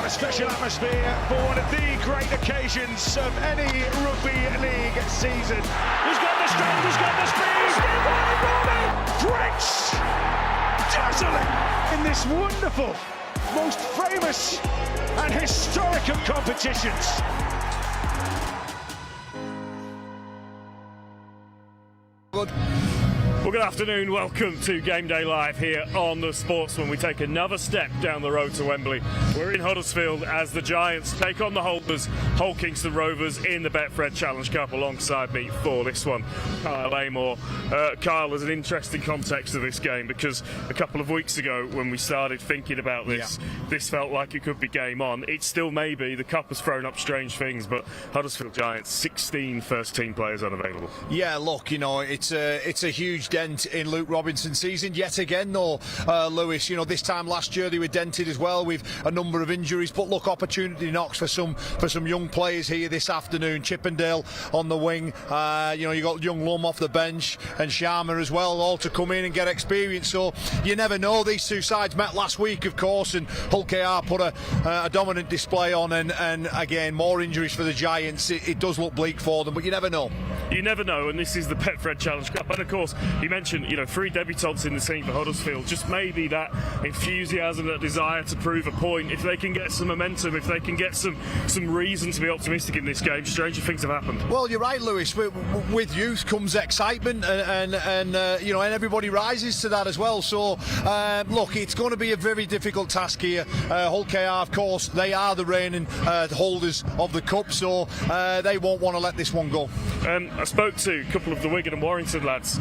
a special atmosphere for one of the great occasions of any rugby league season. He's got the strength, he's got the speed, Prince, dazzling in this wonderful, most famous and historic of competitions. Well, good afternoon, welcome to Game Day Live here on the Sportsman. We take another step down the road to Wembley. We're in Huddersfield as the Giants take on the holders, Hull Kingston Rovers, in the Betfred Challenge Cup. Alongside me for this one, Kyle Amor. Kyle, there's an interesting context to this game because a couple of weeks ago when we started thinking about this, this felt like it could be game on. It still may be. The Cup has thrown up strange things, but Huddersfield Giants, 16 first-team players unavailable. Yeah, look, you know, it's a huge dent in Luke Robinson's season yet again, though, Lewis. You know, this time last year they were dented as well with a number of injuries, but look, opportunity knocks for some young players here this afternoon. Chippendale on the wing, you know, you got young Lum off the bench and Sharma as well, all to come in and get experience. So you never know. These two sides met last week, of course, and Hull KR put a dominant display on, and again, more injuries for the Giants. It does look bleak for them, but you never know. You never know, and this is the Betfred Challenge Cup. And of course, you mentioned, you know, 3 debutants in the scene for Huddersfield. Just maybe that enthusiasm, that desire to prove a point. If they can get some momentum, if they can get some reason to be optimistic in this game, stranger things have happened. Well, you're right, Lewis. With youth comes excitement, and you know, and everybody rises to that as well. So, look, it's going to be a very difficult task here. Hull KR, of course, they are the reigning holders of the cup, so they won't want to let this one go. I spoke to a couple of the Wigan and Warrington lads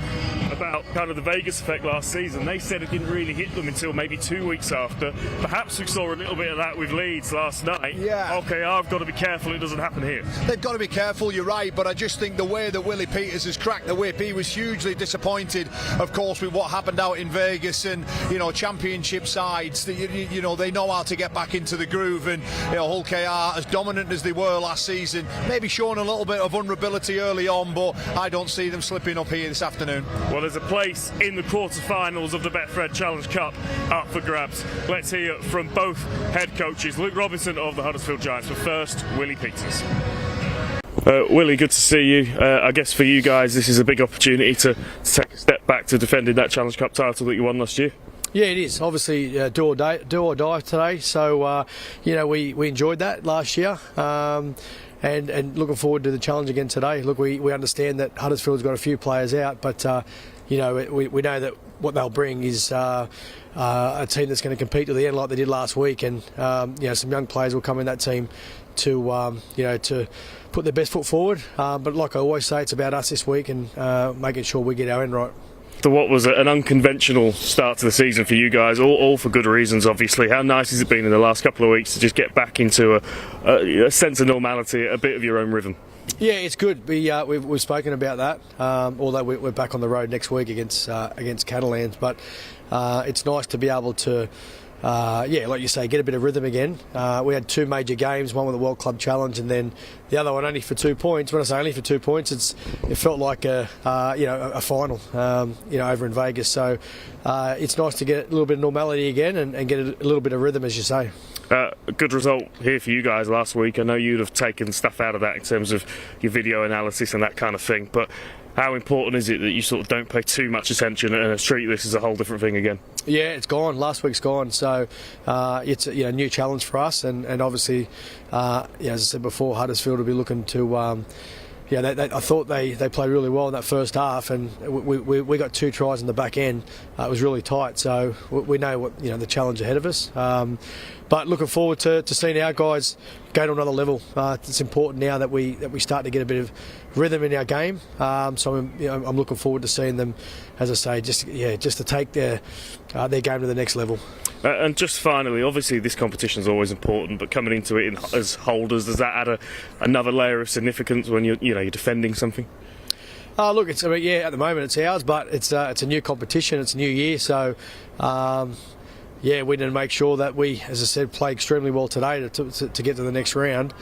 about kind of the Vegas effect last season. They said it didn't really hit them until maybe 2 weeks after. Perhaps we saw a little bit of that with Leeds last night. Yeah. Okay, I've got to be careful it doesn't happen here. They've got to be careful, you're right, but I just think the way that Willie Peters has cracked the whip, he was hugely disappointed, of course, with what happened out in Vegas, and, you know, championship sides, you know, they know how to get back into the groove, and, you know, Hull KR, as dominant as they were last season, maybe showing a little bit of vulnerability early on, but I don't see them slipping up here this afternoon. Well, there's a place in the quarter-finals of the Betfred Challenge Cup up for grabs. Let's hear from both head coaches, Luke Robinson of the Huddersfield Giants, but first, Willie Peters. Willie, good to see you. I guess for you guys, this is a big opportunity to take a step back to defending that Challenge Cup title that you won last year. Yeah, it is. Obviously, do or die today. So, you know, we enjoyed that last year. And looking forward to the challenge again today. Look, we understand that Huddersfield's got a few players out, but you know, we know that what they'll bring is a team that's going to compete to the end like they did last week, and you know, some young players will come in that team to you know, to put their best foot forward. But like I always say, it's about us this week and making sure we get our end right. So what was an unconventional start to the season for you guys, all for good reasons, obviously. How nice has it been in the last couple of weeks to just get back into a sense of normality, a bit of your own rhythm? Yeah, it's good. We've spoken about that, although we're back on the road next week against Catalans. But it's nice to be able to, yeah, like you say, get a bit of rhythm again. We had 2 major games, one with the World Club Challenge, and then the other one only for 2 points. When I say only for 2 points, it felt like a final, you know, over in Vegas. So it's nice to get a little bit of normality again and get a little bit of rhythm, as you say. A good result here for you guys last week. I know you'd have taken stuff out of that in terms of your video analysis and that kind of thing, but how important is it that you sort of don't pay too much attention and treat this as a whole different thing again? Yeah, it's gone. Last week's gone, so it's a new challenge for us, and obviously, yeah, as I said before, Huddersfield will be looking to. Yeah, I thought they played really well in that first half, and we got 2 tries in the back end. It was really tight, so we know what, you know, the challenge ahead of us. But looking forward to seeing our guys go to another level. It's important now that we start to get a bit of rhythm in our game. So I'm looking forward to seeing them, as I say, just to take their game to the next level. And just finally, obviously this competition is always important, but coming into it as holders, does that add another layer of significance when you're defending something? Look, yeah, at the moment it's ours, but it's a new competition, it's a new year, so yeah, we need to make sure that we, as I said, play extremely well today to get to the next round.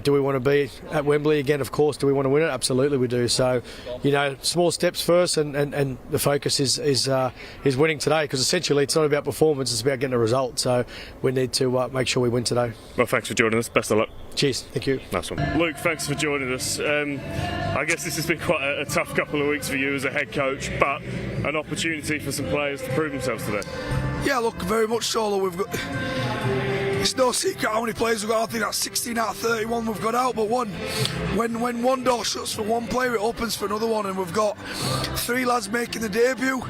do we want to be at Wembley again? Of course. Do we want to win it? Absolutely we do. So, small steps first, and the focus is winning today, because essentially it's not about performance, it's about getting a result. So we need to make sure we win today. Well, thanks for joining us. Best of luck. Cheers. Thank you. Nice one. Luke, thanks for joining us. I guess this has been quite a tough couple of weeks for you as a head coach, but an opportunity for some players to prove themselves today. Yeah, look, very much so. We've got. It's no secret how many players we've got. I think that's 16 out of 31 we've got out, but when one door shuts for one player, it opens for another one, and we've got 3 lads making the debut.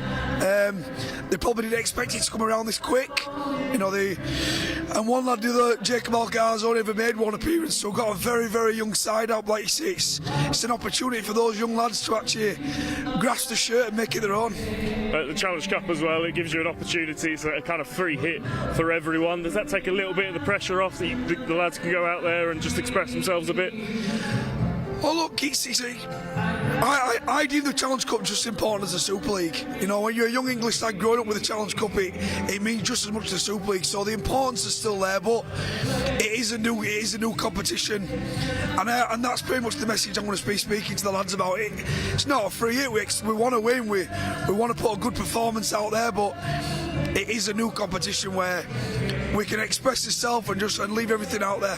They probably didn't expect it to come around this quick, and one lad, Jacob Algar's only ever made 1 appearance, so we've got a very, very young side out. Like you say, it's an opportunity for those young lads to actually grasp the shirt and make it their own. The Challenge Cup as well, it gives you an opportunity, it's a kind of free hit for everyone. Does that take a little bit of the pressure off, that the lads can go out there and just express themselves a bit? Well, look, I deem the Challenge Cup just as important as the Super League. When you're a young English side growing up with the Challenge Cup, it means just as much as the Super League. So the importance is still there, but it is a new competition, and that's pretty much the message I'm going to be speaking to the lads about. It's not a free hit. We want to win. We want to put a good performance out there, but it is a new competition where we can express ourselves and leave everything out there.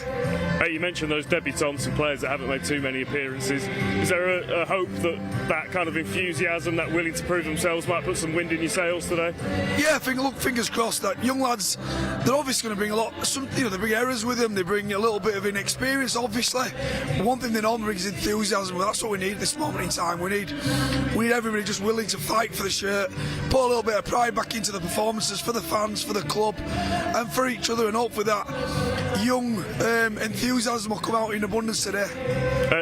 Hey, you mentioned those debutants and players that haven't made too many appearances. Is there a hope that kind of enthusiasm, that willing to prove themselves, might put some wind in your sails today? Yeah, fingers crossed. That young lads, they're obviously going to bring they bring errors with them. They bring a little bit of inexperience, obviously. One thing they normally bring is enthusiasm. Well, that's what we need at this moment in time. We need everybody just willing to fight for the shirt, put a little bit of pride back into the performances, for the fans, for the club, and for each other, and hopefully that young enthusiasm will come out in abundance today.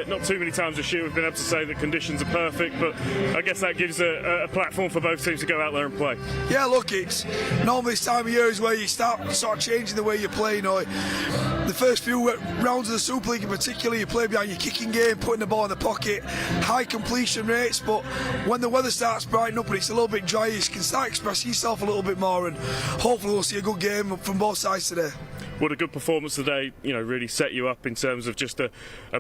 Not too many times this year we've been able to say that conditions are perfect, but I guess that gives a platform for both teams to go out there and play. Yeah, look, it's normally this time of year is where you start sort of changing the way you play. The first few rounds of the Super League in particular, you play behind your kicking game, putting the ball in the pocket, high completion rates, but when the weather starts brightening up and it's a little bit dry, you can start expressing yourself a little bit more, and hopefully we'll see a good game from both sides today. Would a good performance today, really set you up in terms of just a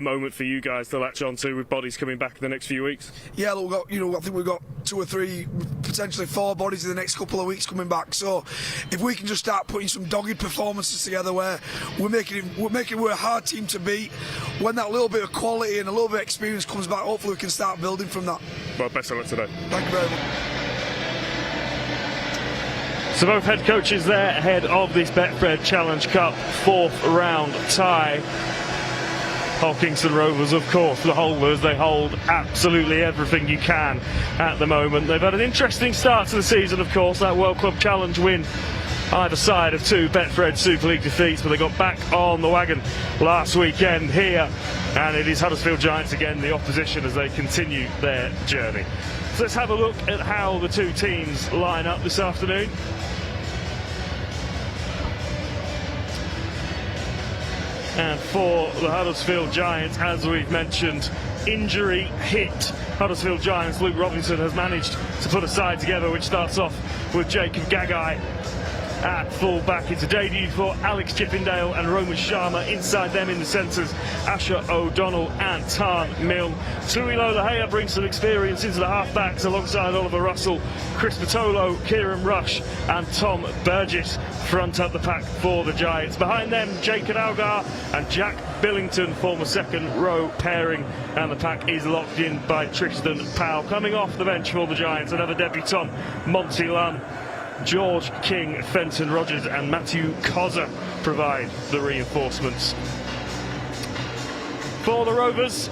moment for you guys to latch on to, with bodies coming back in the next few weeks? Yeah, look, I think we've got 2 or 3, potentially 4 bodies in the next couple of weeks coming back. So if we can just start putting some dogged performances together where we're making we're a hard team to beat, when that little bit of quality and a little bit of experience comes back, hopefully we can start building from that. Well, best of luck today. Thank you very much. So both head coaches there ahead of this Betfred Challenge Cup 4th round tie. Hull Kingston Rovers, of course, the holders. They hold absolutely everything you can at the moment. They've had an interesting start to the season, of course, that World Club Challenge win either side of 2 Betfred Super League defeats, but they got back on the wagon last weekend here, and it is Huddersfield Giants again, the opposition, as they continue their journey. So let's have a look at how the 2 teams line up this afternoon. And for the Huddersfield Giants, as we've mentioned, injury hit Huddersfield Giants. Luke Robinson has managed to put a side together which starts off with Jacob Gagai at full-back. It's a debut for Alex Chippendale and Roman Sharma. Inside them in the centres, Asher O'Donnell and Tarn Mill. Tuilo Lahea brings some experience into the half-backs alongside Oliver Russell, Chris Patolo, Kieran Rush and Tom Burgess front up the pack for the Giants. Behind them, Jake Algar and Jack Billington form a second row pairing, and the pack is locked in by Tristan Powell. Coming off the bench for the Giants, another debutant, Monty Lunn. George King, Fenton Rogers and Matthew Cozza provide the reinforcements. For the Rovers,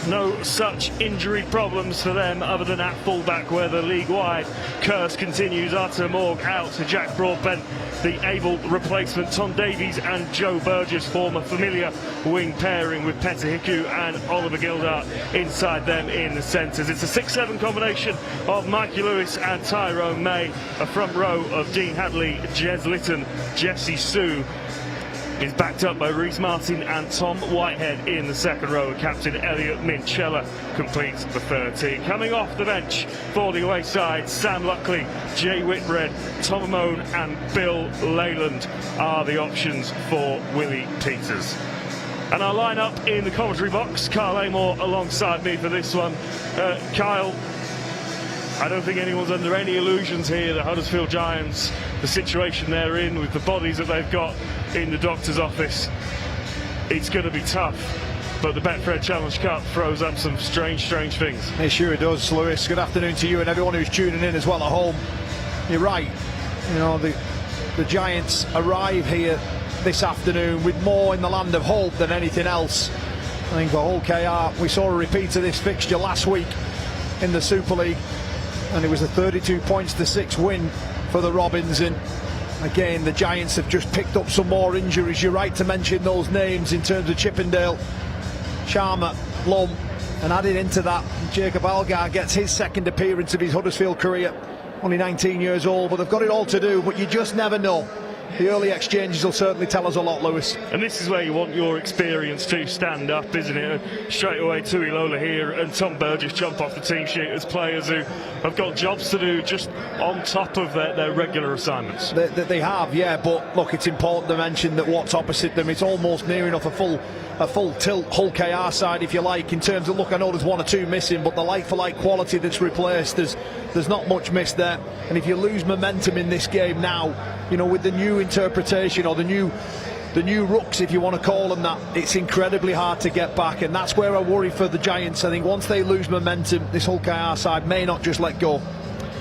no such injury problems for them other than at fullback, where the league-wide curse continues. Arthur Morg out to Jack Broadbent. The able replacement, Tom Davies and Joe Burgess, form a familiar wing pairing with Petter Hiku and Oliver Gildart inside them in the centres. It's a 6-7 combination of Mikey Lewis and Tyrone May, a front row of Dean Hadley, Jez Litton, Jesse Sue is backed up by Reece Martin and Tom Whitehead in the second row. Captain Elliot Minchella completes the 13. Coming off the bench for the away side, Sam Luckley, Jay Whitbread, Tom Amone and Bill Leyland are the options for Willie Peters. And our line-up in the commentary box, Kyle Amor alongside me for this one. Kyle, I don't think anyone's under any illusions here that Huddersfield Giants, the situation they're in with the bodies that they've got in the doctor's office, it's going to be tough. But the Betfred Challenge Cup throws up some strange things. It sure does, Lewis. Good afternoon to you and everyone who's tuning in as well at home. You're right. You know, the Giants arrive here this afternoon with more in the land of hope than anything else. I think for Hull KR, we saw a repeat of this fixture last week in the Super League, and it was a 32-6 win for the Robins. And again, the Giants have just picked up some more injuries. You're right to mention those names in terms of Chippendale, Sharma, Lum, and added into that, Jacob Algar gets his second appearance of his Huddersfield career, only 19 years old, but they've got it all to do, but you just never know. The early exchanges will certainly tell us a lot, Lewis. And this is where you want your experience to stand up, isn't it? Straight away, Tui Lola here and Tom Burgess jump off the team sheet as players who have got jobs to do just on top of their regular assignments. They have, yeah, but look, it's important to mention that what's opposite them, it's almost near enough a full tilt Hull KR side, if you like, in terms of, look, I know there's one or two missing, but the like-for-like quality that's replaced, there's not much missed there. And if you lose momentum in this game now, you know, with the new interpretation or the new rucks, if you want to call them that, it's incredibly hard to get back, and that's where I worry for the Giants. I think once they lose momentum, this Hull KR side may not just let go.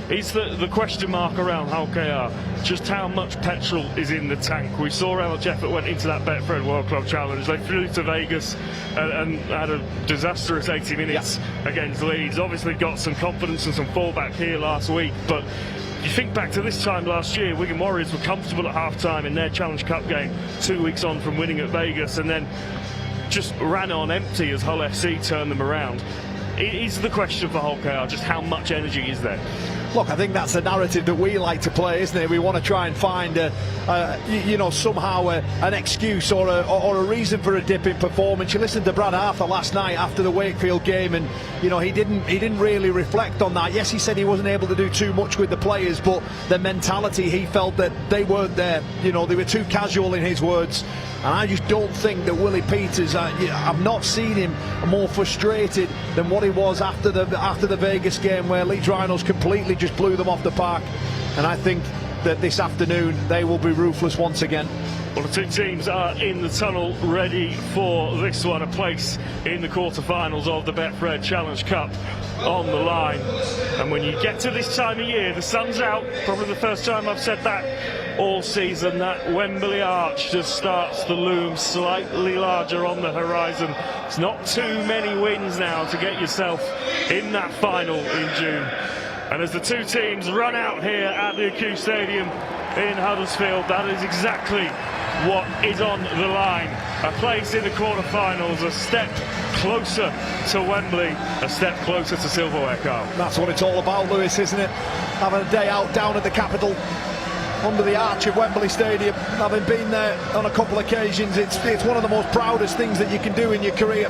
It's the question mark around Hull KR, just how much petrol is in the tank. We saw how much effort went into that Betfred World Club Challenge. They flew to Vegas and had a disastrous 80 minutes against Leeds. Obviously got some confidence and some fallback here last week, but you think back to this time last year, Wigan Warriors were comfortable at half-time in their Challenge Cup game 2 weeks on from winning at Vegas, and then just ran on empty as Hull FC turned them around. It is the question for Hull KR, just how much energy is there? Look, I think that's the narrative that we like to play, isn't it? We want to try and find, somehow an excuse or a reason for a dip in performance. You listened to Brad Arthur last night after the Wakefield game, and you know he didn't really reflect on that. Yes, he said he wasn't able to do too much with the players, but the mentality, he felt that they weren't there. You know, they were too casual in his words. And I just don't think that Willie Peters, I've not seen him more frustrated than what he was after the Vegas game, where Leeds Rhinos completely just blew them off the park. And I think that this afternoon they will be ruthless once again. Well, the two teams are in the tunnel ready for this one, a place in the quarterfinals of the Betfred Challenge Cup on the line. And when you get to this time of year, the sun's out, probably the first time I've said that all season. That Wembley arch just starts to loom slightly larger on the horizon. It's not too many wins now to get yourself in that final in June. And as the two teams run out here at the Acue Stadium in Huddersfield, that is exactly what is on the line. A place in the quarterfinals, a step closer to Wembley, a step closer to silverware, Carl. That's what it's all about, Lewis, isn't it? Having a day out down at the capital, under the arch of Wembley Stadium. Having been there on a couple of occasions, it's one of the most proudest things that you can do in your career.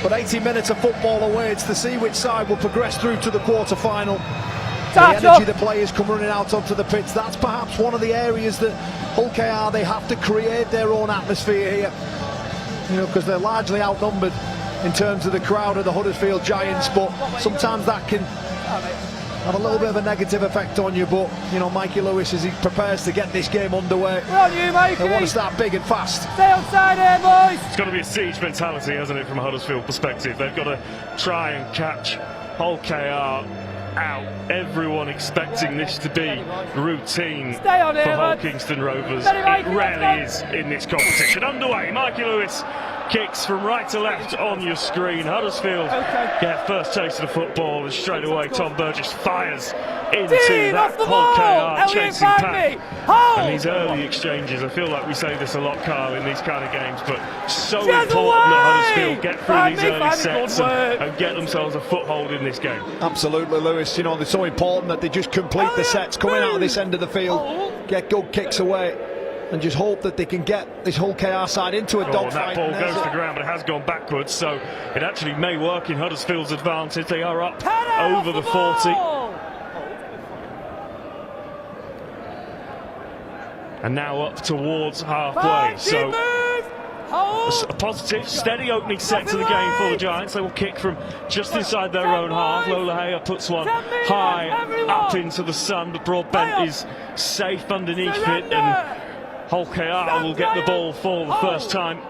But 80 minutes of football awaits to see which side will progress through to the quarter-final. The energy the players come running out onto the pitch, that's perhaps one of the areas that Hull KR, they have to create their own atmosphere here. You know, because they're largely outnumbered in terms of the crowd of the Huddersfield Giants, but sometimes that can have a little bit of a negative effect on you. But you know, Mikey Lewis, as he prepares to get this game underway, well on you, Mikey. They want to start big and fast. Stay on side here, boys. It's got to be a siege mentality, hasn't it, from a Huddersfield perspective? They've got to try and catch Hull KR out. Everyone expecting this to be routine for Hull Kingston Rovers. It rarely is in this competition. Underway, Mikey Lewis kicks from right to left on your screen. Huddersfield get first taste of the football, and straight away Tom Burgess fires into that Hull KR chasing pack. And these early exchanges, I feel like we say this a lot, Carl, in these kind of games, but so important that Huddersfield get through these early sets and get themselves a foothold in this game. Absolutely, Lewis. You know, they're so important that they just complete the sets coming out of this end of the field, get good kicks away. and just hope that they can get this whole KR side into a dogfight. That ball goes to the ground, but it has gone backwards, so it actually may work in Huddersfield's advantage. They are up over the 40. And now up towards halfway, so a positive, steady opening set to the game for the Giants. They will kick from just inside their own half. Lola Haya puts one high up into the sun, but Broadbent is safe underneath it, and Hull KR will get the ball for the first time.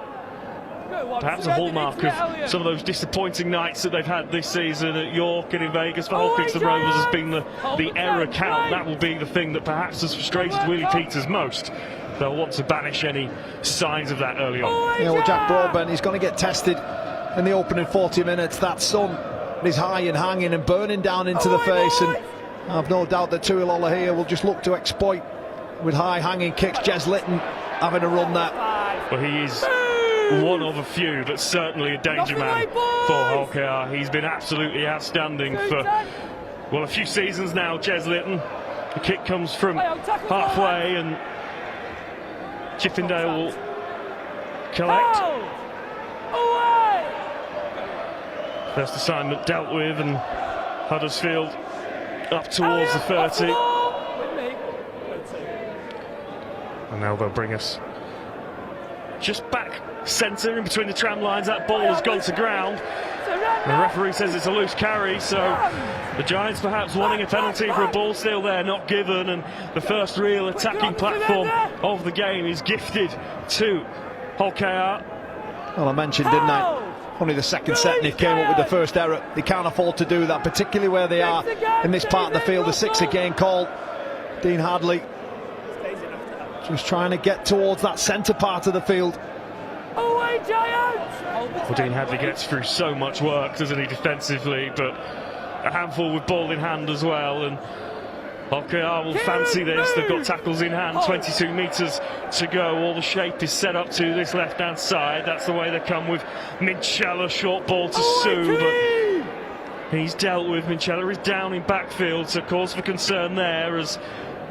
Perhaps a hallmark of some of those disappointing nights that they've had this season at York and in Vegas for Hull Kingston Rovers has been the error count. That will be the thing that perhaps has frustrated Willie Peters most. They'll want to banish any signs of that early on. Yeah, well, Jack Broadbent, he's going to get tested in the opening 40 minutes. That sun is high and hanging and burning down into the face, and I've no doubt that Tuilola here will just look to exploit with high hanging kicks. Jez Litton having a run there. Well, he is one of a few, but certainly a danger man for Hull KR. He's been absolutely outstanding for, well, a few seasons now, Jez Litton. The kick comes from halfway, and Chippendale will collect. First assignment dealt with, and Huddersfield up towards the 30. And now they'll bring us just back centre in between the tram lines. That ball has gone to ground. The referee says it's a loose carry, so the Giants perhaps wanting a penalty for a ball steal there, not given, and the first real attacking platform of the game is gifted to Hull KR. Well, I mentioned, didn't I? Only the second set and he came up with the first error. They can't afford to do that, particularly where they are in this part of the field. The 6 again called. Dean Hadley just trying to get towards that centre part of the field. Well, Dean Hadley gets through so much work, doesn't he, defensively, but a handful with ball in hand as well, and Hull KR will fancy this. They've got tackles in hand, 22 metres to go. All the shape is set up to this left-hand side. That's the way they come with Minchella, short ball to Sue, but he's dealt with. Minchella is down in backfield, so cause for concern there as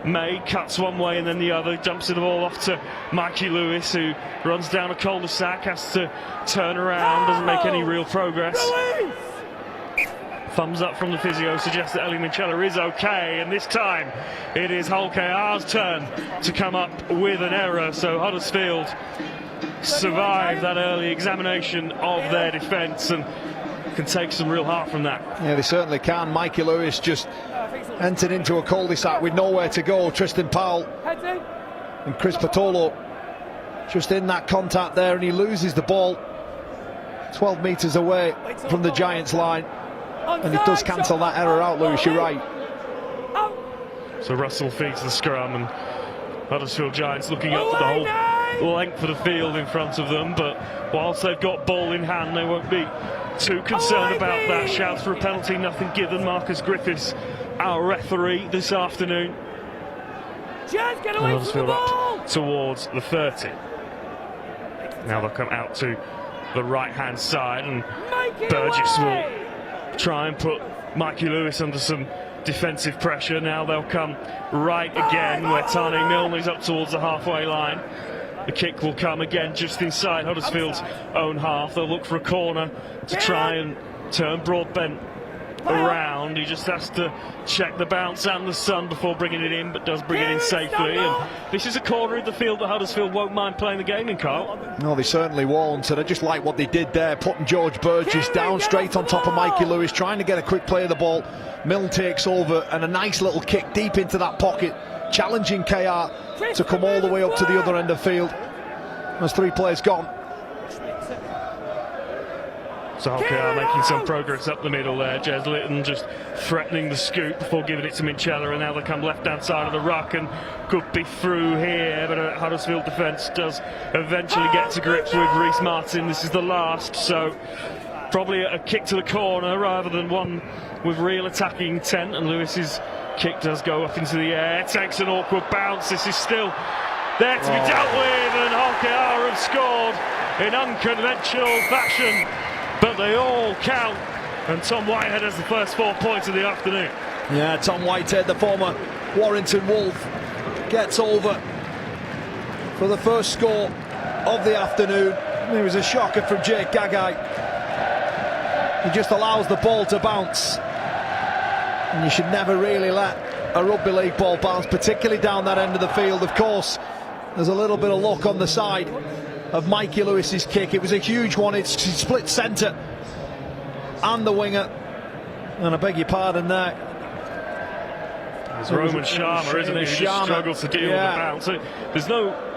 May cuts one way and then the other, dumps the ball off to Mikey Lewis, who runs down a cul-de-sac, has to turn around, doesn't make any real progress. Thumbs up from the physio suggests that Ellie Minchella is okay, and this time it is Hull KR's turn to come up with an error, so Huddersfield survive that early examination of their defence and can take some real heart from that. Yeah, they certainly can. Mikey Lewis just entered into a cul-de-sac with nowhere to go. Tristan Powell and Chris Patolo just in that contact there, and he loses the ball 12 metres away from the Giants line, and it does cancel that error out. Lewis, you're right. So Russell feeds the scrum, and Huddersfield Giants looking up at the whole length of the field in front of them, but whilst they've got ball in hand, they won't be too concerned about that. Shouts for a penalty, nothing given. Marcus Griffiths, our referee this afternoon. Huddersfield up towards the 30. Now they'll come out to the right-hand side, and Burgess will try and put Mikey Lewis under some defensive pressure. Now they'll come right again, where Tane Milner's up towards the halfway line. The kick will come again just inside Huddersfield's own half. They'll look for a corner to try and turn Broadbent around. He just has to check the bounce and the sun before bringing it in, but does bring it in safely. And this is a corner in the field that Huddersfield won't mind playing the game in, Carl. No, they certainly won't, and I just like what they did there, putting George Burgess down straight on top of Mikey Lewis, trying to get a quick play of the ball. Milne takes over, and a nice little kick deep into that pocket, challenging KR to come all the way up to the other end of field. There's 3 players gone. So Hull KR making some progress up the middle there. Jez Litton just threatening the scoop before giving it to Minchella, and now they come left-hand side of the ruck and could be through here, but Huddersfield defence does eventually get to grips with Reece Martin. This is the last, so probably a kick to the corner rather than one with real attacking intent, and Lewis's kick does go up into the air, takes an awkward bounce. This is still there to be dealt with, and Hull KR have scored in unconventional fashion, but they all count, and Tom Whitehead has the first 4 points of the afternoon. Yeah, Tom Whitehead, the former Warrington Wolf, gets over for the first score of the afternoon. It was a shocker from Jake Gagai. He just allows the ball to bounce, and you should never really let a rugby league ball bounce, particularly down that end of the field. Of course, there's a little bit of luck on the side of Mikey Lewis's kick. It was a huge one. It's split centre and the winger, and I beg your pardon there. It's Roman Sharma, isn't it? Who just struggles to deal with the bounce.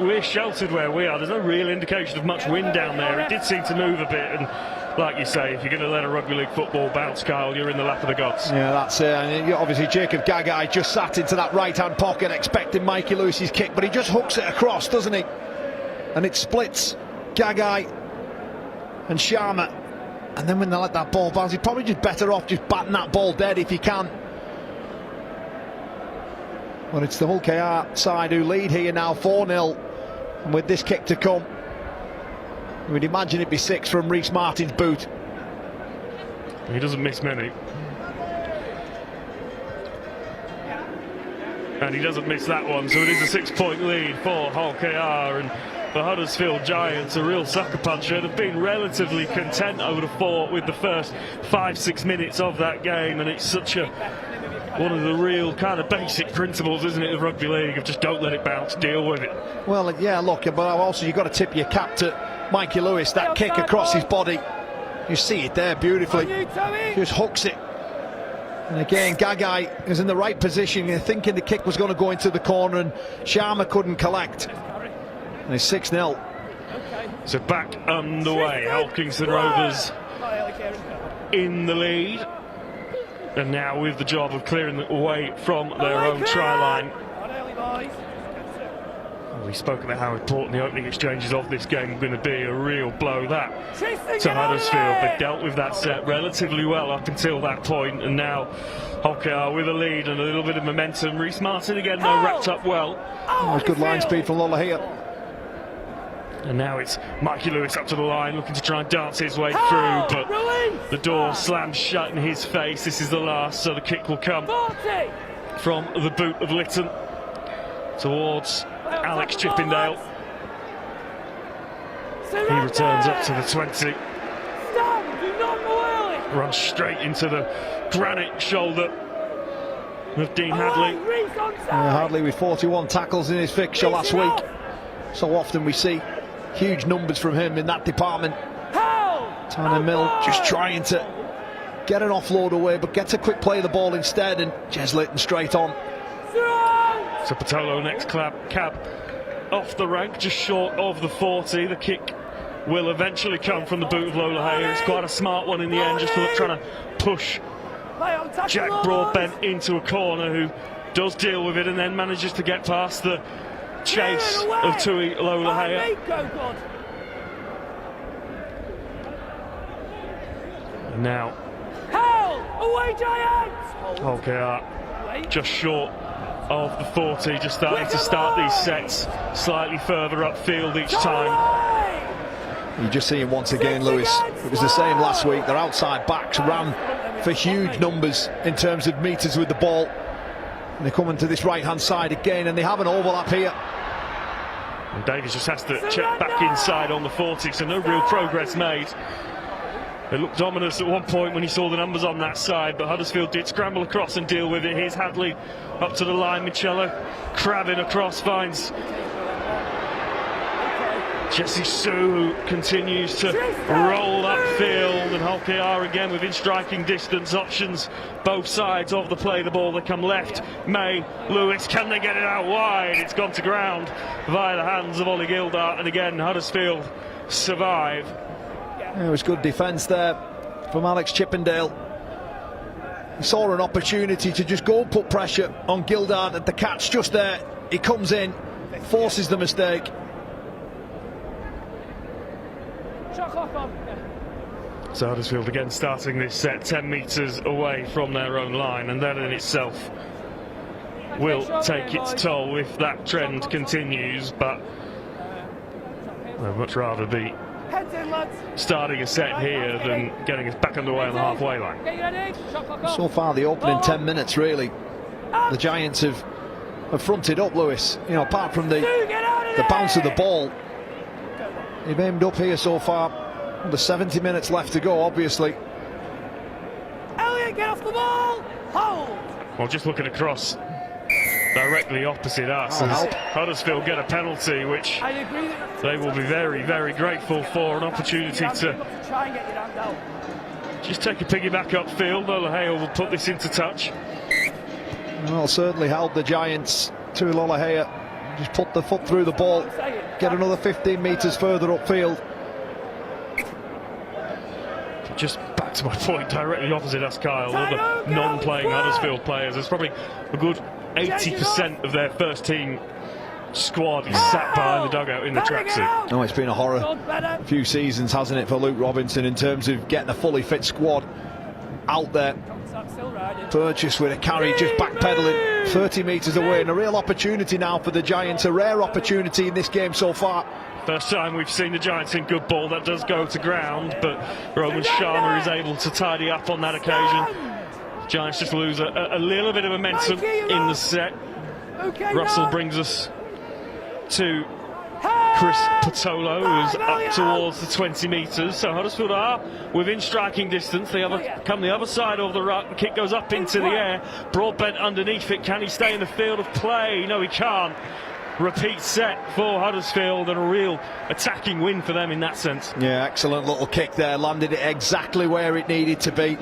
We're sheltered where we are. There's no real indication of much wind down there. It did seem to move a bit, and like you say, if you're going to let a rugby league football bounce, Kyle, you're in the lap of the gods. Yeah, that's it. And obviously Jacob Gagai just sat into that right-hand pocket expecting Mikey Lewis's kick, but he just hooks it across, doesn't he? And it splits Gagai and Sharma. And then when they let that ball bounce, he's probably just better off just batting that ball dead if he can. Well, it's the Hull KR side who lead here now 4-0, and with this kick to come, we'd imagine it'd be 6 from Rhys Martin's boot. He doesn't miss many. And he doesn't miss that one, so it is a 6-point lead for Hull KR, and the Huddersfield Giants, a real sucker puncher. They've been relatively content, I would have thought, with the first 5-6 minutes of that game, and it's such one of the real kind of basic principles, isn't it, of rugby league, of just don't let it bounce, deal with it. Well, yeah, look, but also you've got to tip your cap to Mikey Lewis, that kick across his body. You see it there beautifully, just hooks it. And again, Gagai is in the right position, thinking the kick was going to go into the corner, and Sharma couldn't collect. And it's 6-0. So back underway, Hull Kingston Rovers in the lead. And now with the job of clearing it away from their own try line. We spoke about how important the opening exchanges of this game are going to be. A real blow that to Huddersfield. They dealt with that set relatively well up until that point, and now Hull KR with a lead and a little bit of momentum. Rhys Martin again, though, wrapped up well. Good line speed from Lola here. And now it's Mikey Lewis up to the line, looking to try and dance his way through, but the door slams shut in his face. This is the last, so the kick will come from the boot of Lytton towards Alex Chippendale. He returns up to the 20. Runs straight into the granite shoulder of Dean Hadley. Hadley with 41 tackles in his fixture last week. So often we see huge numbers from him in that department. Tanner Mill just trying to get an offload away, but gets a quick play of the ball instead, and Jez Lytton straight on. So Patolo next cab off the rank, just short of the 40. The kick will eventually come from the boot of Lola Hay. It's quite a smart one in the end, just trying to push Jack Broadbent into a corner, who does deal with it and then manages to get past the chase of Tui Lola Hay. And now Hull KR just short of the 40, just starting to start these sets slightly further upfield each time. You just see him once again, Lewis. It was the same last week. Their outside backs ran for huge numbers in terms of metres with the ball. And they're coming to this right-hand side again, and they have an overlap here. And Davies just has to check back inside on the 40, so no real progress made. It looked ominous at one point when he saw the numbers on that side, but Huddersfield did scramble across and deal with it. Here's Hadley up to the line. Michello crabbing across, finds Jesse Sue, who continues to roll upfield, and Hull KR again within striking distance. Options both sides of the play. The ball, they come left. May, Lewis, can they get it out wide? It's gone to ground via the hands of Ollie Gildart, and again Huddersfield survive. It was good defence there from Alex Chippendale. He saw an opportunity to just go put pressure on Gildart at the catch just there. He comes in, forces the mistake. So Huddersfield again starting this set 10 metres away from their own line, and that in itself will take its toll if that trend continues, but I'd much rather be starting a set here than getting us back underway on the halfway line. So far the opening 10 minutes really, the Giants have have fronted up, Lewis. You know, apart from the bounce of the ball, they've aimed up here so far. Under 70 minutes left to go, obviously. Elliot, get off the ball! Hold! Well, just looking across directly opposite us, as Huddersfield get a penalty, which they will be very, very grateful for. An opportunity to Try and get your hand out. just take a piggyback upfield. Lolohea will put this into touch. Well, certainly helped the Giants. To Lolohea, just put the foot through the ball, get another 15 metres further upfield. Just back to my point, directly opposite us, Kyle, all the non-playing Huddersfield players. There's probably a good 80% of their first team squad is sat behind the dugout in the tracksuit. No, it's been a horror few seasons, hasn't it, for Luke Robinson in terms of getting a fully fit squad out there. Burgess with a carry, just backpedaling 30 metres away, and a real opportunity now for the Giants, a rare opportunity in this game so far. First time we've seen the Giants in good ball. That does go to ground, but Roman Sharma is able to tidy up on that occasion. Giants just lose a little bit of momentum in the set. Russell brings us to Chris Patolo, who's up towards the 20 metres. So Huddersfield are within striking distance. They come the other side of the ruck. The kick goes up into the air. Broadbent underneath it. Can he stay in the field of play? No, he can't. Repeat set for Huddersfield, and a real attacking win for them in that sense. Yeah, excellent little kick there, landed it exactly where it needed to be,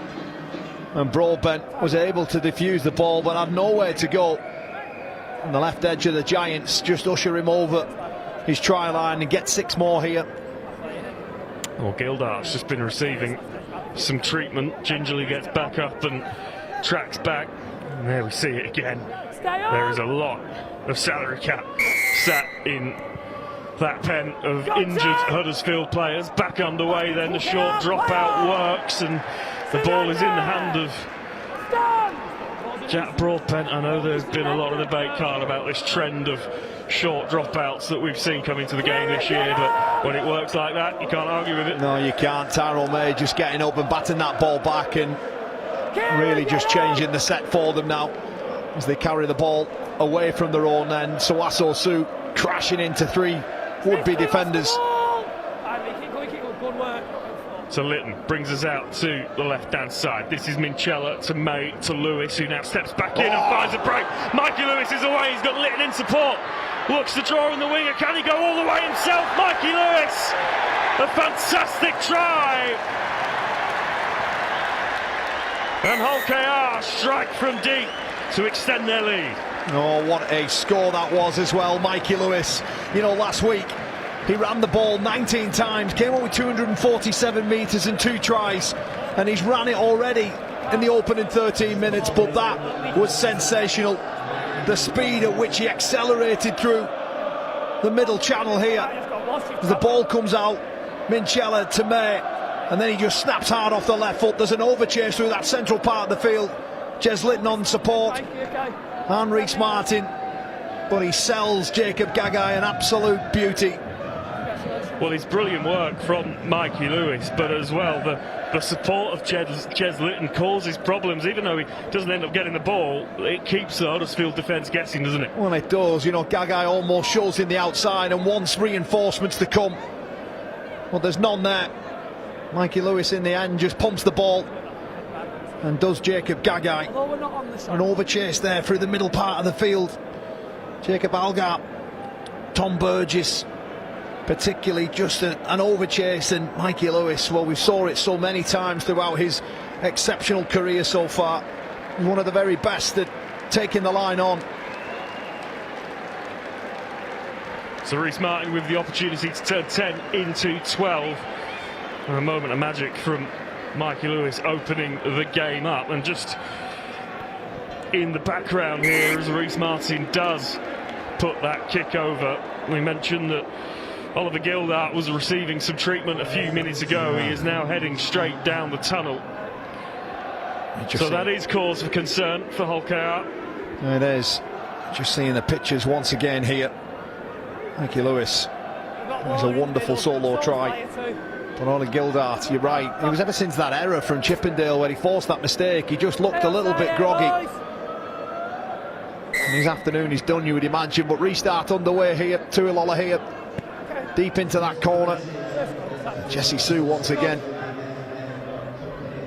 and Broadbent was able to defuse the ball but had nowhere to go. On the left edge of the Giants, just usher him over his try line and get 6 more here. Well, Gildart's just been receiving some treatment, gingerly gets back up and tracks back, and there we see it again. There is a lot of salary cap sat in that pen of injured Huddersfield players. Back underway then, the short dropout works, and the ball is in the hand of Jack Broadbent. I know there's been a lot of debate, Carl, about this trend of short dropouts that we've seen come into the game this year, but when it works like that, you can't argue with it. No, you can't. Tyrone May just getting up and batting that ball back and really just changing the set for them now as they carry the ball away from their own end. Sawaso Su crashing into 3 would-be defenders. So Litton brings us out to the left-hand side. This is Minchella to May to Lewis, who now steps back in and finds a break. Mikey Lewis is away. He's got Litton in support. Looks to draw in the winger. Can he go all the way himself? Mikey Lewis! A fantastic try! And Hull KR strike from deep to extend their lead. Oh, what a score that was as well. Mikey Lewis, you know, last week he ran the ball 19 times, came up with 247 metres and 2 tries, and he's ran it already in the opening 13 minutes, but that was sensational. The speed at which he accelerated through the middle channel here. As the ball comes out, Minchella to May, and then he just snaps hard off the left foot. There's an overchase through that central part of the field. Jez Litton on support, and Reece Martin, but he sells Jacob Gagai, an absolute beauty. Well, it's brilliant work from Mikey Lewis, but as well the support of Jez Litton causes problems. Even though he doesn't end up getting the ball, it keeps the Huddersfield defence guessing, doesn't it? Well, it does. You know, Gagai almost shows in the outside and wants reinforcements to come, well, there's none there. Mikey Lewis in the end just pumps the ball and does Jacob Gagai. An overchase there through the middle part of the field. Jacob Algar, Tom Burgess, particularly just an overchase, and Mikey Lewis, well, we saw it so many times throughout his exceptional career so far. One of the very best at taking the line on. So Reece Martin with the opportunity to turn 10 into 12. And a moment of magic from Mikey Lewis opening the game up, and just in the background here as Reece Martin does put that kick over. We mentioned that Oliver Gildart was receiving some treatment a few minutes ago. He is now heading straight down the tunnel. So that is cause for concern for Hull KR. It is. Just seeing the pictures once again here. Mikey Lewis, it's a wonderful solo try. But Oli Gildart, you're right, it was ever since that error from Chippendale where he forced that mistake, he just looked a little bit groggy. And his afternoon is done, you would imagine, but restart underway here. Tuilola here, deep into that corner. Jesse Sue once again.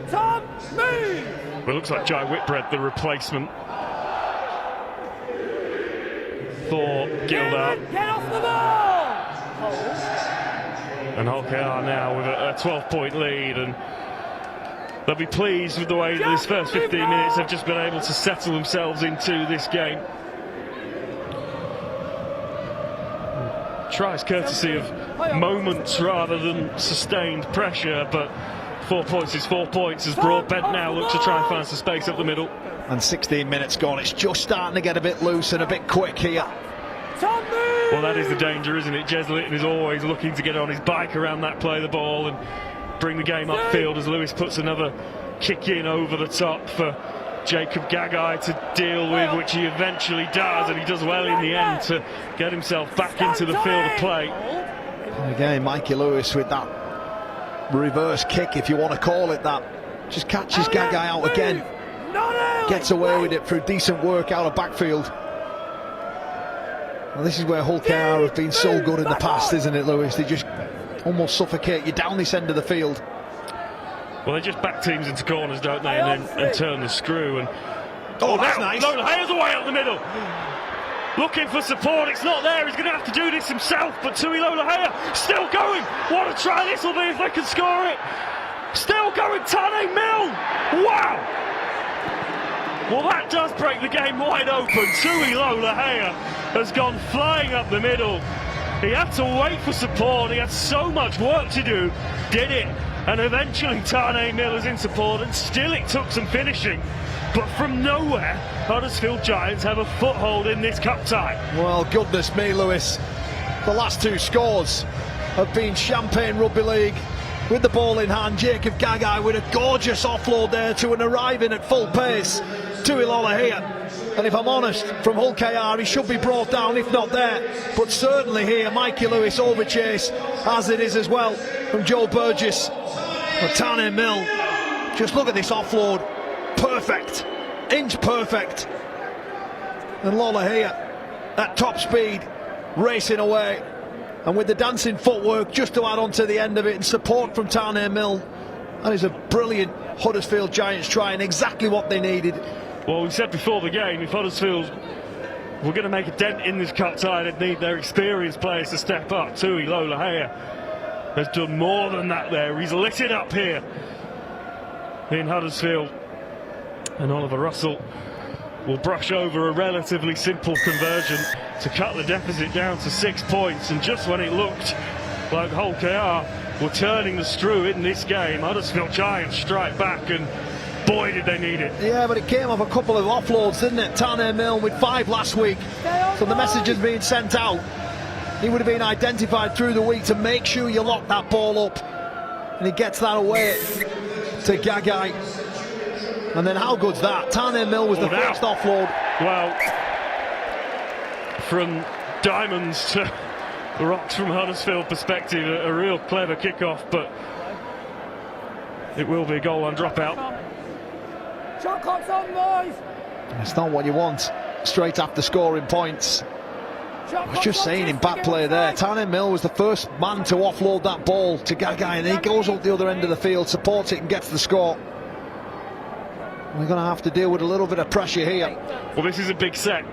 Tom, move! Well, it looks like Jai Whitbread, the replacement for Gildart. Get off the ball! And Hull KR now with a 12-point lead, and they'll be pleased with the way that this first 15 minutes have just been able to settle themselves into this game. Tries courtesy of moments rather than sustained pressure, but 4 points is 4 points as Broadbent now look to try and find some space up the middle. And 16 minutes gone, it's just starting to get a bit loose and a bit quick here. Well, that is the danger, isn't it? Jez Litton is always looking to get on his bike around that play of the ball and bring the game upfield as Lewis puts another kick in over the top for Jacob Gagai to deal with, which he eventually does, and he does well in the end to get himself back into the field of play. And again, Mikey Lewis with that reverse kick, if you want to call it that, just catches Gagai out again, gets away with it through decent work out of backfield. Well, this is where Hull KR have been so good in the past, isn't it, Lewis? They just almost suffocate you down this end of the field. Well, they just back teams into corners, don't they, and turn the screw. And oh, that's nice. Lola Hayer's away out the middle, looking for support. It's not there. He's going to have to do this himself. But Tuilola Hayer still going. What a try this will be if they can score it. Still going. Tane Mill. Wow. Well, that does break the game wide open. Tuilola Hayer has gone flying up the middle. He had to wait for support. He had so much work to do. Did it. And eventually Tane Mill is in support, and still it took some finishing. But from nowhere, Huddersfield Giants have a foothold in this cup tie. Well, goodness me, Lewis. The last two scores have been Champagne Rugby League with the ball in hand. Jacob Gagai with a gorgeous offload there to an arriving at full pace Tuilola here. And if I'm honest, from Hull KR, he should be brought down, if not there. But certainly here, Mikey Lewis over chase, as it is as well from Joe Burgess. But Tane Mill, just look at this offload. Perfect, inch perfect. And Lola here at top speed, racing away. And with the dancing footwork just to add on to the end of it, and support from Tane Mill. That is a brilliant Huddersfield Giants try, and exactly what they needed. Well, we said before the game, if Huddersfield were going to make a dent in this cup tie, they'd need their experienced players to step up. Tuilola Hayer has done more than that there. He's lit it up here in Huddersfield. And Oliver Russell will brush over a relatively simple conversion to cut the deficit down to 6 points. And just when it looked like Hull KR were turning the screw in this game, Huddersfield Giants strike back, and boy did they need it. Yeah, but it came off a couple of offloads, didn't it? Tane Mill with 5 last week, so the message has been sent out. He would have been identified through the week to make sure you lock that ball up, and he gets that away to Gagai. And then how good's that? Tane Mill was the first offload. Well, from diamonds to rocks from Huddersfield perspective, a real clever kickoff, but it will be a goal on dropout. Shot clock's on, boys. It's not what you want straight after scoring points. I was just saying in back play there, Tane Mill was the first man to offload that ball to Gagai, and he goes up the other end of the field, supports it and gets the score. We're going to have to deal with a little bit of pressure here. Well, this is a big set.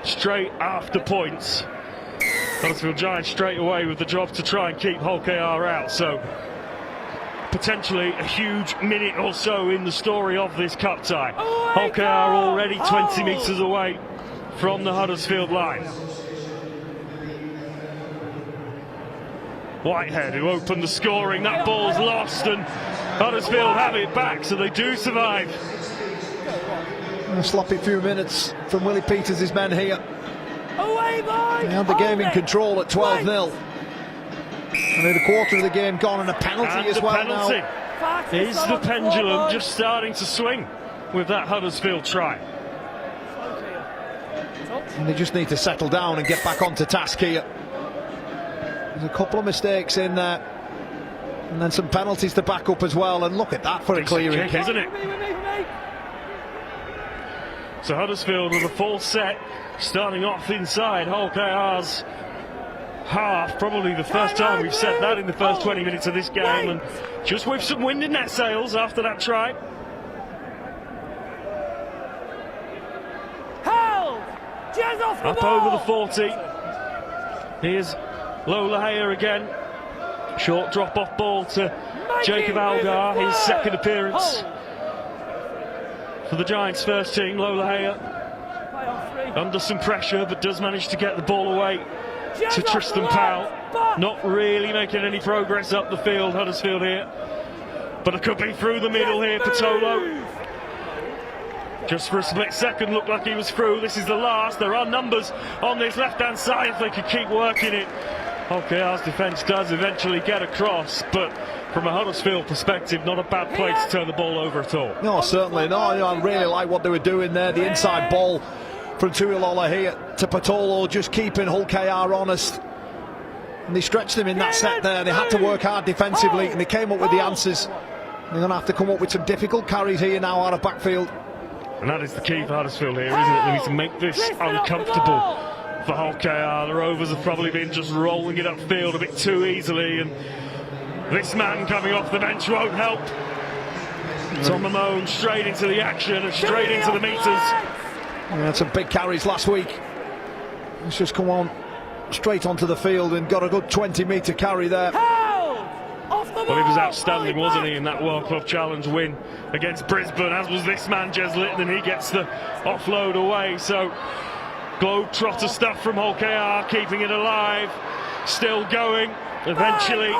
Straight after points, Huddersfield Giants straight away with the job to try and keep Hull KR out. So potentially a huge minute or so in the story of this cup tie. Hull KR already 20 metres away from the Huddersfield line. Whitehead, who opened the scoring, that ball's lost, and Huddersfield have it back, so they do survive. A sloppy few minutes from Willie Peters' men here. Away, boys! They had the game in control at 12-0. And in a quarter of the game gone, and a penalty as well now. Is the pendulum just starting to swing with that Huddersfield try? And they just need to settle down and get back onto task here. There's a couple of mistakes in there, and then some penalties to back up as well. And look at that for a clearing kick, isn't it? So Huddersfield with a full set, starting off inside Hull KR's half. Probably the first time we've said that in the first 20 minutes of this game, and just with some wind in their sails after that try. Up over the 40. Here's Lola Haya again. Short drop-off ball to Jacob Algar, his second appearance for the Giants first team. Lola Haya under some pressure, but does manage to get the ball away to Tristan Powell. Not really making any progress up the field, Huddersfield here. But it could be through the middle here for Tolo. Just for a split second looked like he was through. This is the last. There are numbers on this left-hand side if they could keep working it. OKR's defence does eventually get across, but from a Huddersfield perspective, not a bad place to turn the ball over at all. No, certainly not. I really like what they were doing there. The inside ball from Tuilola here to Patolo, just keeping Hull KR honest. And they stretched them in that set there. They had to work hard defensively, and they came up with the answers. They're going to have to come up with some difficult carries here now out of backfield. And that is the key for Huddersfield here, isn't it? They need to make this uncomfortable for Hull KR. The Rovers have probably been just rolling it upfield a bit too easily, and this man coming off the bench won't help. Tom Mamone straight into the action and straight into the meters. He had some big carries last week. He's just come on straight onto the field and got a good 20-metre carry there. Well, he was outstanding, wasn't he, in that World Club Challenge win against Brisbane, as was this man, Jez Litton, and he gets the offload away. So, globetrotter stuff from Hull KR, keeping it alive, still going. Eventually,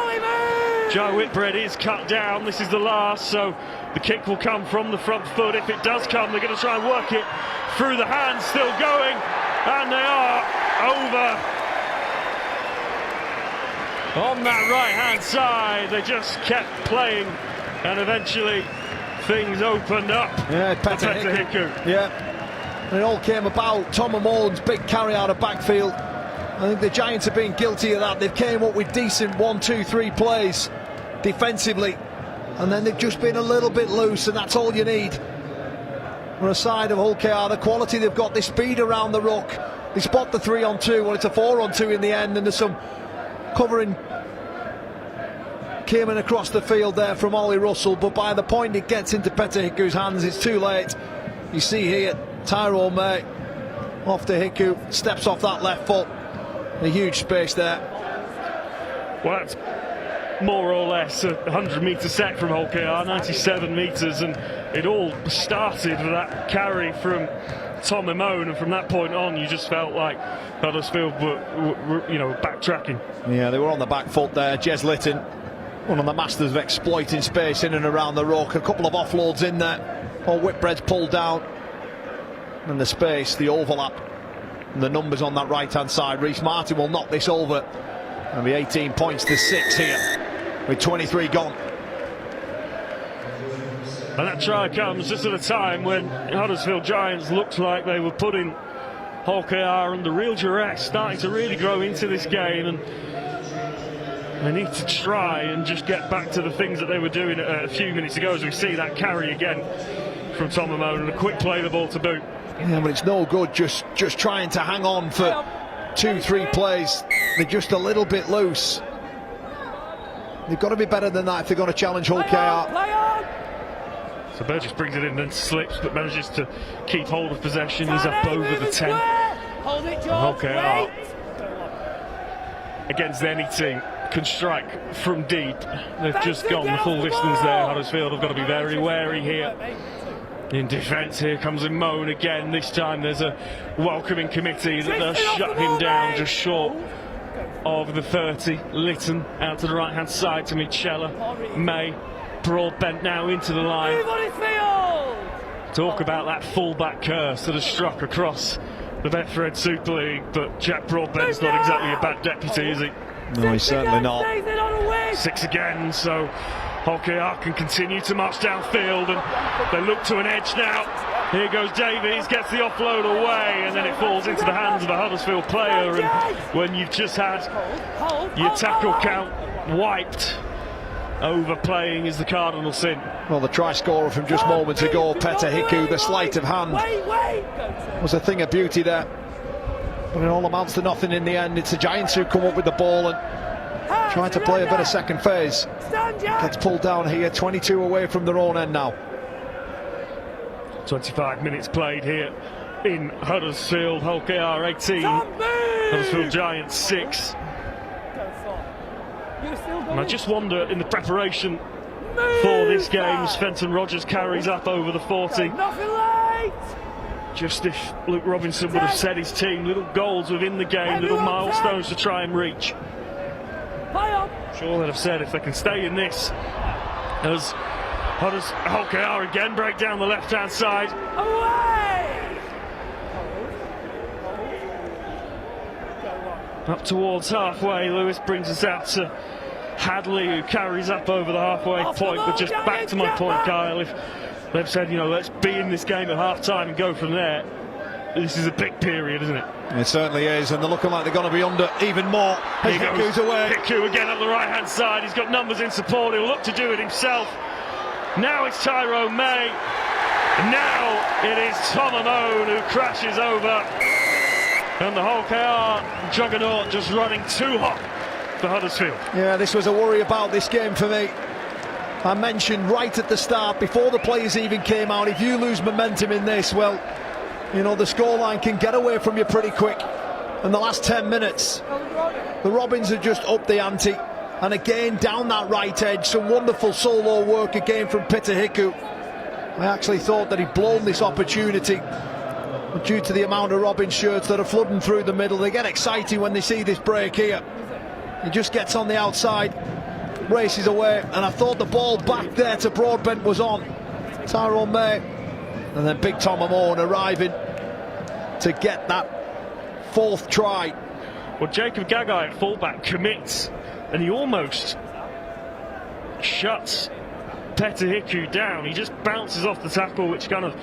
Joe Whitbread is cut down. This is the last, so the kick will come from the front foot. If it does come, they're going to try and work it through the hands, still going, and they are over. On that right-hand side, they just kept playing, and eventually things opened up. Yeah, Petr Hiku. Yeah, and it all came about. Tom Mullen's big carry out of backfield. I think the Giants have been guilty of that. They've came up with decent 1, 2, 3 plays defensively, and then they've just been a little bit loose, and that's all you need. On a side of Hull KR, the quality they've got, the speed around the ruck. They spot the 3-on-2, well, it's a 4-on-2 in the end, and there's some covering came in across the field there from Ollie Russell, but by the point it gets into Petr Hiku's hands, it's too late. You see here Tyrone May off to Hiku, steps off that left foot, a huge space there. Well, that's more or less a 100-metre set from Hull KR, 97 metres, and it all started with that carry from Tom Mamone, and from that point on you just felt like Huddersfield were backtracking. Yeah, they were on the back foot there. Jez Litton, one of the masters of exploiting space in and around the ruck. A couple of offloads in there. Paul Whitbread's pulled down, and the space, the overlap, and the numbers on that right-hand side. Reece Martin will knock this over. It'll be 18 points to 6 here, with 23 gone. And that try comes just at a time when Huddersfield Giants looked like they were putting Hull KR under real duress, starting to really grow into this game, and they need to try and just get back to the things that they were doing a few minutes ago, as we see that carry again from Tom Mamone, and a quick play the ball to boot. Yeah, but it's no good just trying to hang on for 2, 3 plays. They're just a little bit loose. They've got to be better than that if they're going to challenge Hull KR. So Burgess brings it in and slips, but manages to keep hold of possession. He's up over the 10. Hull KR, against any team, can strike from deep. They've just gone the full distance there. Huddersfield have got to be very wary here. In defence, here comes Imone again. This time there's a welcoming committee that they'll shut him down just short of the 30. Litton out to the right-hand side to Michela. May, Broadbent now into the line. Talk about that full-back curse that has struck across the Betfred Super League, but Jack Broadbent's not exactly a bad deputy, is he? No, he's certainly not. 6 again, so Hull KR can continue to march downfield, and they look to an edge now. Here goes Davies, gets the offload away, and then it falls into the hands of a Huddersfield player. And when you've just had your tackle count wiped Overplaying is the cardinal sin. Well, the try scorer from just moments ago, Petter Hiku, the sleight of hand was a thing of beauty there. But it all amounts to nothing in the end. It's the Giants who come up with the ball and try to play a bit of second phase. Gets pulled down here, 22 away from their own end now. 25 minutes played here in Huddersfield. Hull KR 18, Huddersfield Giants 6. And I just wonder, in the preparation for this game, Fenton Rogers carries up over the 40. Just if Luke Robinson would have set his team, little goals within the game, little milestones to try and reach. Sure, they'd have said if they can stay in this, as Hull KR again break down the left-hand side. Up towards halfway, Lewis brings us out to Hadley, who carries up over the halfway point. But just back to my point, Kyle, if they've said, you know, let's be in this game at half-time and go from there, this is a big period, isn't it? It certainly is, and they're looking like they're going to be under even more. Hiku's away. Hiku again up the right-hand side. He's got numbers in support. He'll look to do it himself. Now it's Tyrone May. Now it is Tom Amone who crashes over. And the Hull KR juggernaut just running too hot for Huddersfield. Yeah, this was a worry about this game for me. I mentioned right at the start, before the players even came out, if you lose momentum in this, well, you know, the scoreline can get away from you pretty quick. In the last 10 minutes, the Robins have just upped the ante. And again, down that right edge, some wonderful solo work again from Petter Hiku. I actually thought that he'd blown this opportunity. But due to the amount of Robin shirts that are flooding through the middle, they get excited when they see this break here. He just gets on the outside, races away, and I thought the ball back there to Broadbent was on Tyrone May. And then big Tom Amone arriving to get that fourth try. Well, Jacob Gagai at fullback commits, and he almost shuts Petter Hiku down. He just bounces off the tackle, which kind of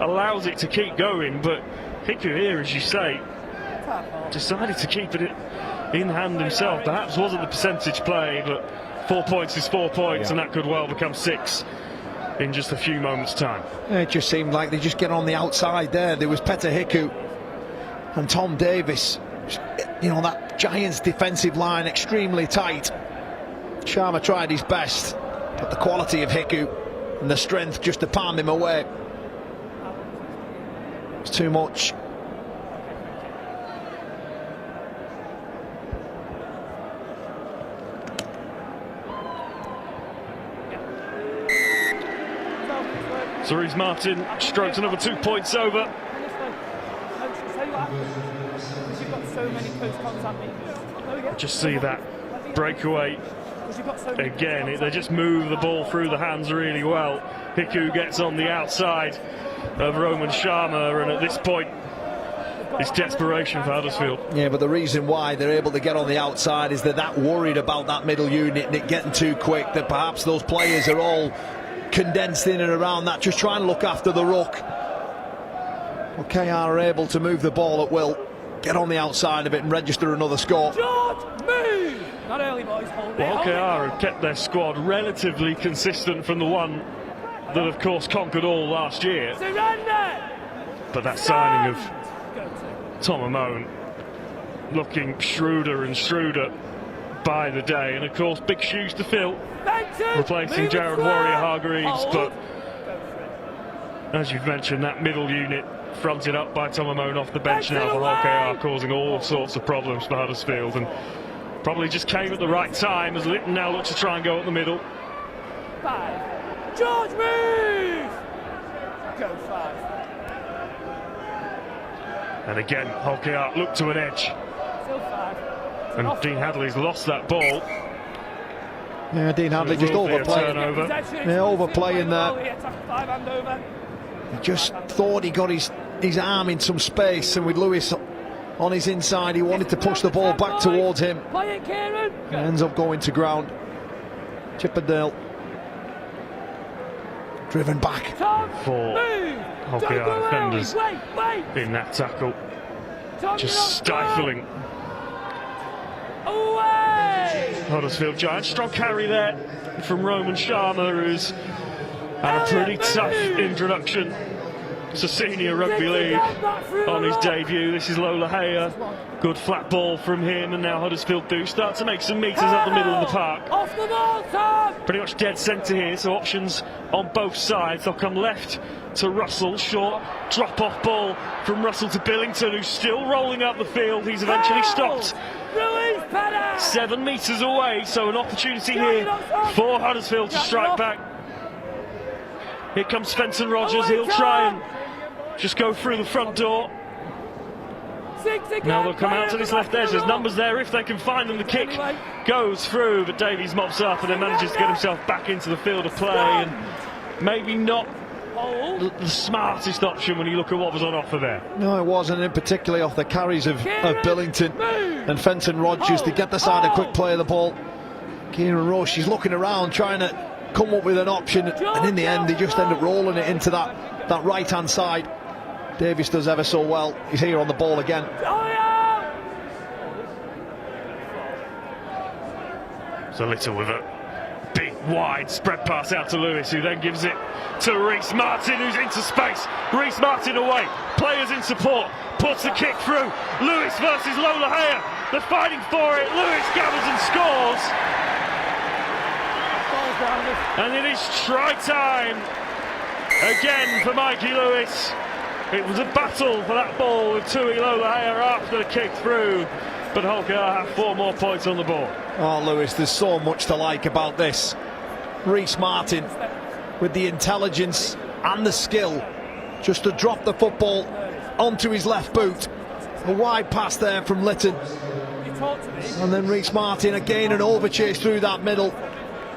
allows it to keep going. But Hiku here, as you say, decided to keep it in hand himself. Perhaps wasn't the percentage play, but 4 points is 4 points, and that could well become 6 in just a few moments' time. It just seemed like they just get on the outside there. There was Petter Hiku and Tom Davis. You know, that Giants defensive line extremely tight. Sharma tried his best, but the quality of Hiku and the strength just to palm him away, it's too much. Cerise Martin strokes another 2 points over. Just see that breakaway again. They just move the ball through the hands really well. Hiku gets on the outside of Roman Sharma, and at this point it's desperation for Huddersfield. Yeah, but the reason why they're able to get on the outside is they're that worried about that middle unit and it getting too quick that perhaps those players are all condensed in and around that, just trying to look after the ruck. Well, KR are able to move the ball at will, get on the outside of it and register another score. George, move! Not early, boys. Hold Well, it. KR have kept their squad relatively consistent from the one that of course conquered all last year. Surrender! But that signing of Tom Amone looking shrewder and shrewder by the day, and of course big shoes to fill, replacing Jared Warrior-Hargreaves. But as you've mentioned, that middle unit fronted up by Tom Amone off the bench now for Hull KR, causing all sorts of problems for Huddersfield, and probably just came at the right time as Litton now looks to try and go up the middle. 5. George, move! Go 5. And again, Hull KR look to an edge. Still 5. And Dean Hadley's lost that ball. Yeah, Dean Hadley just overplaying. Yeah, overplaying there. He just thought he got his arm in some space, and with Lewis on his inside, he wanted to push the ball back towards him. Play it, Kieran. Ends up going to ground. Chippendale driven back. For Hull KR defenders in that tackle. Just stifling. Away! Huddersfield Giants. Strong carry there from Roman Sharma, who's had a pretty tough introduction to senior rugby league on his debut. This is Lola Haya. Good flat ball from him, and now Huddersfield do start to make some metres up the middle of the park. Off the ball, Tom! Pretty much dead centre here, so options on both sides. They'll come left to Russell, short drop-off ball from Russell to Billington, who's still rolling up the field. He's eventually stopped 7 metres away, so an opportunity here for Huddersfield to strike back. Here comes Fenton Rogers. He'll try and just go through the front door. Now they'll come out to this left edge. There's numbers there if they can find them. The kick goes through, but Davies mops up and then manages to get himself back into the field of play. And maybe not the smartest option when you look at what was on offer there. No, it wasn't, and particularly off the carries of Billington and Fenton Rogers to get the side a quick play of the ball. Kieran Rush, he's looking around trying to come up with an option, and in the end they just end up rolling it into that right hand side. Davies does ever so well. He's here on the ball again. So Little with a big wide spread pass out to Lewis, who then gives it to Reece Martin, who's into space. Reece Martin away, players in support, puts the kick through. Lewis versus Lola Haya, they're fighting for it. Lewis gathers and scores, and it is try time again for Mikey Lewis. It was a battle for that ball with Tui Lola Haya after the kick through, but Hull KR have 4 more points on the board. Oh, Lewis, there's so much to like about this. Reece Martin with the intelligence and the skill just to drop the football onto his left boot. A wide pass there from Litton, and then Reece Martin again an overchase through that middle.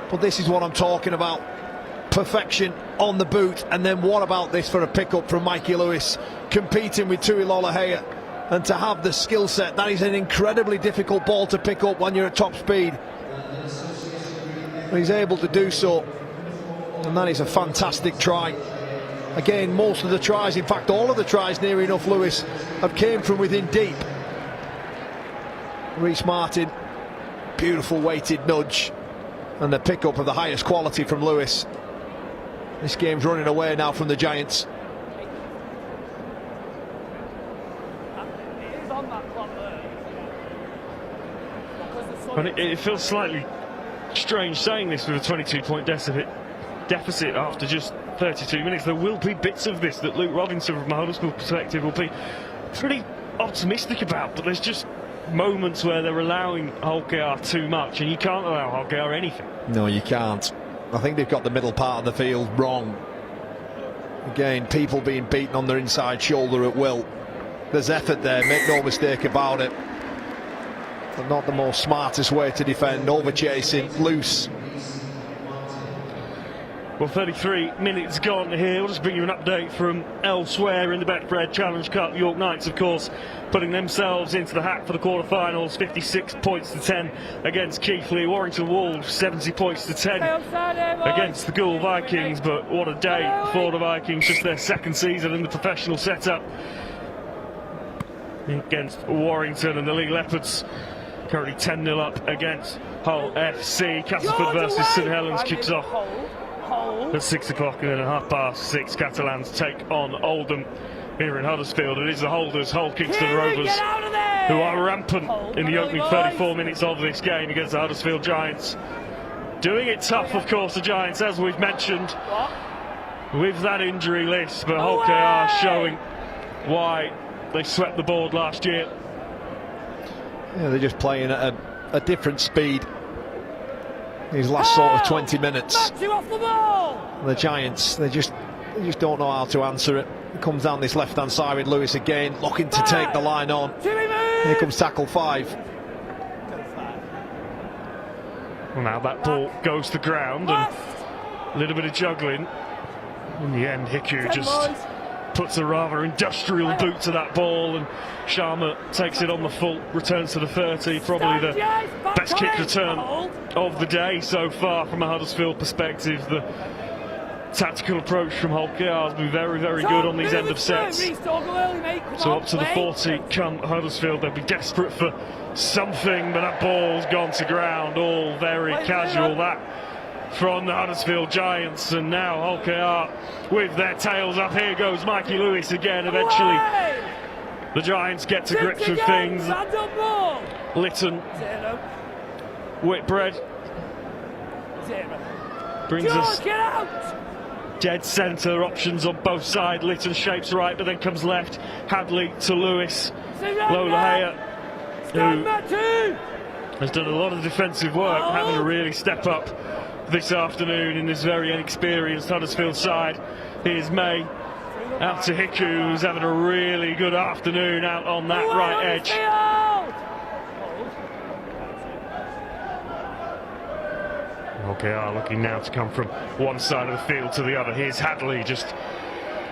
But this is what I'm talking about. Perfection on the boot, and then what about this for a pick-up from Mikey Lewis, competing with Tui Lola Haya, and to have the skill set. That is an incredibly difficult ball to pick up when you're at top speed, and he's able to do so, and that is a fantastic try. Again, most of the tries, in fact all of the tries near enough, Lewis, have came from within deep. Reece Martin, beautiful weighted nudge, and the pick-up of the highest quality from Lewis. This game's running away now from the Giants. And it feels slightly strange saying this with a 22-point deficit after just 32 minutes. There will be bits of this that Luke Robinson, from a Huddersfield perspective, will be pretty optimistic about, but there's just moments where they're allowing Hull KR too much, and you can't allow Hull KR anything. No, you can't. I think they've got the middle part of the field wrong. Again, people being beaten on their inside shoulder at will. There's effort there, make no mistake about it, but not the most smartest way to defend. Overchasing, loose. Well, 33 minutes gone here. We'll just bring you an update from elsewhere in the Betfred Challenge Cup. York Knights, of course, putting themselves into the hat for the quarter-finals. 56 points to 10 against Keighley. Warrington Wolves 70 points to 10 against the Gould Vikings. But what a day for the Vikings. Just their second season in the professional setup against Warrington, and the League Leopards currently 10-0 up against Hull FC. Castleford versus St Helens kicks off at 6 o'clock, and then at 6:30 Catalans take on Oldham here in Huddersfield. It is the holders, Hull Kingston Rovers, who are rampant in the opening 34 minutes of this game against the Huddersfield Giants. Doing it tough, of course, the Giants, as we've mentioned, with that injury list, but Hull KR showing why they swept the board last year. Yeah, they're just playing at a different speed these last sort of 20 minutes. The Giants, they just don't know how to answer it. It comes down this left-hand side with Lewis again, looking to take the line on. Here comes tackle 5. Well, now that ball goes to ground, and a little bit of juggling. In the end, Hiku just puts a rather industrial boot to that ball, and Sharma takes it on the full, returns to the 30. Probably the best kick return of the day so far from a Huddersfield perspective. The tactical approach from Holkar has been very, very good on these end of sets. So up to the 40 come Huddersfield. They'll be desperate for something, but that ball's gone to ground. All very casual, that from the Huddersfield Giants. And now Holkar with their tails up. Here goes Mikey Lewis again. Eventually the Giants get to grips with things. Lytton, Whitbread brings us dead centre, options on both sides. Lytton shapes right, but then comes left. Hadley to Lewis. Lola who has done a lot of defensive work, having to really step up this afternoon in this very inexperienced Huddersfield side. Here's May out to Hiku, who's having a really good afternoon out on that right edge. Okay, looking now to come from one side of the field to the other. Here's Hadley, just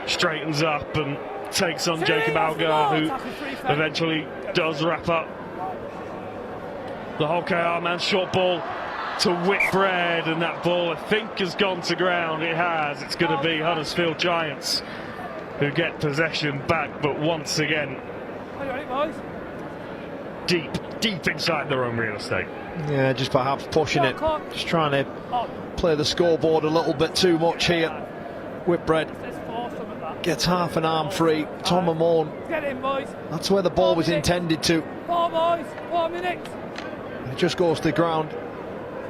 straightens up and takes on Jacob Algar, who eventually does wrap up the Holkar man. Short ball to Whitbread, and that ball I think has gone to ground. It has. It's going to be Huddersfield Giants who get possession back, but once again deep inside their own real estate. Yeah, just perhaps pushing it, just trying to play the scoreboard a little bit too much here. Whitbread gets half an arm free. Tom Amon, that's where the ball was intended to. 4 minutes. It just goes to the ground.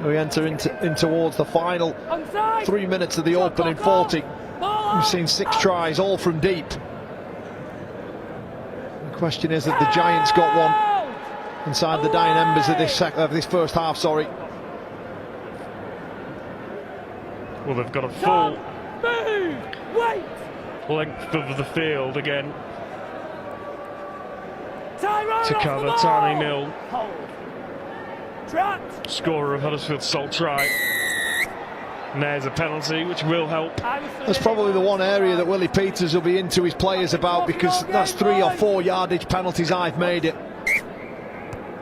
We enter in towards the final 3 minutes of the opening 40. We've seen 6 tries, all from deep. The question is that the Giants got one inside the dying embers of this first half. Sorry. Well, they've got a full length of the field again to cover. Tani Mill, scorer of Huddersfield's sole try. And there's a penalty which will help. That's probably the one area that Willie Peters will be into his players about, because that's 3 or 4 yardage penalties I've made it.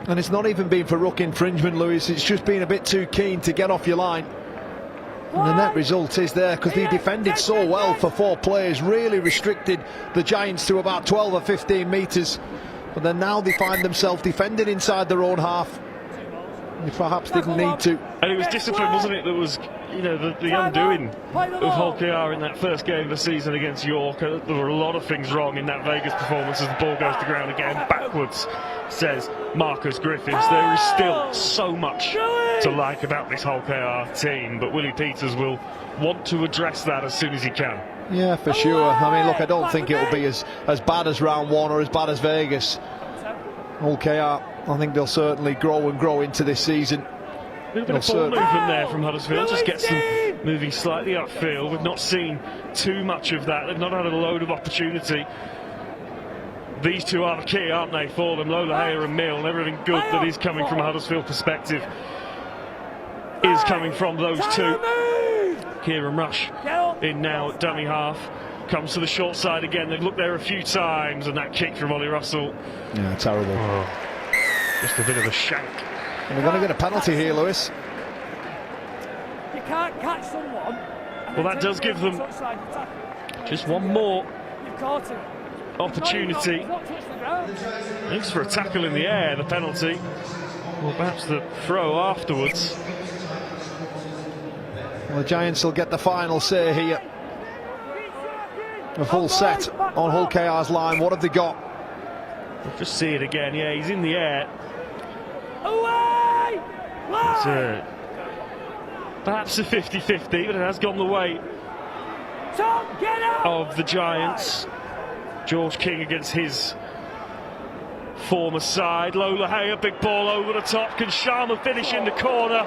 And it's not even been for ruck infringement, Lewis. It's just been a bit too keen to get off your line. And the net result is there, because they defended so well for 4 players, really restricted the Giants to about 12 or 15 metres. But then now they find themselves defending inside their own half. They perhaps didn't need to. And it was discipline, wasn't it, that was, you know, the undoing of Holkar in that first game of the season against York. There were a lot of things wrong in that Vegas performance as the ball goes to ground again backwards, says Marcus Griffiths. There is still so much to like about this Holkar team, but Willie Peters will want to address that as soon as he can. Yeah, for sure. I mean, look, I don't think it'll be as bad as round 1 or as bad as Vegas. Holkar, I think they'll certainly grow into this season. A little bit of ball movement there from Huddersfield, just gets them moving slightly upfield. We've not seen too much of that. They've not had a load of opportunity. These two are the key, aren't they, for them? Lola and Mill, and everything good that is coming from a Huddersfield perspective is coming from those two. Kieran Rush in now at dummy half. Comes to the short side again. They've looked there a few times, and that kick from Ollie Russell. Yeah, terrible. Oh, just a bit of a shank. And we're going to get a penalty here, Lewis. You can't catch someone. Well, that does give them just one more opportunity. Thanks for a tackle in the air, the penalty. Or perhaps the throw afterwards. Well, the Giants will get the final say here. A full set on Holkar's line. What have they got? We'll just see it again. Yeah, he's in the air. Away! It's perhaps a 50-50, but it has gone the way of the Giants. George King against his former side. Lola Hay, a big ball over the top. Can Sharma finish in the corner?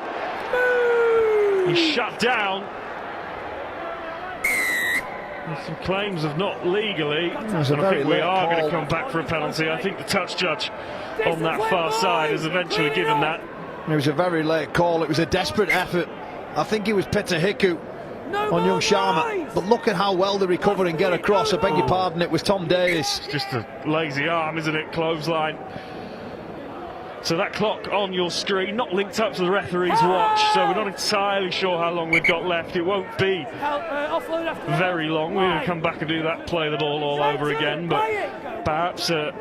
He's shut down. There's some claims of not legally, and I think we are going to come back for a penalty. I think the touch judge on that far side has eventually given that. It was a very late call. It was a desperate effort. I think it was Peter Hiku on young Sharma, but look at how well they recover and get across. I beg your pardon, it was Tom Davis. It's just a lazy arm, isn't it? Clothesline. So that clock on your screen, not linked up to the referee's watch, so we're not entirely sure how long we've got left. It won't be very long. We're going to come back and do that, play the ball all over again, but perhaps a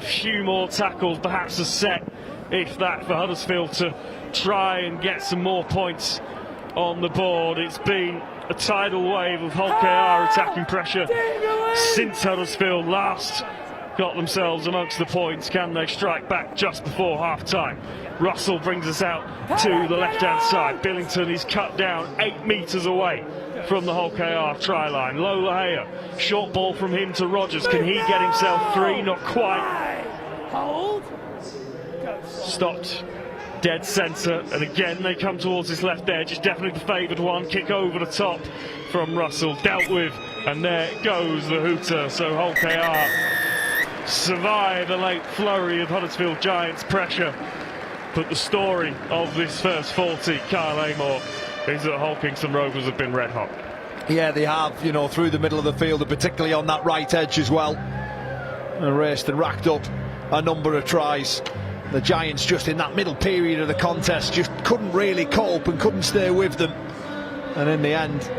few more tackles, perhaps a set, if that, for Huddersfield to try and get some more points on the board. It's been a tidal wave of Hull KR attacking pressure since Huddersfield last got themselves amongst the points. Can they strike back just before half-time? Russell brings us out to the left-hand side. Billington is cut down 8 metres away from the Hull KR try line. Lola Haya, short ball from him to Rogers. Can he get himself free? Not quite. Hold. Stopped dead centre, and again they come towards this left edge. It's definitely the favoured one. Kick over the top from Russell, dealt with, and there goes the hooter. So Hull KR survive a late flurry of Huddersfield Giants pressure, but the story of this first 40, Kyle Amor, is that Hull Kingston Rovers have been red hot. Yeah, they have, you know, through the middle of the field, and particularly on that right edge as well, and raced and racked up a number of tries. The Giants, just in that middle period of the contest, just couldn't really cope and couldn't stay with them, and in the end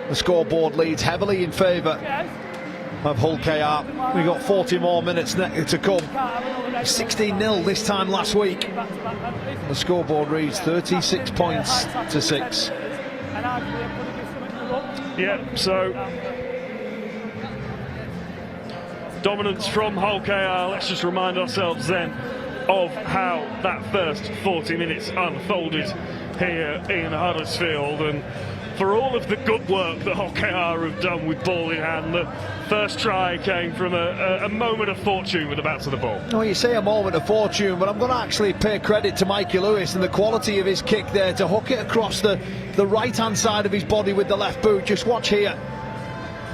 the scoreboard leads heavily in favour of Hull KR. We've got 40 more minutes to come. 16-0 this time last week. The scoreboard reads 36 points to 6. Yeah, so dominance from Hull KR. Let's just remind ourselves then of how that first 40 minutes unfolded here in Huddersfield, and for all of the good work that Hull KR have done with ball in hand, the first try came from a moment of fortune with the bounce of the ball. Oh, you say a moment of fortune, but I'm going to actually pay credit to Mikey Lewis and the quality of his kick there to hook it across the right hand side of his body with the left boot. Just watch here.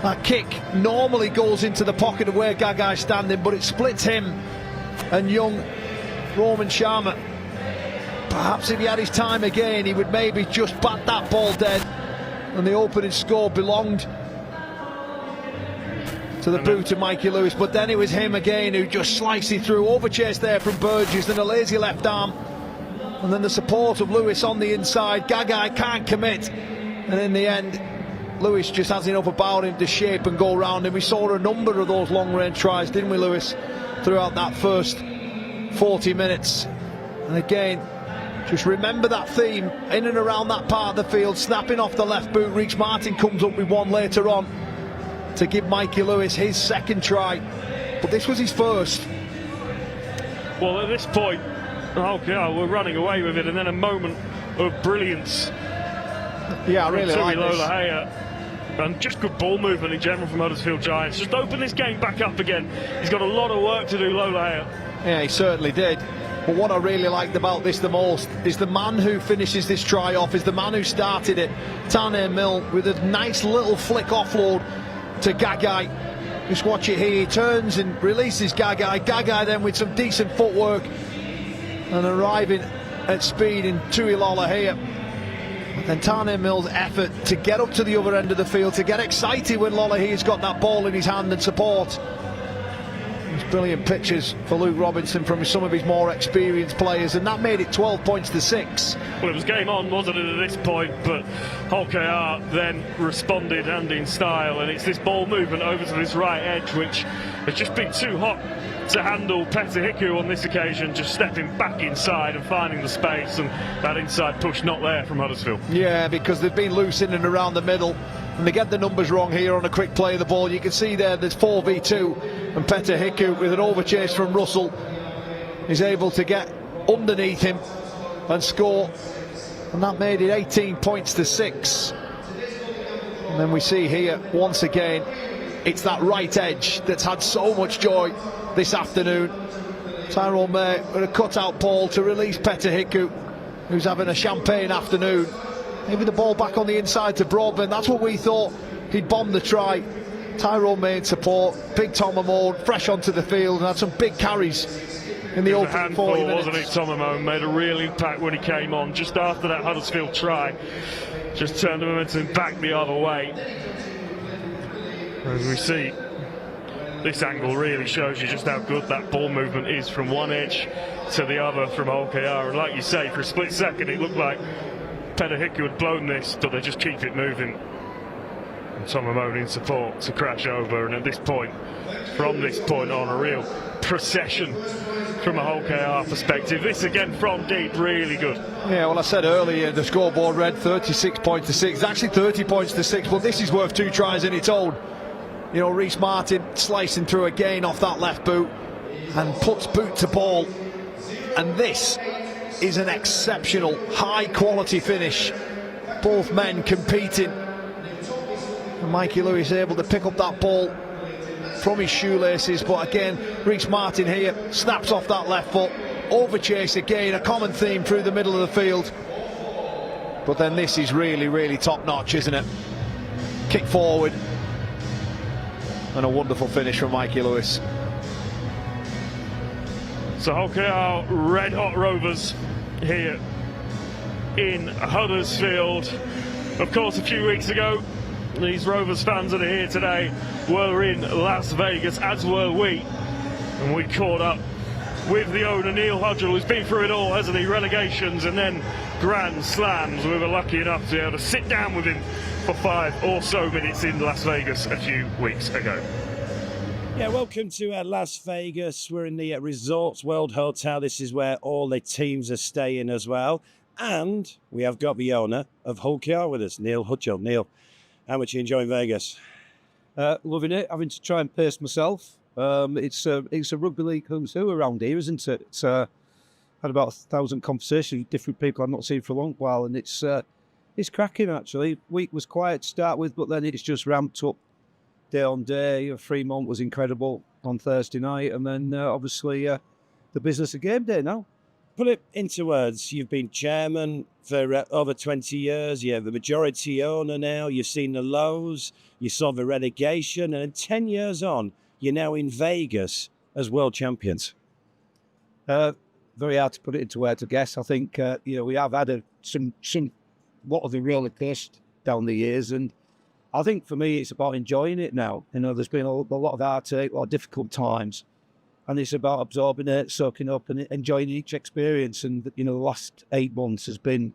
That kick normally goes into the pocket of where Gagai's standing, but it splits him and young Roman Sharma. Perhaps if he had his time again, he would maybe just bat that ball dead, and the opening score belonged to the boot of Mikey Lewis, but then it was him again who just sliced it through. Overchase there from Burgess, then a lazy left arm, and then the support of Lewis on the inside. Gagai can't commit, and in the end Lewis just has enough about him to shape and go round him. We saw a number of those long range tries, didn't we, Lewis, throughout that first 40 minutes. And again, just remember that theme in and around that part of the field, snapping off the left boot. Reach Martin comes up with one later on to give Mikey Lewis his second try, but this was his first. Well, at this point, we're running away with it, and then a moment of brilliance. Yeah, I really like Lola this. Haya. And just good ball movement in general from Huddersfield Giants. Just open this game back up again. He's got a lot of work to do, Lola Haya. Yeah, he certainly did. But what I really liked about this the most is the man who finishes this try off is the man who started it, Tane Mill, with a nice little flick offload to Gagai. Just watch it here. He turns and releases Gagai. Gagai then with some decent footwork and arriving at speed in Tuilola here. And Tane Mill's effort to get up to the other end of the field, to get excited when Lolohei's got that ball in his hand and support. These brilliant pictures for Luke Robinson from some of his more experienced players, and that made it 12 points to 6. Well, it was game on, wasn't it, at this point, but Hull KR then responded, and in style, and it's this ball movement over to this right edge which has just been too hot to handle. Petter Hiku on this occasion just stepping back inside and finding the space, and that inside push not there from Huddersfield. Yeah, because they've been loose in and around the middle, and they get the numbers wrong here on a quick play of the ball. You can see there's 4v2, and Petter Hiku with an overchase from Russell is able to get underneath him and score, and that made it 18 points to 6. And then we see here once again it's that right edge that's had so much joy this afternoon. Tyrone May with a cut-out ball to release Petter Hiku, who's having a champagne afternoon. Maybe the ball back on the inside to Broadbent. That's what we thought. He'd bombed the try. Tyrone May in support. Big Tom Amore fresh onto the field and had some big carries in the opening 40 minutes. Wasn't it? Tom Amore made a real impact when he came on just after that Huddersfield try. Just turned the momentum back the other way. As we see This angle really shows you just how good that ball movement is from one edge to the other from OKR. And like you say, for a split second it looked like Peter had blown this, but they just keep it moving. And Tom Amoni in support to crash over, and at this point, from this point on, a real procession from a OKR perspective. This again from deep, really good. Yeah, well, I said earlier the scoreboard read 36 points to 6. It's actually 30 points to 6, but this is worth 2 tries in its own. You know, Reece Martin slicing through again off that left boot and puts boot to ball. And this is an exceptional, high-quality finish. Both men competing. And Mikey Lewis able to pick up that ball from his shoelaces, but again, Reece Martin here snaps off that left foot. Over chase again, a common theme through the middle of the field. But then this is really, really top-notch, isn't it? Kick forward. And a wonderful finish from Mikey Lewis. So OKR red hot Rovers here in Huddersfield. Of course, a few weeks ago, these Rovers fans that are here today were in Las Vegas, as were we. And we caught up with the owner, Neil Hodgell, who's been through it all, hasn't he? Relegations and then Grand Slams. We were lucky enough to be able to sit down with him for 5 or so minutes in Las Vegas a few weeks ago. Yeah, welcome to Las Vegas. We're in the Resorts World Hotel. This is where all the teams are staying as well. And we have got the owner of Hull KR with us, Neil Hodgell. Neil, how much are you enjoying Vegas? Loving it, having to try and pace myself. It's a rugby league who's who around here, isn't it? It's had about 1,000 conversations with different people I've not seen for a long while, and it's cracking actually. Week was quiet to start with, but then it's just ramped up day on day. Fremont was incredible on Thursday night, and then obviously the business of game day now. Put it into words. You've been chairman for over 20 years. You're the majority owner now. You've seen the lows. You saw the relegation. And 10 years on, you're now in Vegas as world champions. Very hard to put it into words, I guess. I think we have had some lot of the roller coaster down the years, and I think for me it's about enjoying it now. You know, there's been a lot of heartache, a lot of difficult times, and it's about absorbing it, soaking up, and enjoying each experience. And the last 8 months has been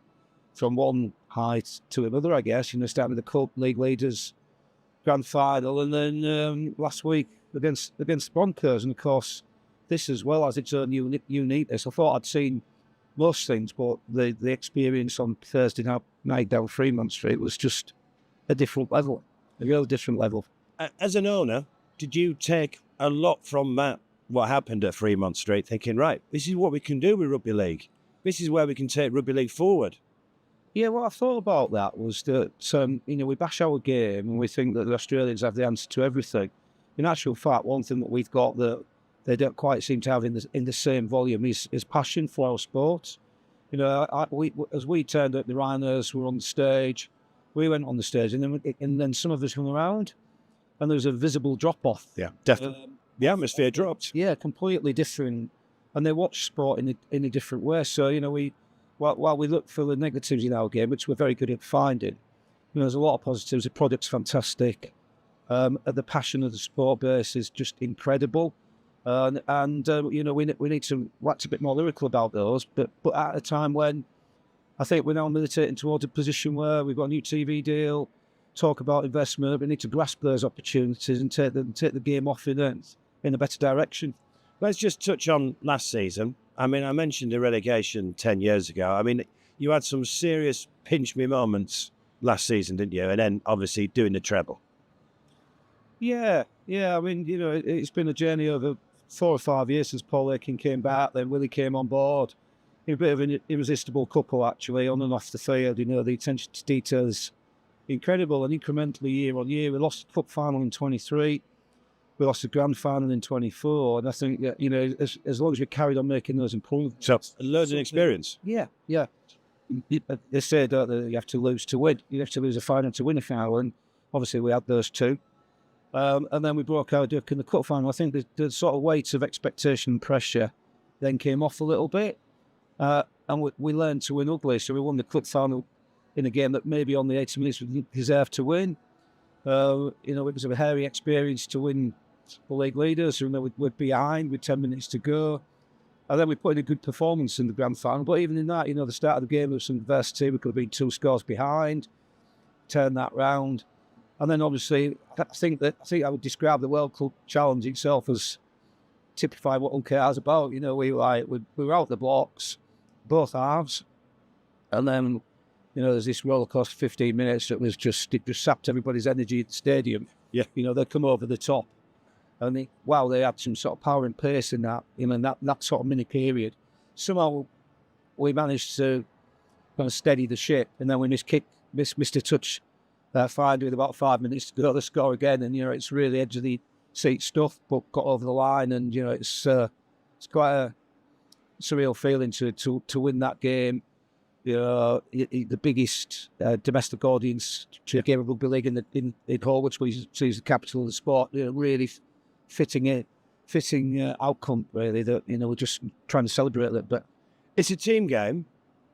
from one height to another, I guess. Starting with the Cup, League Leaders, Grand Final, and then last week against Broncos, and of course this as well has its own uniqueness. I thought I'd seen most things, but the experience on Thursday night down Fremont Street was just a different level, a real different level. As an owner, did you take a lot from that, what happened at Fremont Street, thinking, right, this is what we can do with rugby league. This is where we can take rugby league forward? Yeah, what I thought about that was that, we bash our game and we think that the Australians have the answer to everything. In actual fact, one thing that we've got that they don't quite seem to have in the same volume is passion for our sport. As we turned up, the Rhinos were on the stage, we went on the stage, and then some of us hung around, and there was a visible drop-off. Yeah, definitely. The atmosphere dropped. Yeah, completely different. And they watch sport in a different way. So, while we look for the negatives in our game, which we're very good at finding, there's a lot of positives. The product's fantastic. The passion of the sport base is just incredible. We need to wax a bit more lyrical about those, but at a time when I think we're now militating towards a position where we've got a new TV deal, talk about investment, we need to grasp those opportunities and take the game off in a better direction. Let's just touch on last season. I mean, I mentioned the relegation 10 years ago. I mean, you had some serious pinch me moments last season, didn't you? And then obviously doing the treble. Yeah. I mean, it's been a journey over 4 or 5 years since Paul Aiken came back. Then Willie came on board. A bit of an irresistible couple, actually, on and off the field. The attention to detail is incredible, and incrementally year on year. We lost the cup final in 23. We lost the grand final in 24. And I think that, as long as we carried on making those improvements. So, learning experience. Yeah. They say, don't they, you have to lose to win. You have to lose a final to win a final, and obviously we had those two. And then we broke our duck in the cup final. I think the sort of weight of expectation and pressure then came off a little bit. And we learned to win ugly. So we won the cup final in a game that maybe on the 80 minutes we deserved to win. It was a hairy experience to win the league leaders, and then we're behind with 10 minutes to go. And then we put in a good performance in the grand final. But even in that, the start of the game was some adversity. We could have been 2 scores behind, turn that round. And then obviously, I think I would describe the World Club Challenge itself as typify what OKR is about. We were out the blocks, both halves. And then, there's this roller coaster 15 minutes that was it just sapped everybody's energy at the stadium. Yeah. They come over the top. And they had some sort of power and pace in that, that sort of mini period. Somehow we managed to kind of steady the ship, and then we missed a touch finally with about 5 minutes to go to score again. And it's really edge of the seat stuff, but got over the line, and it's quite a surreal feeling to win that game. The biggest domestic audience to a game of rugby league in Hull, which we see as the capital of the sport. Really fitting outcome, really, that we're just trying to celebrate a little bit. It's a team game,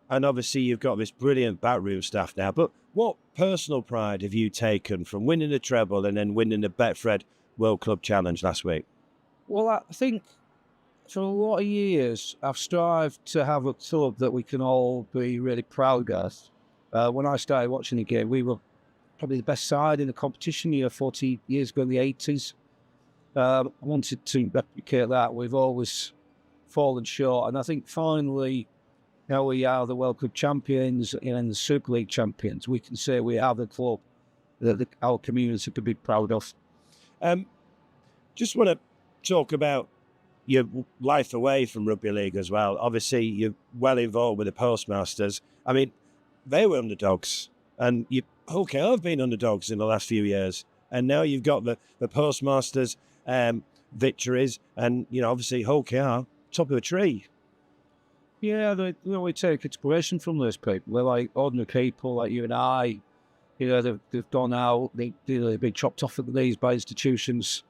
and obviously you've got this brilliant backroom staff now, but what personal pride have you taken from winning the treble and then winning the Betfred World Club Challenge last week? Well, I think for a lot of years I've strived to have a club that we can all be really proud of. When I started watching the game, we were probably the best side in the competition 40 years ago in the 80s. I wanted to replicate that. We've always fallen short, and I think finally, now we are the World Cup champions and the Super League champions. We can say we are the club that our community could be proud of. Just want to talk about your life away from rugby league as well. Obviously, you're well involved with the Postmasters. I mean, they were underdogs, and OKR have been underdogs in the last few years, and now you've got the Postmasters victories, and obviously OKR top of a tree. Yeah, we take inspiration from those people. They're like ordinary people like you and I. They've gone out. They've been chopped off at the knees by institutions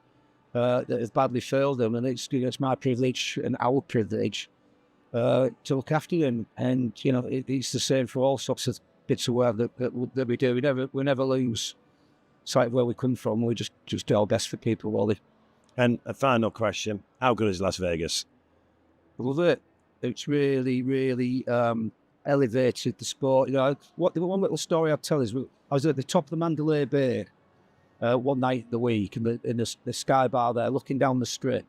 that have badly failed them, and it's my privilege and our privilege to look after them. And it's the same for all sorts of bits of work that we do. We never lose sight of where we come from. We just do our best for people, really. And a final question: how good is Las Vegas? Love it. It's really, really elevated the sport. The one little story I'll tell is I was at the top of the Mandalay Bay one night of the week in the Sky Bar there, looking down the strip.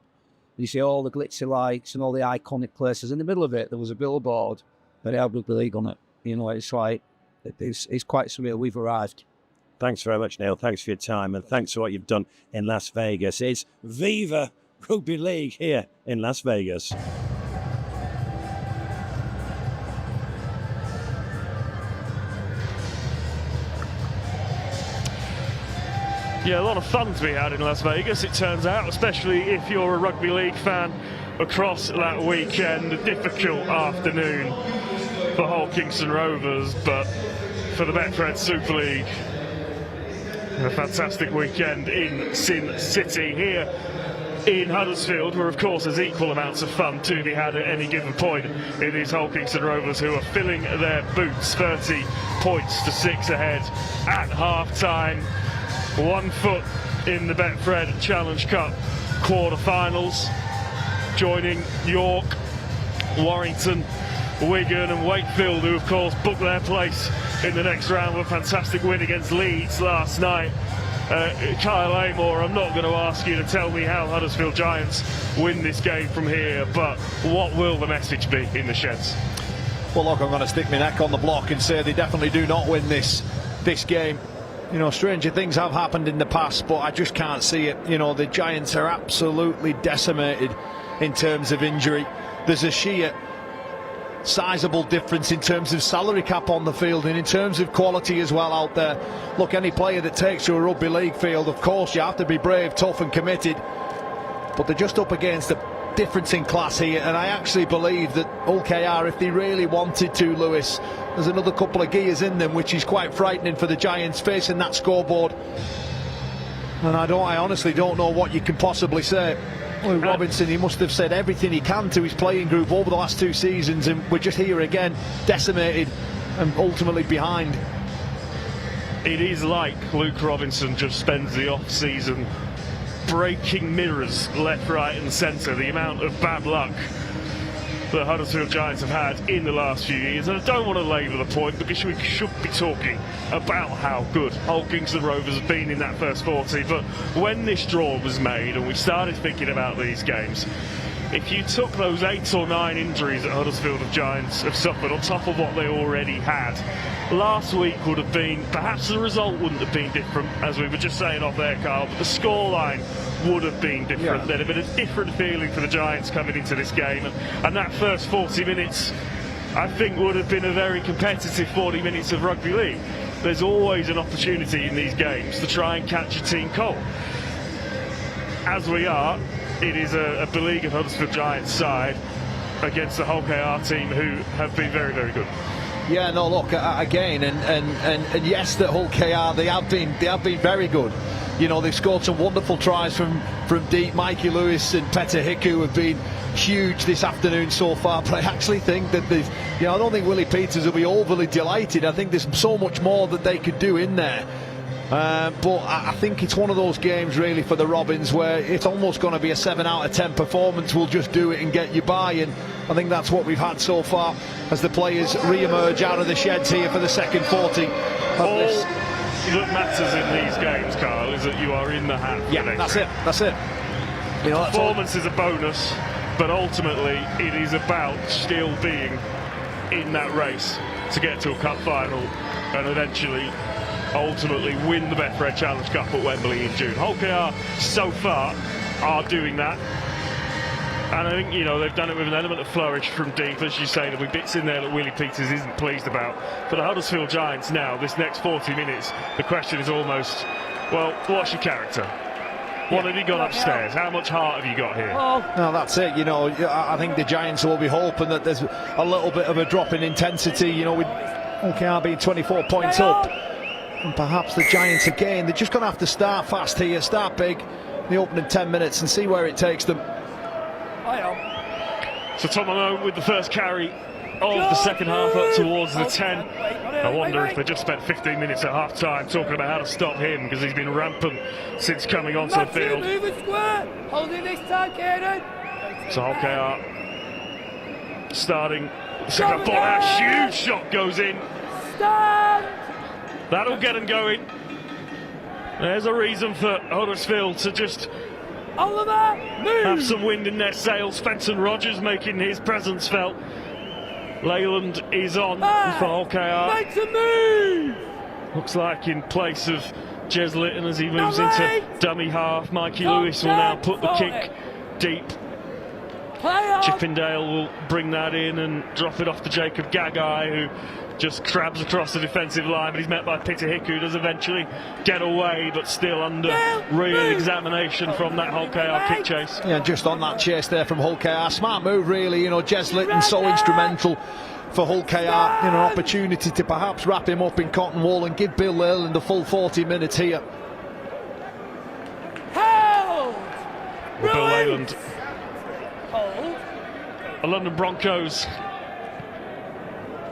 You see all the glitzy lights and all the iconic places. In the middle of it, there was a billboard that had Rugby League on it. It's like, it's quite surreal. We've arrived. Thanks very much, Neil. Thanks for your time, and thanks for what you've done in Las Vegas. It's Viva Rugby League here in Las Vegas. Yeah, a lot of fun to be had in Las Vegas, it turns out, especially if you're a rugby league fan across that weekend. A difficult afternoon for Hull Kingston Rovers, but for the Betfred Super League, a fantastic weekend in Sin City. Here in Huddersfield, where of course there's equal amounts of fun to be had at any given point. It is Hull Kingston Rovers who are filling their boots, 30 points to 6 ahead at half-time. 1 foot in the Betfred Challenge Cup quarter-finals, joining York, Warrington, Wigan and Wakefield, who of course booked their place in the next round with a fantastic win against Leeds last night. Kyle Amor, I'm not going to ask you to tell me how Huddersfield Giants win this game from here, but what will the message be in the sheds? Well, look, I'm going to stick my neck on the block and say they definitely do not win this game. Stranger things have happened in the past, but I just can't see it. The Giants are absolutely decimated in terms of injury. There's a sheer sizable difference in terms of salary cap on the field and in terms of quality as well out there. Look, any player that takes to a rugby league field, of course you have to be brave, tough and committed, but they're just up against a difference in class here, and I actually believe that OKR, if they really wanted to, Lewis, there's another couple of gears in them, which is quite frightening for the Giants facing that scoreboard. And I honestly don't know what you can possibly say. Luke Robinson, he must have said everything he can to his playing group over the last 2 seasons, and we're just here again, decimated and ultimately behind. It is like Luke Robinson just spends the off-season breaking mirrors left, right and centre, the amount of bad luck the Huddersfield Giants have had in the last few years. And I don't want to labour the point because we should be talking about how good Hull Kingston Rovers have been in that first 40. But when this draw was made and we started thinking about these games, if you took those 8 or 9 injuries that Huddersfield Giants have suffered on top of what they already had, last week would have been, perhaps the result wouldn't have been different, as we were just saying off there, Carl, but the scoreline would have been different. There'd have been a different feeling for the Giants coming into this game, and that first 40 minutes, I think, would have been a very competitive 40 minutes of rugby league. There's always an opportunity in these games to try and catch a team cold. As we are, it is a beleaguered Huddersfield Giants side against the Hull KR team, who have been very, very good. Yeah, no, look, again, and yes, the Hull KR, they have been very good. You know, they've scored some wonderful tries from deep. Mikey Lewis and Peter Hiku have been huge this afternoon so far, but I actually think that I don't think Willie Peters will be overly delighted. I think there's so much more that they could do in there. But I think it's one of those games really for the Robins where it's almost going to be a 7 out of 10 performance. We'll just do it and get you by, and I think that's what we've had so far as the players re-emerge out of the sheds here for the second 40. All that matters in these games, Carl, is that you are in the hat. Yeah, that's it. You know, performance is a bonus, but ultimately it is about still being in that race to get to a cup final and eventually ultimately win the Betfred Challenge Cup at Wembley in June. Hull KR so far are doing that, and I think, you know, they've done it with an element of flourish from deep, as you say. There'll be bits in there that Willie Peters isn't pleased about. For the Huddersfield Giants now, this next 40 minutes, the question is almost, well, what's your character? What have you got upstairs? How much heart have you got here? No, that's it. You know, I think the Giants will be hoping that there's a little bit of a drop in intensity, you know, with Hull KR being 24 points up. And perhaps the Giants again, they're just going to have to start fast here, start big in the opening 10 minutes and see where it takes them. So Tom Malone with the first carry of the second half up towards the 10. I wonder if they just spent 15 minutes at half time talking about how to stop him, because he's been rampant since coming onto the field. Holding this time, Kieran. So Hull KR starting the second ball. A huge shot goes in. Stand. That'll get them going. There's a reason for Huddersfield to just have some wind in their sails. Fenton Rogers making his presence felt. Leyland is on for Hull KR. Looks like in place of Jez Litton as he moves into dummy half. Mikey Lewis will now put the kick deep. Chippendale will bring that in and drop it off to Jacob Gagai, who just crabs across the defensive line, but he's met by Peter Hick, who does eventually get away, but still under real examination from that Hull KR kick chase. Yeah, just on that chase there from Hull KR. Smart move, really. You know, Jez Litton so instrumental for Hull KR. You know, an opportunity to perhaps wrap him up in cotton wool and give Bill Leyland the full 40 minutes here. Held! Bill Leyland, a London Broncos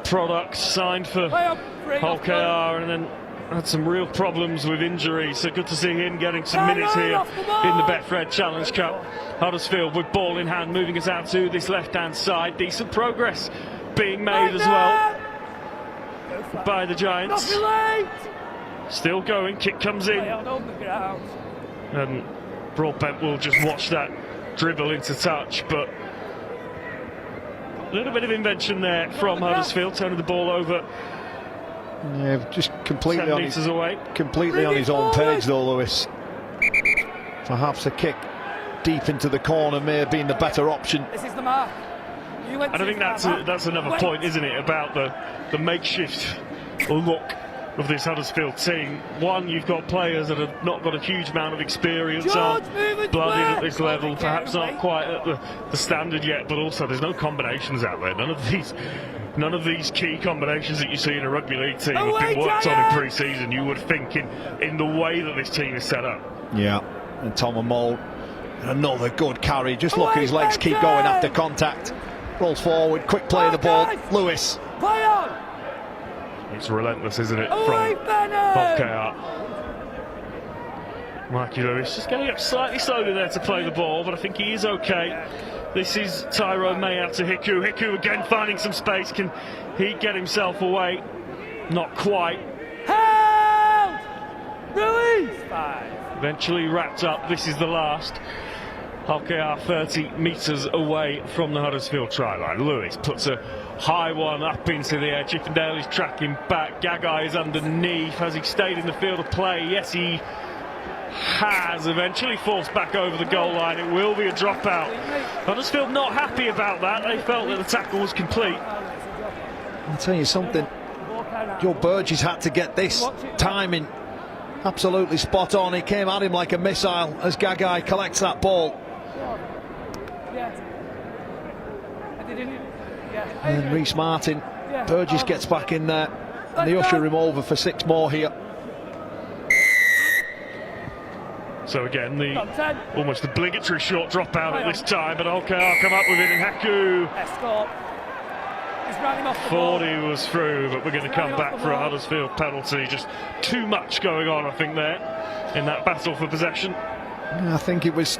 product, signed for Hull KR and then had some real problems with injury, so good to see him getting some minutes here in the Betfred Challenge Cup. Huddersfield with ball in hand, moving us out to this left-hand side. Decent progress being made as well by the Giants. Still going, kick comes in, and Broadbent will just watch that dribble into touch, but a little bit of invention there from Huddersfield, turning the ball over. Yeah, just completely 10 on metres away. Completely on his own page though, Lewis. Perhaps a kick deep into the corner may have been the better option. This is the mark. And I think that's another point, isn't it, about the makeshift look of this Huddersfield team. One, you've got players that have not got a huge amount of experience, aren't blooded at this level, perhaps not quite at the standard yet, but also there's no combinations out there. None of these key combinations that you see in a rugby league team have been worked on in pre-season, you would think, in the way that this team is set up. Yeah, and Tom and Mould, another good carry. Just look at his legs keep going after contact. Rolls forward, quick play of the ball. Lewis. Play on. It's relentless, isn't it, from Hull KR. Mikey Lewis just going up slightly slowly there to play the ball, but I think he is okay. This is Tyrone May out to Hiku. Hiku again finding some space. Can he get himself away? Not quite. Held! Release! 5. Eventually wrapped up. This is the last. Hulkar 30 metres away from the Huddersfield try line. Lewis puts a high one up into the air. Chippendale is tracking back. Gagai is underneath. Has he stayed in the field of play? Yes, he has. Eventually forced back over the goal line. It will be a dropout. Huddersfield not happy about that. They felt that the tackle was complete. I'll tell you something. Joe Burgess had to get this timing absolutely spot on. He came at him like a missile as Gagai collects that ball. And Reece Martin, Burgess gets back in there, and they usher him over for 6 more here. So again, the almost obligatory short dropout at this time, but Hulkar come up with it, and Haku. 40 was through, but we're going to come back for a Huddersfield penalty. Just too much going on, I think, there in that battle for possession. I think it was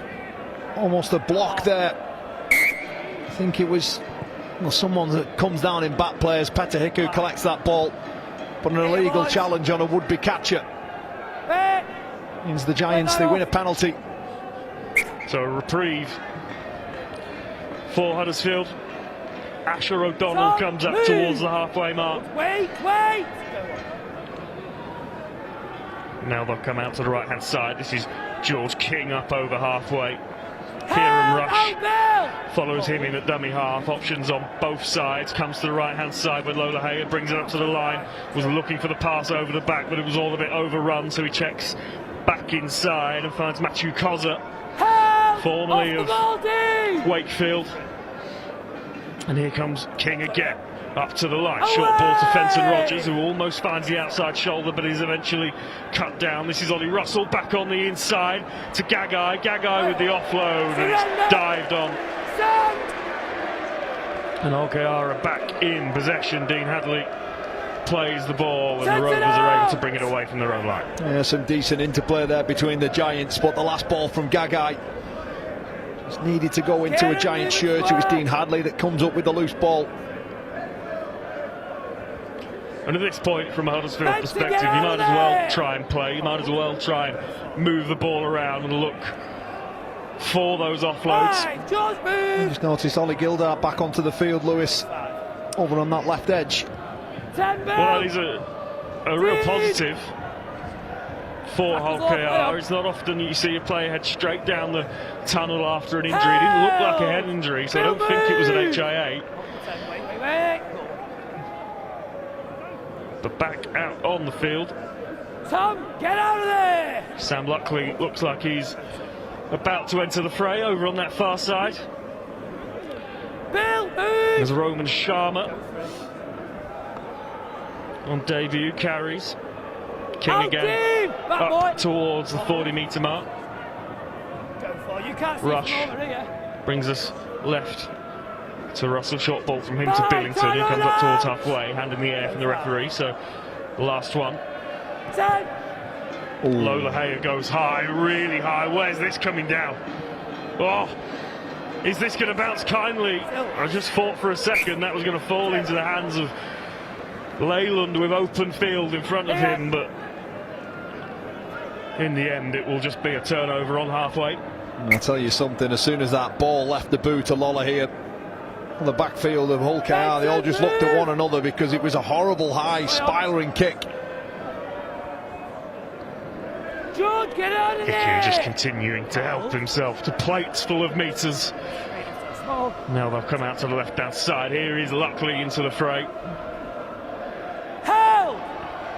almost a block there. I think it was someone that comes down in back players. Peter Hiku collects that ball, but an illegal challenge on a would-be catcher means the Giants, they win a penalty. So a reprieve for Huddersfield. Asher O'Donnell comes up towards the halfway mark. Wait! Now they'll come out to the right-hand side. This is George King up over halfway. Kieran Rush follows him in at dummy half. Options on both sides. Comes to the right-hand side when Lola Hayard brings it up to the line. Was looking for the pass over the back, but it was all a bit overrun, so he checks back inside and finds Matthew Kozza, formerly of Wakefield. And here comes King again, up to the line. Short ball to Fenton Rogers, who almost finds the outside shoulder, but is eventually cut down. This is Ollie Russell back on the inside to Gagai. Gagai with the offload, and it's dived on. And Hulkar are back in possession. Dean Hadley plays the ball, and the Rovers are able to bring it away from their own line. Yeah, some decent interplay there between the Giants, but the last ball from Gagai just needed to go into a Giant shirt. It was Dean Hadley that comes up with the loose ball. And at this point, from a Huddersfield perspective, you might as well try and play. You might as well try and move the ball around and look for those offloads. I just noticed Ollie Gildart back onto the field, Lewis, over on that left edge. Well, that is a real positive for Hulkar. It's not often you see a player head straight down the tunnel after an injury. It didn't look like a head injury, so I don't think it was an HIA. But back out on the field. Tom, get out of there! Sam Luckley looks like he's about to enter the fray over on that far side. Bill, there's Roman Sharma on debut, carries. King again, up towards the 40-metre mark. Rush brings us left to Russell. Short ball from him to Billington, who comes up towards halfway, hand in the air from the referee. So the last one. Lola Hayard goes high, really high. Where's this coming down? Oh, is this going to bounce kindly? I just thought for a second that was going to fall into the hands of Leyland with open field in front of him, but in the end it will just be a turnover on halfway. I'll tell you something, as soon as that ball left the boot of Lola here on the backfield of Hulkar, they all just looked at one another because it was a horrible high spiralling kick. George, get out of there! Just continuing to help himself to plates full of metres. Now they'll come out to the left-hand side. Here is Luckley into the fray.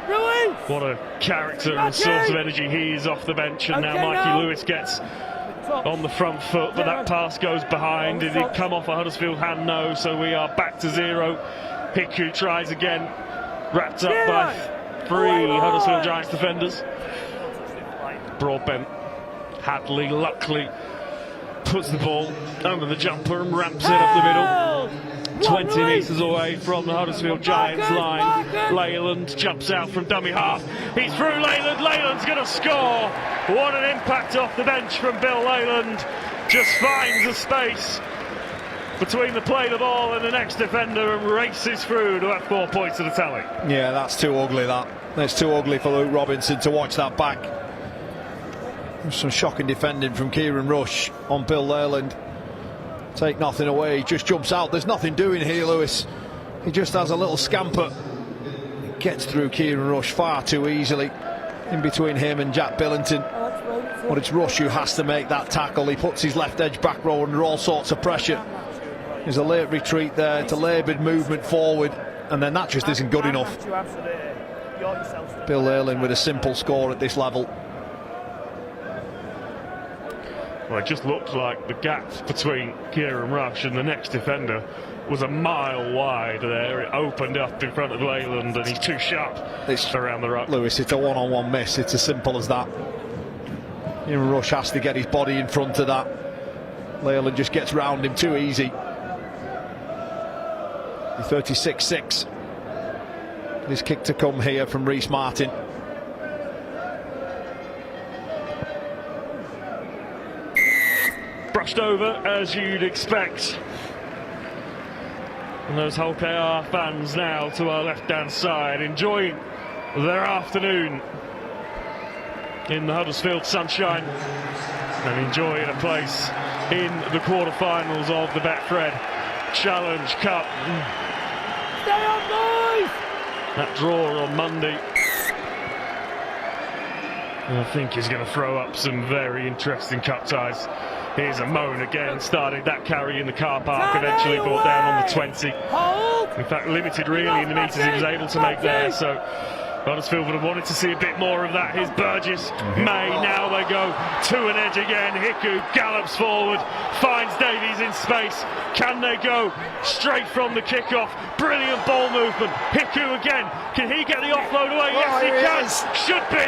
Release! What a character and source of energy he is off the bench, and now Mikey Lewis gets on the front foot, but that pass goes behind. Did it come off a Huddersfield hand? No, so we are back to 0. Hiku tries again, wrapped up by 3 Huddersfield Giants defenders. Broadbent, Hadley, Luckley puts the ball over the jumper and ramps it up the middle. 20 metres away from the Huddersfield Giants line. Leyland jumps out from dummy half. He's through Leyland. Leyland's going to score. What an impact off the bench from Bill Leyland. Just finds a space between the play the ball and the next defender and races through to add 4 points to the tally. Yeah, that's too ugly, that. That's too ugly for Luke Robinson to watch that back. Some shocking defending from Kieran Rush on Bill Leyland. Take nothing away, he just jumps out. There's nothing doing here, Lewis. He just has a little scamper. He gets through Kieran Rush far too easily. In between him and Jack Billington. But it's Rush who has to make that tackle. He puts his left edge back row under all sorts of pressure. There's a late retreat there, it's a laboured movement forward, and then that just isn't good enough. Bill Leyland with a simple score at this level. Well, it just looked like the gap between Kieran Rush and the next defender was a mile wide there. It opened up in front of Leyland and he's too sharp around the ruck. Lewis, it's a one-on-one miss, it's as simple as that. Kieran Rush has to get his body in front of that. Leyland just gets round him too easy. 36-6. This kick to come here from Reece Martin. Brushed over as you'd expect. And those Hull KR fans now to our left-hand side enjoying their afternoon in the Huddersfield sunshine and enjoying a place in the quarter-finals of the Betfred Challenge Cup. Stay on, boys! That draw on Monday, I think, is going to throw up some very interesting cup ties. Here's a moan again, started that carry in the car park, eventually brought down on the 20. In fact, limited really in the metres he was able to make there, so Huddersfield would have wanted to see a bit more of that. Here's Burgess, May, now they go to an edge again. Hiku gallops forward, finds Davies in space. Can they go straight from the kickoff? Brilliant ball movement. Hiku again, can he get the offload away? Yes, he can. Should be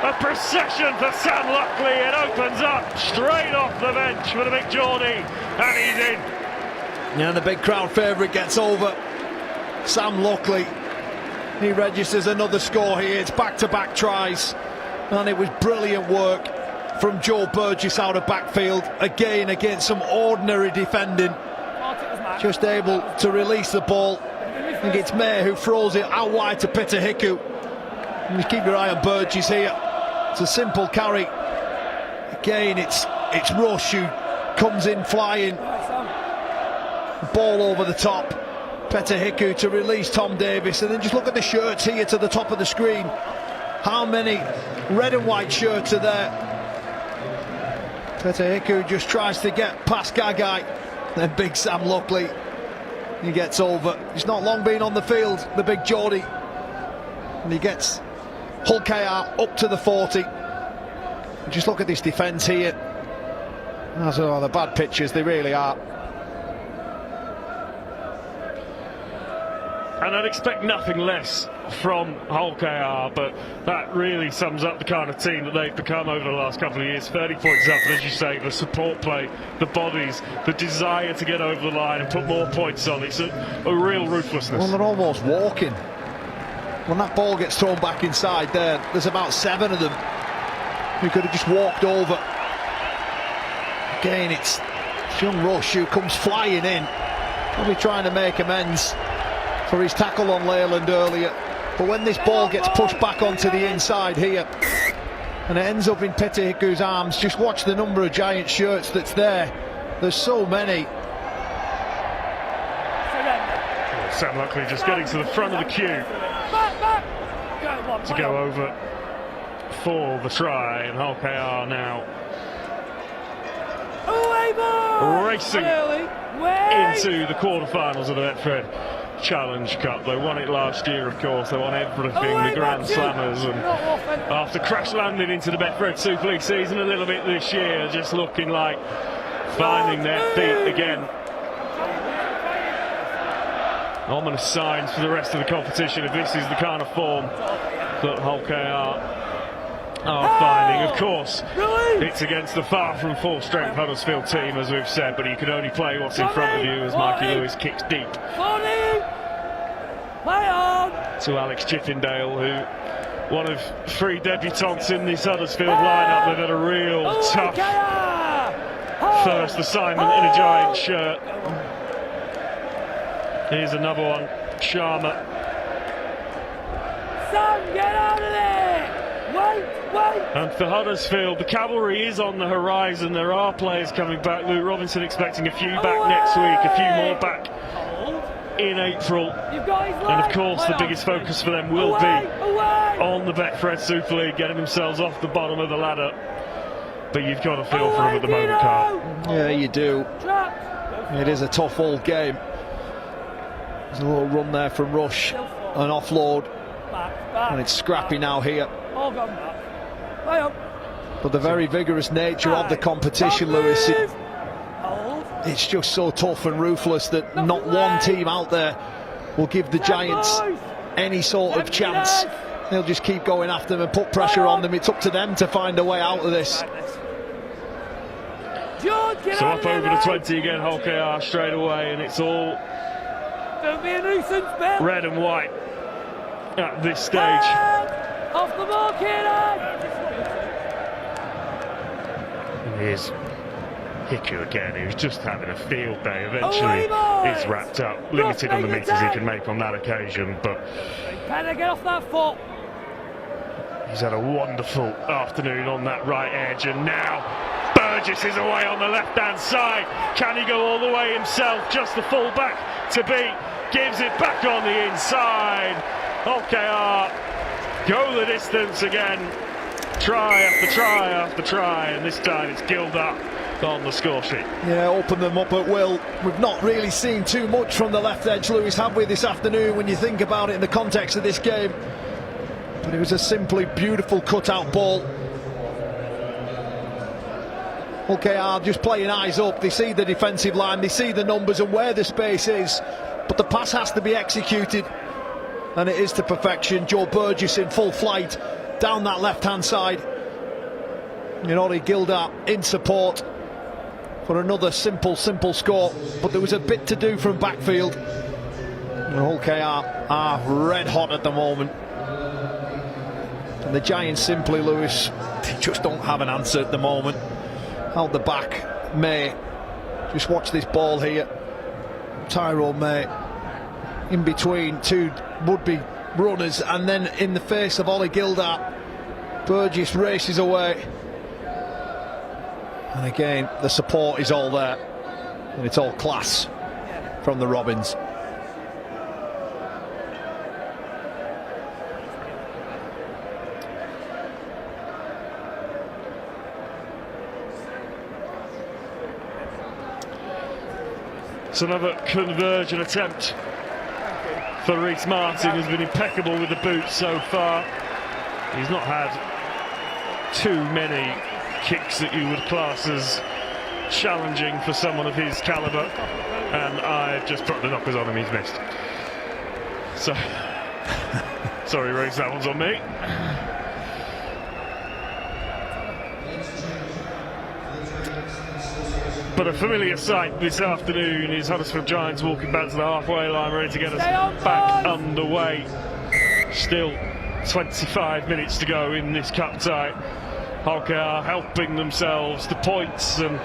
a procession for Sam Luckley. It opens up straight off the bench for the big Geordie, and he's in. Yeah, the big crowd favourite gets over. Sam Luckley. He registers another score here. It's back-to-back tries, and it was brilliant work from Joe Burgess out of backfield, again against some ordinary defending, just able to release the ball. I think it's May who throws it out wide to Peter Hiku. And just keep your eye on Burgess here. It's a simple carry. Again, it's Rush who comes in flying, ball over the top. Peter Hiku to release Tom Davis, and then just look at the shirts here to the top of the screen. How many red and white shirts are there? Peter Hiku just tries to get past Gagai, then big Sam Luckley, he gets over. He's not long been on the field, the big Geordie, and he gets Hull KR up to the 40. Just look at this defence here. Oh, the bad pitches, they really are. And I'd expect nothing less from Hull KR, but that really sums up the kind of team that they've become over the last couple of years. 30 points up, and as you say, the support play, the bodies, the desire to get over the line and put more points on. It's a real ruthlessness. Well, they're almost walking. When that ball gets thrown back inside there's about 7 of them who could have just walked over. Again, it's young Rush who comes flying in, probably trying to make amends for his tackle on Leyland earlier, but when this ball gets pushed back onto the inside here and it ends up in Peter Hiku's arms, just watch the number of Giant shirts that's there. There's so many. Sam Luckley just getting to the front of the queue to go over for the try, and Hull KR now racing into the quarterfinals of the Betfred Challenge Cup. They won it last year, of course. They won everything, the Grand Slammers, and after crash landing into the Betfred Super League season a little bit this year, just looking like finding their feet again. Ominous signs for the rest of the competition if this is the kind of form that Hull KR are finding. Of course, it's against the far from full-strength Huddersfield team, as we've said, but you can only play what's in front of you as Mikey Lewis kicks deep to Alex Chippendale, who one of 3 debutants in this Huddersfield lineup. They've had a real tough first assignment in a Giant shirt. Here's another one, Sharma. Sam, get out of there! Wait! And for Huddersfield, the cavalry is on the horizon. There are players coming back. Luke Robinson expecting a few back next week, a few more back in April. And of course, the biggest focus for them will be on the Betfred Super League, getting themselves off the bottom of the ladder. But you've got to feel for them at the moment, Carl. Yeah, you do. It is a tough old game. There's a little run there from Rush, an offload, and it's scrappy now here. But the very vigorous nature of the competition, Lewis, it's just so tough and ruthless that not one team out there will give the Giants any sort of chance. They'll just keep going after them and put pressure on them. It's up to them to find a way out of this. So up over the 20 again, Hull KR straight away, and it's all Don't be a nuisance, Ben. red and white at this stage. Off the ball, Kieran. And here's Hiku again, who's just having a field day. Eventually it's wrapped up, limited on the meters he can make on that occasion, but Can get off that foot? he's had a wonderful afternoon on that right edge, and now Burgess is away on the left-hand side. Can he go all the way himself? Just the full back to beat. Gives it back on the inside. OKR go the distance again. Try after try after try, and this time it's Gilda on the score sheet. Yeah, open them up at will. We've not really seen too much from the left edge, Lewis, have we, this afternoon, when you think about it in the context of this game? But it was a simply beautiful cut-out ball. OKR just playing eyes up. They see the defensive line, they see the numbers and where the space is, but the pass has to be executed, and it is to perfection. Joe Burgess in full flight down that left-hand side, and Ollie Gilda in support for another simple score. But there was a bit to do from backfield, and OKR are red hot at the moment. And the Giants simply, Lewis, they just don't have an answer at the moment. Out the back, May. Just watch this ball here. Tyrone May in between 2 would-be runners, and then in the face of Ollie Gilda, Burgess races away. And again, the support is all there, and it's all class from the Robins. It's another conversion attempt for Reece Martin, who's been impeccable with the boots so far. He's not had too many kicks that you would class as challenging for someone of his calibre, and I've just put the knockers on him, he's missed. So, sorry Reece, that one's on me. But a familiar sight this afternoon is Huddersfield Giants walking back to the halfway line, ready to get us back underway. Still 25 minutes to go in this cup tie. Hull KR helping themselves to points and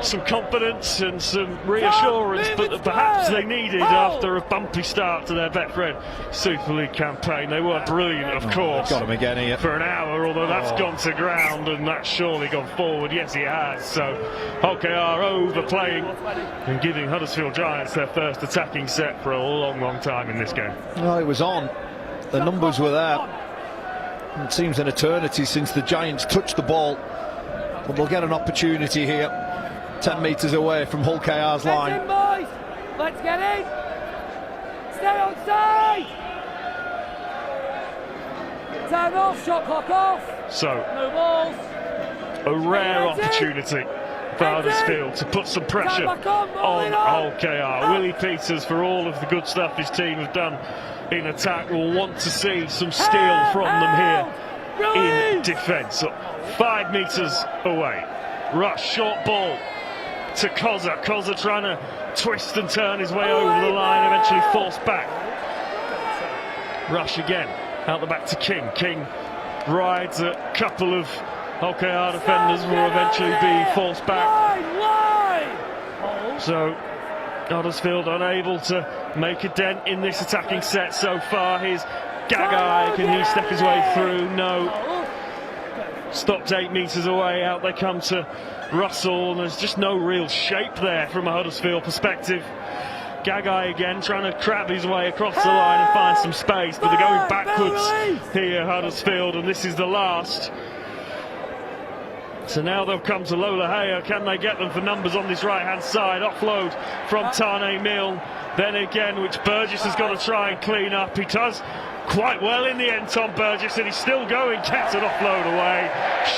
some confidence and some reassurance, but that perhaps they needed after a bumpy start to their Betfred Super League campaign. They were brilliant, of course, got him again here for an hour, although that's gone to ground and that's surely gone forward. Yes, it has. So Hull KR overplaying and giving Huddersfield Giants their first attacking set for a long time in this game. Well, it was on. The numbers were there. It seems an eternity since the Giants touched the ball, but they'll get an opportunity here. 10 metres away from Hull KR's line. Get in, boys. Let's get in. Stay on side. Time off, shot clock off. So, no balls. A rare opportunity for Huddersfield to put some pressure on Hull KR. Willie Peters, for all of the good stuff his team have done in attack, will want to see some steel from them here in defence. 5 metres away. Rush, short ball to Koza. Koza trying to twist and turn his way over the line, eventually forced back. Rush again, out the back to King. King rides a couple of OKR defenders, will eventually be forced back. So Huddersfield unable to make a dent in this attacking set so far. Here's Gagai, can he step his way through? No. Stopped 8 metres away, out they come to Russell, and there's just no real shape there from a Huddersfield perspective. Gagai again trying to crab his way across the line and find some space, but they're going backwards here, Huddersfield, and this is the last. So now they'll come to Lola Haya. Can they get them for numbers on this right-hand side? Offload from Tane Mill. Then again, which Burgess has got to try and clean up. He does quite well in the end, Tom Burgess, and he's still going. Gets an offload away,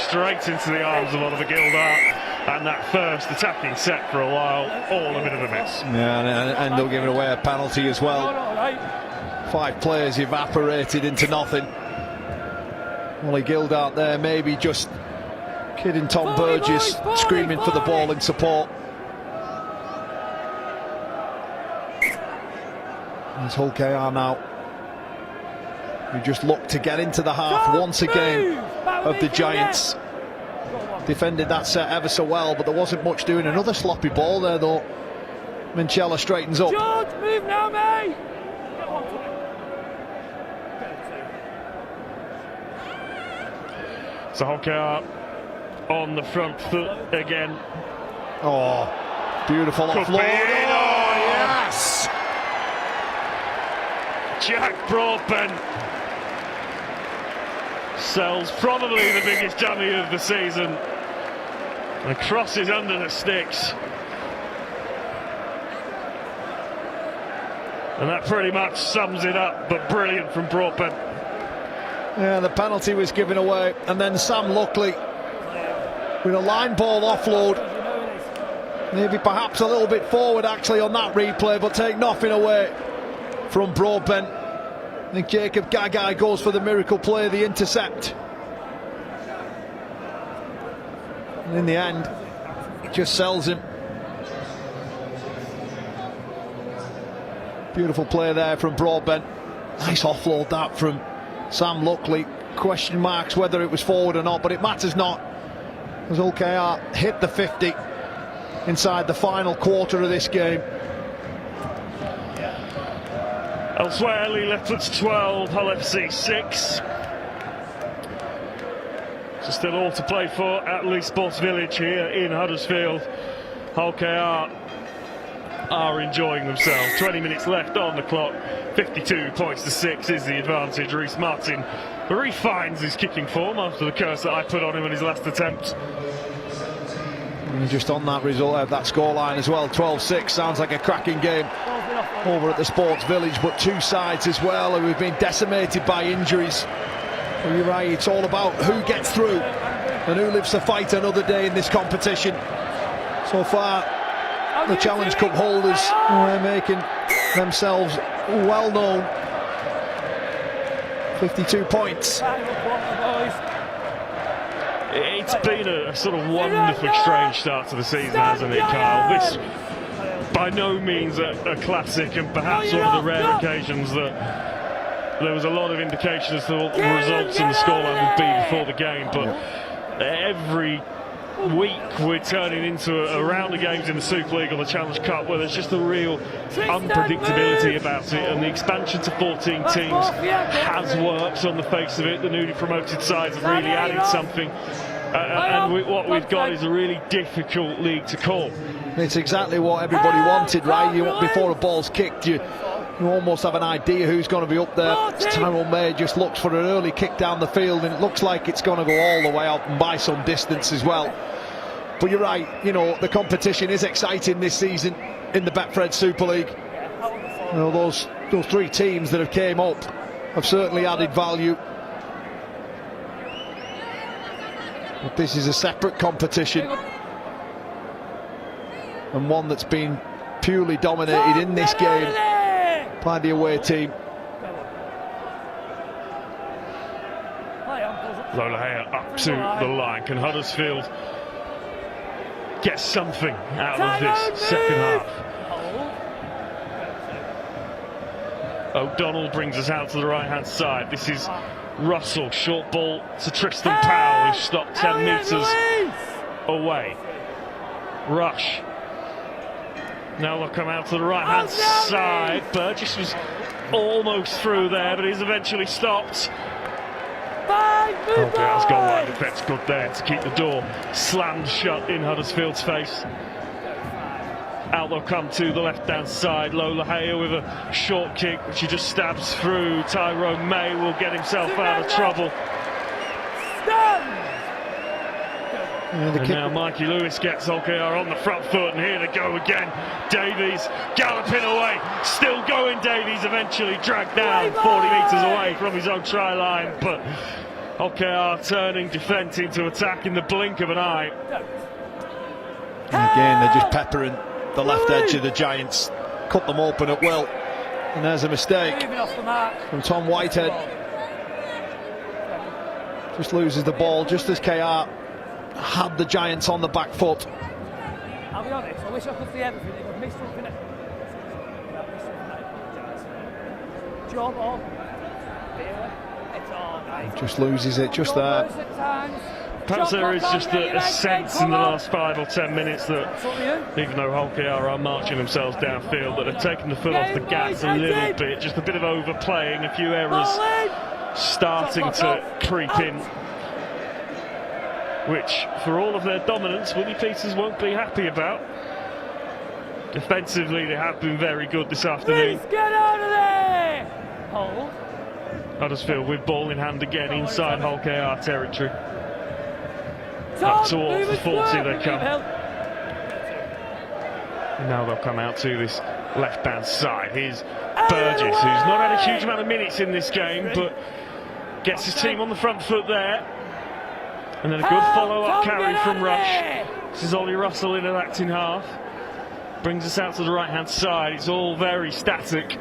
straight into the arms of Oliver Gildart. And that first attacking set for a while, all a bit of a miss. Yeah, and they'll give it away a penalty as well. 5 players evaporated into nothing. Ollie Gildart there, maybe just kidding Tom Burgess, screaming for the ball in support. There's Hull KR now, who just look to get into the half once again of the Giants. Defended that set ever so well, but there wasn't much doing. Another sloppy ball there though. Minchella straightens up. George, move now, mate. So Hull KR on the front foot again. Oh, beautiful offload. Oh, yes! Jack Broadbent sells probably the biggest dummy of the season and crosses under the sticks. And that pretty much sums it up, but brilliant from Broadbent. Yeah, the penalty was given away, and then Sam Luckley with a line ball offload. Maybe perhaps a little bit forward actually on that replay, but take nothing away from Broadbent. I think Jacob Gagai goes for the miracle play, the intercept. And in the end, it just sells him. Beautiful play there from Broadbent. Nice offload that from Sam Luckley. Question marks whether it was forward or not, but it matters not, as Hull KR hit the 50 inside the final quarter of this game. Elsewhere, Lee Leftwood's 12, Hull FC 6. So still all to play for at Lee Sports Village here in Huddersfield. Hull KR are enjoying themselves. 20 minutes left on the clock. 52 points to 6 is the advantage. Reece Martin refines his kicking form after the curse that I put on him in his last attempt. And just on that result, that scoreline as well, 12-6, sounds like a cracking game over at the Sports Village, but two sides as well who have been decimated by injuries. Well, you're right, it's all about who gets through and who lives to fight another day in this competition. So far, the Challenge Cup holders are making themselves well known. 52 points. It's been a sort of wonderfully strange start to the season, hasn't it, Kyle? This, by no means a classic, and perhaps one of the rare occasions that there was a lot of indication as to what the results and the scoreline would be before the game, but every week we're turning into a round of games in the Super League or the Challenge Cup where there's just a real unpredictability about it, and the expansion to 14 teams has worked on the face of it. The newly promoted sides have really added something, and what we've got is a really difficult league to call. It's exactly what everybody wanted, right? Before a ball's kicked, you almost have an idea who's going to be up there. Tyrone May just looks for an early kick down the field, and it looks like it's going to go all the way out and by some distance as well. But you're right, the competition is exciting this season in the Betfred Super League. Those three teams that have came up have certainly added value. But this is a separate competition, and one that's been purely dominated in this game by the away team. Lola Haya up to the line. Can Huddersfield get something out of this second half? O'Donnell brings us out to the right-hand side. This is Russell, short ball to Tristan Powell, who stopped 10 metres away. Rush. Now they'll come out to the right-hand side. Burgess was almost through there, but he's eventually stopped. Holkear's goal line defence good there to keep the door slammed shut in Huddersfield's face. Out they'll come to the left-hand side. Lola Haya with a short kick, which he just stabs through. Tyrone May will get himself out of trouble. And now Mikey Lewis gets Holkear on the front foot, and here they go again. Davies galloping away, still going. Davies eventually dragged down 40 metres away from his own try line, but Holkear turning defence into attack in the blink of an eye. And again, they're just peppering the left edge of the Giants, cut them open at will, and there's a mistake from Tom Whitehead. Just loses the ball just as KR had the Giants on the back foot. I'll be honest, I wish I could see everything. If I've missed something, job on. It's all nice. Just loses it just there. Perhaps there is just a sense in the last 5 or 10 minutes that even though Holkear are marching themselves downfield, that they're taking the foot off the gas a little bit, just a bit of overplaying, a few errors starting to creep in, which for all of their dominance Willie Peters won't be happy about. Defensively they have been very good this afternoon. Get out of there! Hold. Huddersfield with ball in hand again inside Holkear territory. Up towards the 40 they come. And now they'll come out to this left-hand side. Here's Burgess, who's not had a huge amount of minutes in this game, but gets his team on the front foot there. And then a good follow-up carry from Rush. This is Ollie Russell in an acting half. Brings us out to the right-hand side. It's all very static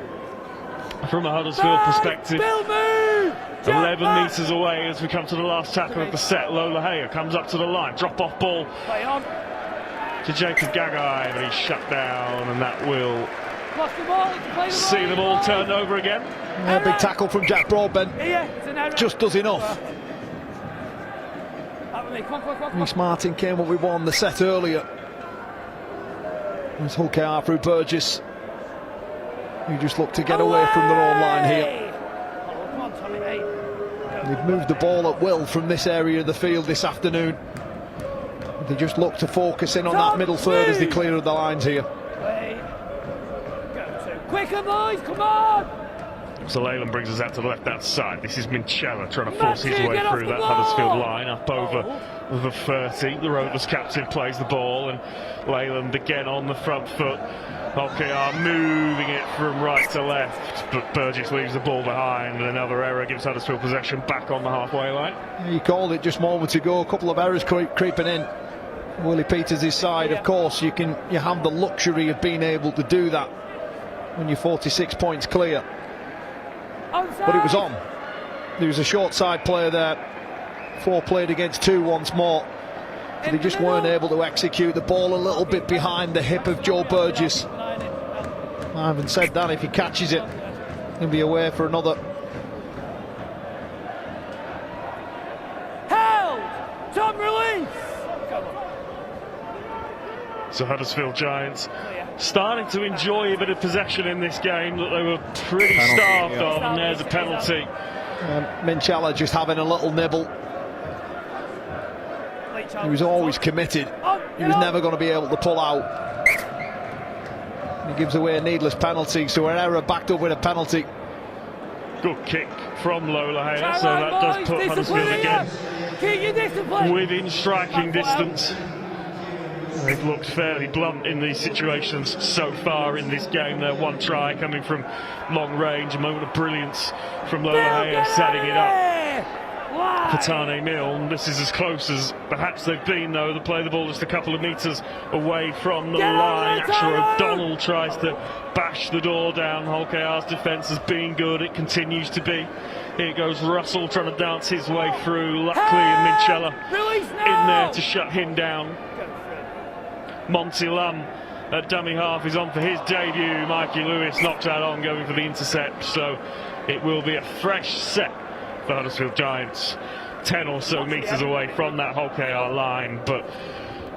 from a Huddersfield perspective. 11 metres away as we come to the last tackle of the set. Lola Haya comes up to the line. Drop-off ball to Jacob Gagai, but he's shut down, and that will see the ball turned over again. Big tackle from Jack Broadbent. Just does enough. Reece Martin came up with one the set earlier. There's Holkear through Burgess, who just looked to get away from their own line here. They've moved the ball at will from this area of the field this afternoon. They just look to focus in on that middle third as they clear the lines here. Quicker, boys, come on! So Leyland brings us out to the left-hand side. This is Minchella trying to force his way through that Huddersfield line up over the 30. The Rovers captain plays the ball, and Leyland again on the front foot. Holkear moving it from right to left, but Burgess leaves the ball behind, and another error gives Huddersfield possession back on the halfway line. You called it just moments ago, a couple of errors creeping in. Willie Peters' side, of course, you have the luxury of being able to do that when you're 46 points clear. But it was on. There was a short side player there. 4 played against 2 once more. But they just weren't able to execute the ball a little bit behind the hip of Joe Burgess. I haven't said that, if he catches it, he'll be away for another. Held! Tom release! So Huddersfield Giants starting to enjoy a bit of possession in this game that they were pretty starved of, and there's a penalty. Minchella just having a little nibble. He was always committed. He was never going to be able to pull out. He gives away a needless penalty, so an error backed up with a penalty. Good kick from Lola Haya, so that does put Huddersfield again within striking distance. They've looked fairly blunt in these situations so far in this game. Their one try coming from long range, a moment of brilliance from Lola Haya setting it up. Katane Milne. This is as close as perhaps they've been, though. They play the ball just a couple of metres away from the line. Asher O'Donnell tries to bash the door down. Hull KR's defence has been good. It continues to be. Here goes Russell trying to dance his way through. Luckily, and Minchella in there to shut him down. Monty Lam at dummy half is on for his debut. Mikey Lewis knocks out on, going for the intercept. So it will be a fresh set for Huddersfield Giants, 10 or so metres away from that Hull KR line, but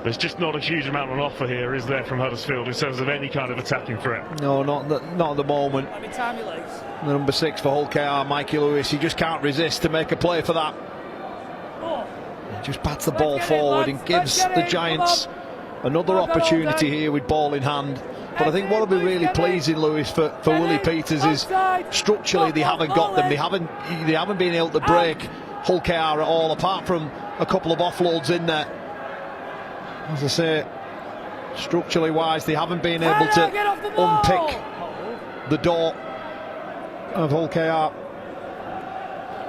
there's just not a huge amount on offer here, is there, from Huddersfield in terms of any kind of attacking threat? No, not at the moment. The number 6 for Hull KR, Mikey Lewis, he just can't resist to make a play for that. He just bats the ball forward and gives the Giants another opportunity here with ball in hand. But I think what will be really pleasing, Lewis, for Willie Peters is structurally they haven't got them. They haven't been able to break Hull KR at all, apart from a couple of offloads in there. As I say, structurally wise, they haven't been able to unpick the door of Hull KR.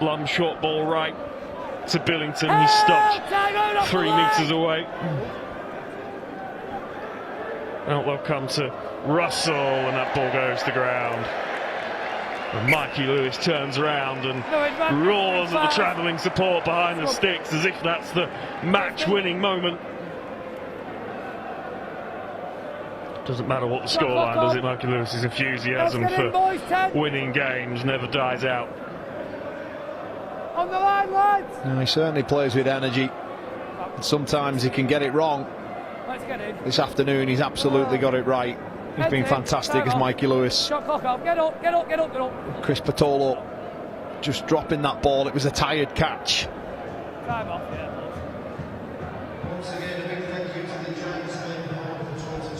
Lum short ball right to Billington. He's stopped 3 metres away. Now they'll come to Russell, and that ball goes to ground. And Mikey Lewis turns around and roars at the travelling support behind the sticks as if that's the match-winning moment. Doesn't matter what the scoreline does it, Mikey Lewis's enthusiasm for winning games never dies out. On the line, lads! No, he certainly plays with energy. Sometimes he can get it wrong. This afternoon he's absolutely got it right. He's been fantastic as Mikey Lewis. Shot clock off. Get up, get up, get up, get up. Chris Patolo just dropping that ball. It was a tired catch. Time off, yeah. Once again, a big thank you to the Giants men for 2020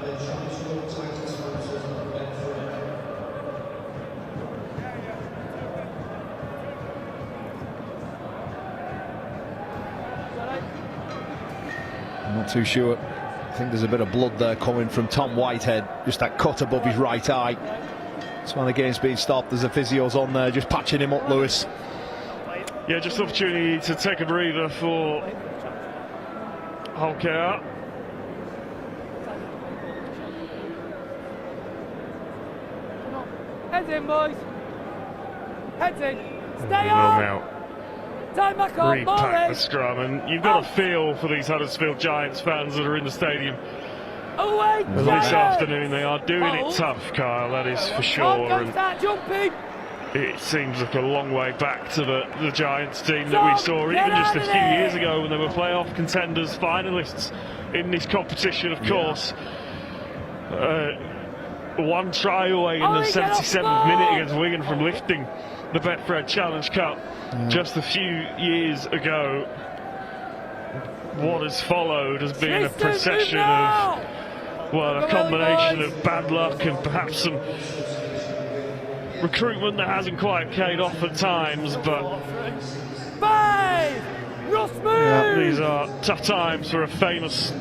the Championship title sponsors of Betfred. I'm not too sure. I think there's a bit of blood there coming from Tom Whitehead. Just that cut above his right eye. That's why the game's being stopped. There's the physios on there just patching him up, Lewis. Yeah, just opportunity to take a breather for Hull KR. Heads in, boys. Heads in. Stay on. Time back on, Repack the scrum, and you've got a feel for these Huddersfield Giants fans that are in the stadium. Away, this afternoon they are doing it tough, Kyle, that is for sure. And it seems like a long way back to the Giants team that we saw even just a few years ago when they were playoff contenders, finalists in this competition, of course. One try away in the 77th minute against Wigan from lifting the Betfred Challenge Cup just a few years ago. What has followed has been a procession of, well, a combination of bad luck and perhaps some recruitment that hasn't quite paid off at times, but these are tough times for a famous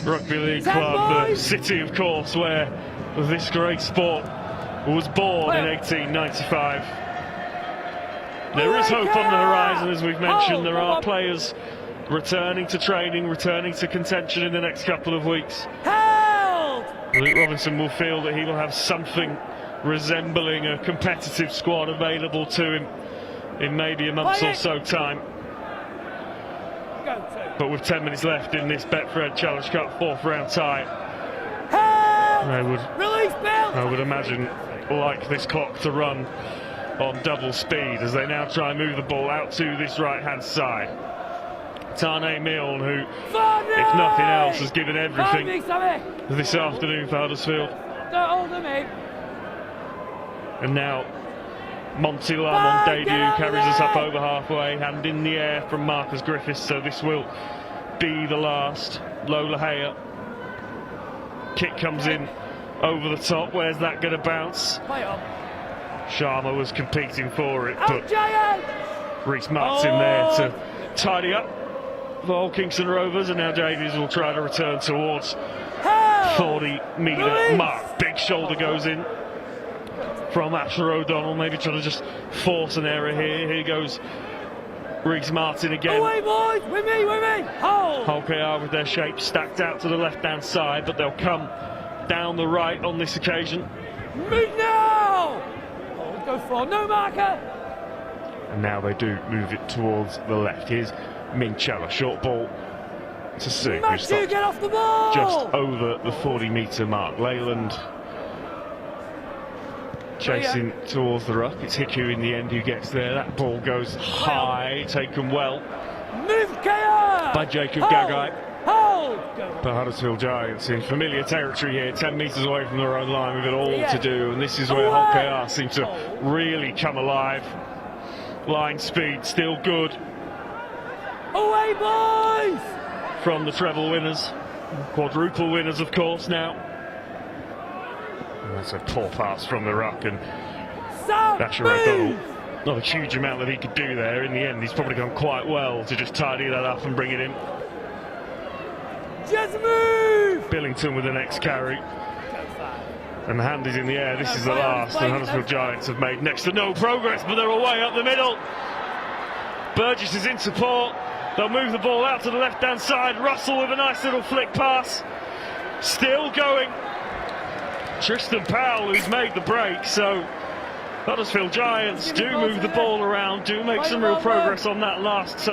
rugby league club, the city, of course, where this great sport was born in 1895. There is hope on the horizon, as we've mentioned. There are players returning to training, returning to contention in the next couple of weeks. Luke Robinson will feel that he will have something resembling a competitive squad available to him in maybe a month or so time. But with 10 minutes left in this Betfred Challenge Cup 4th round tie, I would imagine like this clock to run on double speed as they now try and move the ball out to this right hand side. Tane Milne, who, if nothing else, has given everything this afternoon for Huddersfield. And now Monty Lam on debut carries us up over halfway, hand in the air from Marcus Griffiths, so this will be the last. Lola Haya, kick comes in over the top. Where's that going to bounce? Sharma was competing for it, but Reece Mart's in there to tidy up for Hull Kingston Rovers, and now Davies will try to return towards 40-metre mark. Big shoulder goes in. from Asher O'Donnell, maybe trying to just force an error here. Here goes Riggs Martin again. Away, boys! With me, with me! Hold! Hull KR with their shape stacked out to the left-hand side, but they'll come down the right on this occasion. Move now! Hold, go for no marker! And now they do move it towards the left. Here's Minchella, short ball to Sue, who Matthew, stops get off the ball! just over the 40-metre mark. Leyland chasing towards the ruck. It's Hiku in the end who gets there. That ball goes high, taken well Move KR! by Jacob Hold! Gagai. Hold! Go. The Huddersfield Giants in familiar territory here, 10 metres away from their own line with it all to do, and this is where Hull KR seem to really come alive. Line speed still good Away, boys! from the treble winners, quadruple winners of course now. And that's a poor pass from the ruck, and Asher O'Donnell, not a huge amount that he could do there. In the end, he's probably done quite well to just tidy that up and bring it in. Just move! Billington with the next carry. And the hand is in the air. This is the last. The Huddersfield Giants have made next to no progress, but they're away up the middle. Burgess is in support. They'll move the ball out to the left-hand side. Russell with a nice little flick pass. Still going. Tristan Powell who's made the break. So Huddersfield Giants do move the ball around, do make some real progress on that last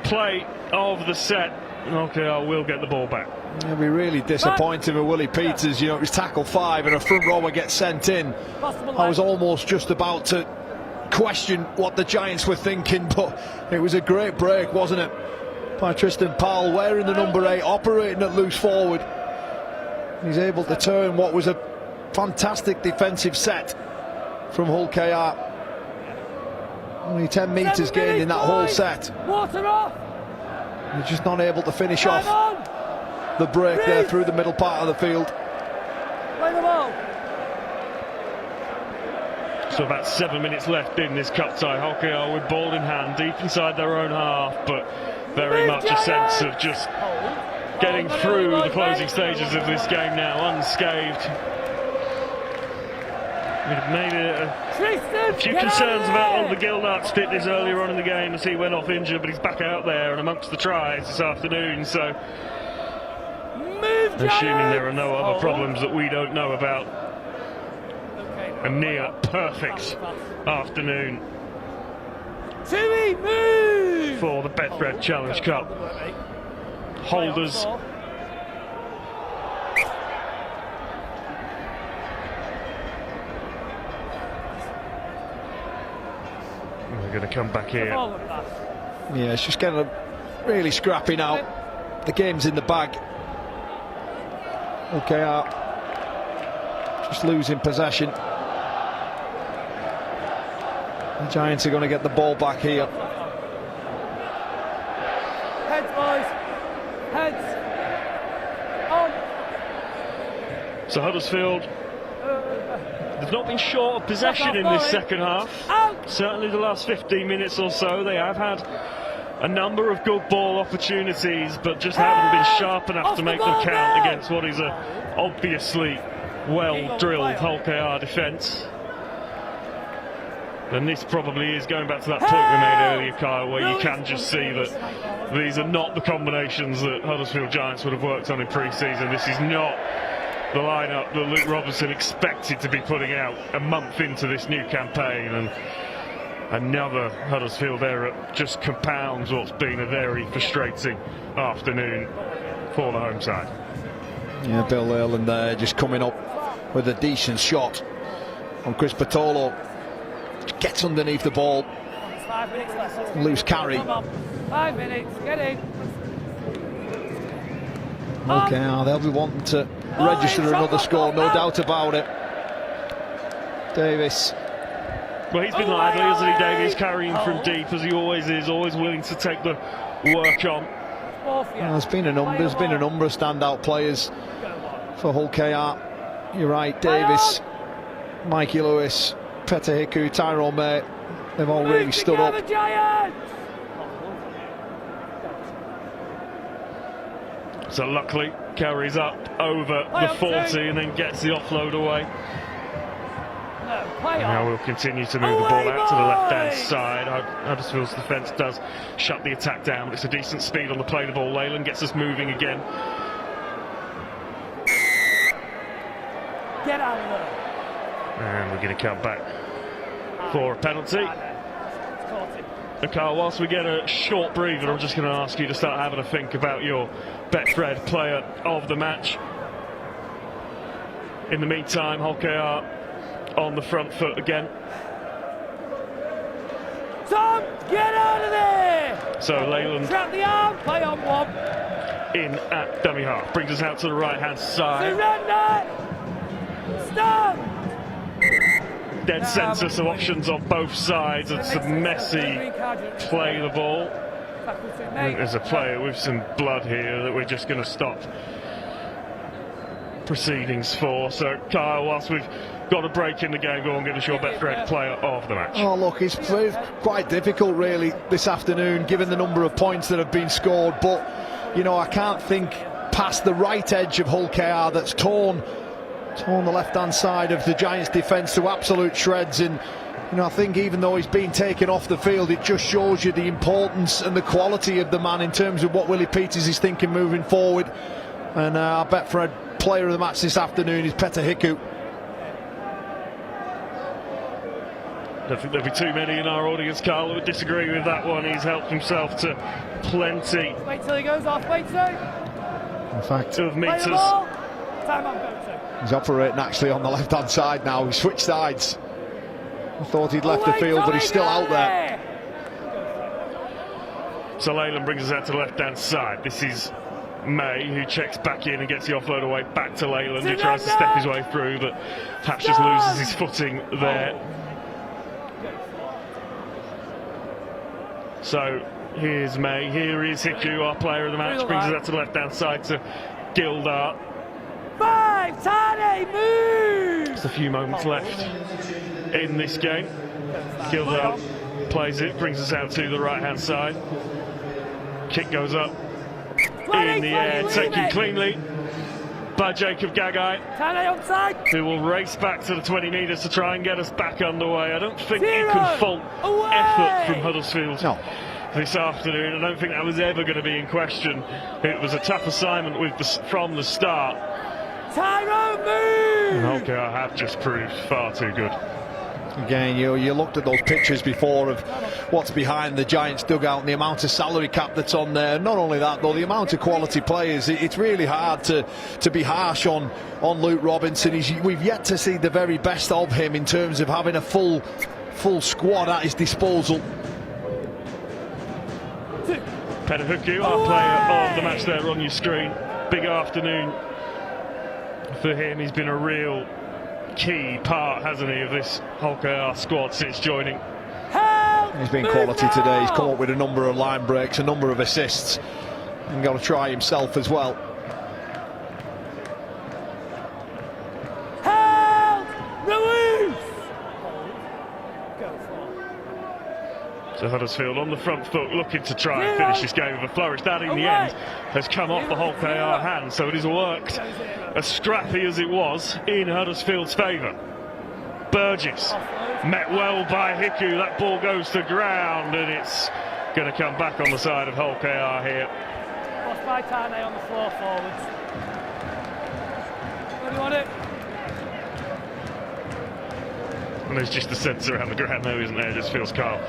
play of the set. Okay, I will get the ball back. It'll be really disappointing with Willie Peters. You know, it was tackle 5 and a front rower gets sent in. I was almost just about to question what the Giants were thinking, but it was a great break, wasn't it, by Tristan Powell, wearing the number 8, operating at loose forward. He's able to turn what was a fantastic defensive set from Hull KR. Only 10 metres gained in that whole set. Water off! They're just not able to finish off the break there through the middle part of the field. Play the ball! So about 7 minutes left in this cup tie. Hull KR with ball in hand, deep inside their own half, but very much a sense of just getting through the closing stages of this game now unscathed. Maybe a few concerns about Oliver Gildart's fitness earlier on in the game as he went off injured, but he's back out there and amongst the tries this afternoon, so assuming there are no other problems that we don't know about, a near perfect afternoon for the Betfred Challenge Cup holders. We're going to come back here. Yeah, it's just getting really scrappy now. The game's in the bag. Okay, just losing possession. The Giants are going to get the ball back here. Heads, boys. Heads. On. So Huddersfield, they've not been short of possession in this second half. Certainly the last 15 minutes or so. They have had a number of good ball opportunities, but just haven't been sharp enough to make them count against what is a obviously well-drilled Hull KR defence. And this probably is going back to that point we made earlier, Kyle, where you can just see that these are not the combinations that Huddersfield Giants would have worked on in pre-season. This is not the lineup that Luke Robinson expected to be putting out a month into this new campaign, and another Huddersfield error just compounds what's been a very frustrating afternoon for the home side. Yeah, Bill Leyland there just coming up with a decent shot on Chris Patolo. Gets underneath the ball. 5 minutes left. Loose carry. 5 minutes, get in. Okay, now they'll be wanting to register another score, no doubt about it. Davis. Well, he's been lively, hasn't he, Davies, carrying from deep as he always is, always willing to take the work on. Well, there's been a number of standout players for Hull KR. You're right, Davis, Mikey Lewis, Peter Hiku, Tyrone May, they've all really stood up. So luckily carries up over the 40 and then gets the offload away. Now we'll continue to move the ball out to the left-hand side. Huddersfield's defence does shut the attack down, but it's a decent speed on the play the ball. Leyland gets us moving again. Get out of there. And we're going to come back for a penalty. And Carl, whilst we get a short breather, I'm just going to ask you to start having a think about your Betfred player of the match. In the meantime, Holkar on the front foot again. Tom, get out of there! So Leyland Trap the arm, play on one. in at dummy half. Brings us out to the right-hand side. Surrender! Stop! Dead centre, so options on both sides. It's a messy play the ball. I think there's a player with some blood here that we're just going to stop proceedings for. So Kyle, whilst we've got a break in the game, go on, give us your Betfred player of the match. Oh look, it's quite difficult really this afternoon given the number of points that have been scored, but you know, I can't think past the right edge of Hull KR that's torn the left hand side of the Giants defence to absolute shreds. And you know, I think even though he's been taken off the field, it just shows you the importance and the quality of the man in terms of what Willie Peters is thinking moving forward. And our Betfred player of the match this afternoon is Peter Hiku. I don't think there'll be too many in our audience, Carl, who would disagree with that one. He's helped himself to plenty. Wait till he goes off, wait till. In fact, of meters. Time on, go to. He's operating actually on the left hand side now. He switched sides. I thought he'd left the field, but he's still out there. So Leyland brings us out to the left hand side. This is May, who checks back in and gets the offload away back to Leyland, who tries to step his way through, but perhaps just loses his footing there. So here's May, here is Hiku, our player of the match, brings us out to the left hand side to Gildart. 5, Tane, move! Just a few moments left in this game. Gildart plays it, brings us out to the right hand side. Kick goes up in the air, taken cleanly by Jacob Gagai, Tane onside. who will race back to the 20 metres to try and get us back underway. I don't think you can fault effort from Huddersfield this afternoon. I don't think that was ever going to be in question. It was a tough assignment from the start. Tyrone, move! And Holkar have just proved far too good. Again, you looked at those pictures before of what's behind the Giants dugout and the amount of salary cap that's on there. Not only that, though, the amount of quality players. It's really hard to be harsh on Luke Robinson. We've yet to see the very best of him in terms of having a full squad at his disposal. Peter Hiku, our player of the match there on your screen. Big afternoon for him. He's been a real key part, hasn't he, of this Holkar squad since joining. He's been quality today. He's come up with a number of line breaks, a number of assists, and got to try himself as well. So Huddersfield on the front foot, looking to try and finish this game with a flourish. That in the end has come off the Holkar hand, so it has worked, as scrappy as it was, in Huddersfield's favour. Burgess met well by Hiku. That ball goes to ground, and it's going to come back on the side of Holkar here. Lost by Tane on the floor forwards. Where do you want it? And there's just a centre around the ground there, isn't there? It just feels calm.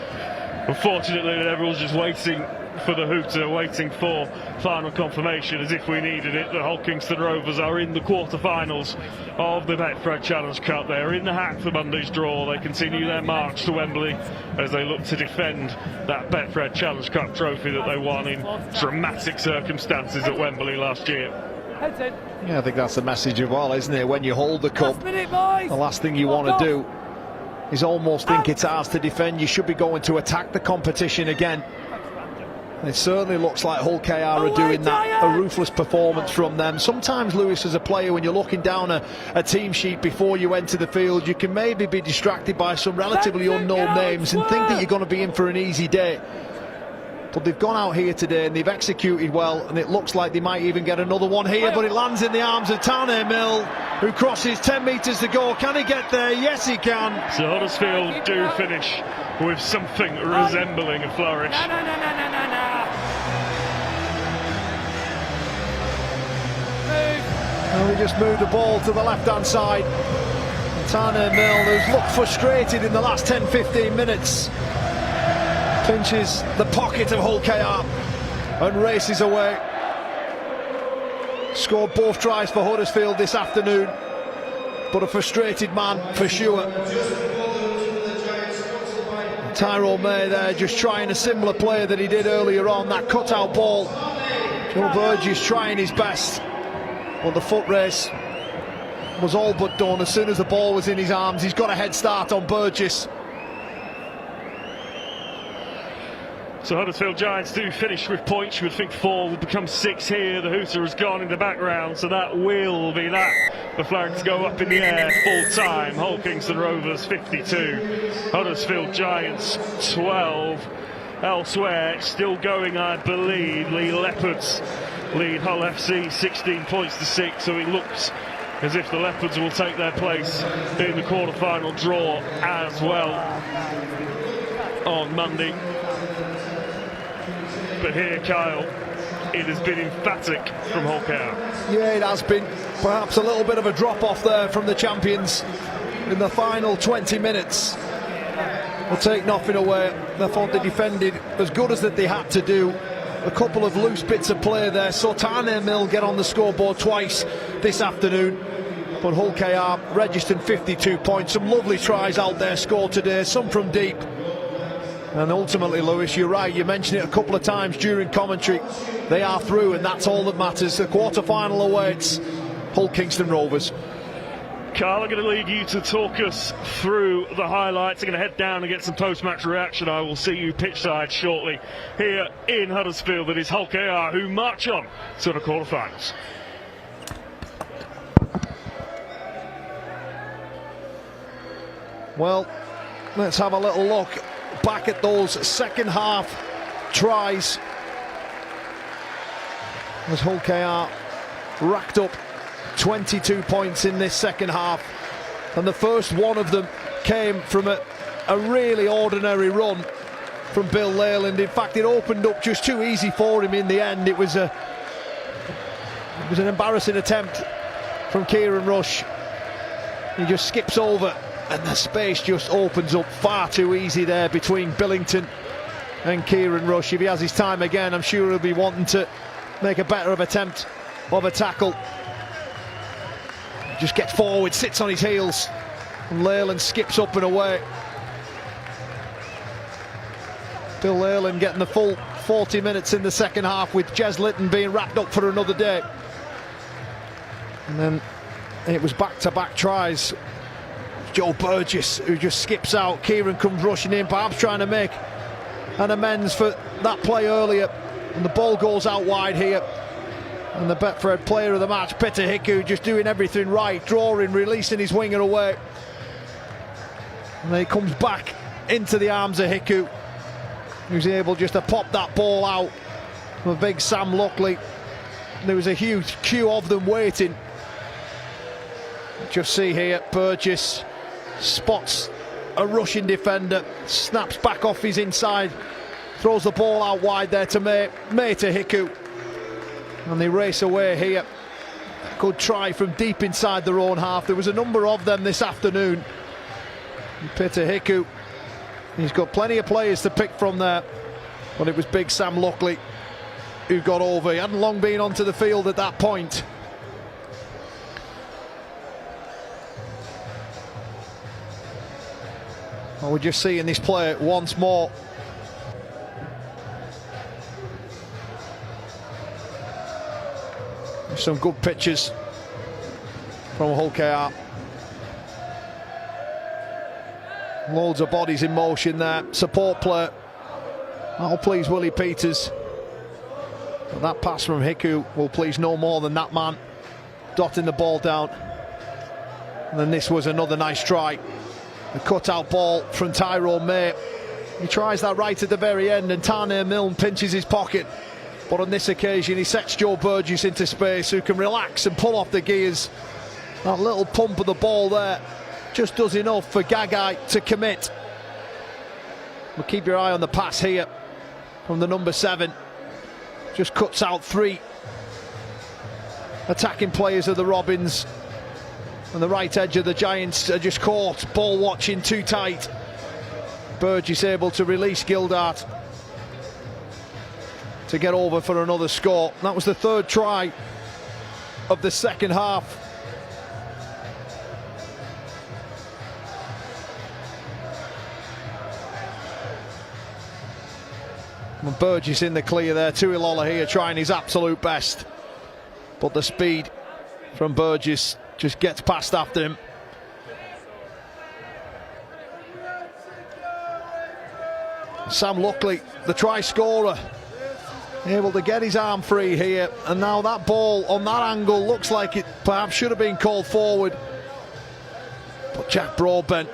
Unfortunately, everyone's just waiting for the hooter, waiting for final confirmation, as if we needed it. The Hull Kingston Rovers are in the quarter-finals of the Betfred Challenge Cup. They're in the hack for Monday's draw. They continue their march to Wembley as they look to defend that Betfred Challenge Cup trophy that they won in dramatic circumstances at Wembley last year. Yeah, I think that's the message of all, isn't it? When you hold the cup, the last thing you want to do is almost think it's ours to defend. You should be going to attack the competition again. And it certainly looks like Hull KR are doing that. A ruthless performance from them. Sometimes, Lewis, as a player, when you're looking down a team sheet before you enter the field, you can maybe be distracted by some relatively unknown names and think that you're going to be in for an easy day. But they've gone out here today and they've executed well, and it looks like they might even get another one here, but it lands in the arms of Tane Mill. who crosses 10 metres to go. Can he get there? Yes, he can. So Huddersfield do finish with something resembling a flourish. No. And we just moved the ball to the left-hand side. Tane Mill, who's looked frustrated in the last 10-15 minutes, pinches the pocket of Hull KR and races away. Scored both tries for Huddersfield this afternoon, but a frustrated man for sure. Tyrone May there just trying a similar play that he did earlier on, that cut-out ball. Joe Burgess trying his best, but the foot race was all but done. As soon as the ball was in his arms, he's got a head start on Burgess. So Huddersfield Giants do finish with points. You would think 4 will become 6 here. The hooter has gone in the background, so that will be that. The flags go up in the air full time. Hull Kingston Rovers 52, Huddersfield Giants 12. Elsewhere, still going, I believe, Lee Leopards lead Hull FC 16 points to 6, so it looks as if the Leopards will take their place in the quarter-final draw as well on Monday. But here, Kyle, it has been emphatic from Hull KR. Yeah, it has been. Perhaps a little bit of a drop-off there from the champions in the final 20 minutes. Will take nothing away. I thought they defended as good as that they had to do. A couple of loose bits of play there. Saw Tane Mill get on the scoreboard twice this afternoon. But Hull KR registered 52 points. Some lovely tries out there scored today, some from deep. And ultimately, Lewis, you're right, you mentioned it a couple of times during commentary. They are through, and that's all that matters. The quarter-final awaits Hull Kingston Rovers. Carl, I'm going to leave you to talk us through the highlights. I'm going to head down and get some post-match reaction. I will see you pitchside shortly here in Huddersfield. It is Hull KR who march on to the quarter-finals. Well, let's have a little look back at those second half tries as Hull KR racked up 22 points in this second half, and the first one of them came from a really ordinary run from Bill Leyland. In fact, it opened up just too easy for him in the end. It was an embarrassing attempt from Kieran Rush. He just skips over, and the space just opens up far too easy there between Billington and Kieran Rush. If he has his time again, I'm sure he'll be wanting to make a better of attempt of a tackle. He just gets forward, sits on his heels, and Leyland skips up and away. Bill Leyland getting the full 40 minutes in the second half, with Jez Litton being wrapped up for another day. And then it was back-to-back tries. Joe Burgess, who just skips out. Kieran comes rushing in, perhaps trying to make an amends for that play earlier. And the ball goes out wide here. And the Betfred player of the match, Peter Hiku, just doing everything right, drawing, releasing his winger away. And then he comes back into the arms of Hiku, who's able just to pop that ball out from a big Sam Luckley. There was a huge queue of them waiting. Just see here, Burgess spots a rushing defender, snaps back off his inside, throws the ball out wide there to May to Hiku, and they race away here. Good try from deep inside their own half. There was a number of them this afternoon. Peter Hiku, he's got plenty of players to pick from there, but it was big Sam Luckley who got over. He hadn't long been onto the field at that point. Well, we're just seeing this play once more. Some good pictures from Hull KR. Loads of bodies in motion there. Support play. That'll please Willie Peters. But that pass from Hiku will please no more than that man dotting the ball down. And then this was another nice try. The cut-out ball from Tyrone May. He tries that right at the very end, and Tane Milne pinches his pocket. But on this occasion, he sets Joe Burgess into space, who can relax and pull off the gears That little pump of the ball there just does enough for Gagai to commit. But keep your eye on the pass here from the number 7. Just cuts out 3 attacking players of the Robins. And the right edge of the Giants are just caught, ball watching too tight. Burgess able to release Gildart to get over for another score. That was the 3rd try of the second half. And Burgess in the clear there. Tuilola here trying his absolute best, but the speed from Burgess just gets past after him. Sam Luckley, the try scorer, able to get his arm free here, and now that ball on that angle looks like it perhaps should have been called forward. But Jack Broadbent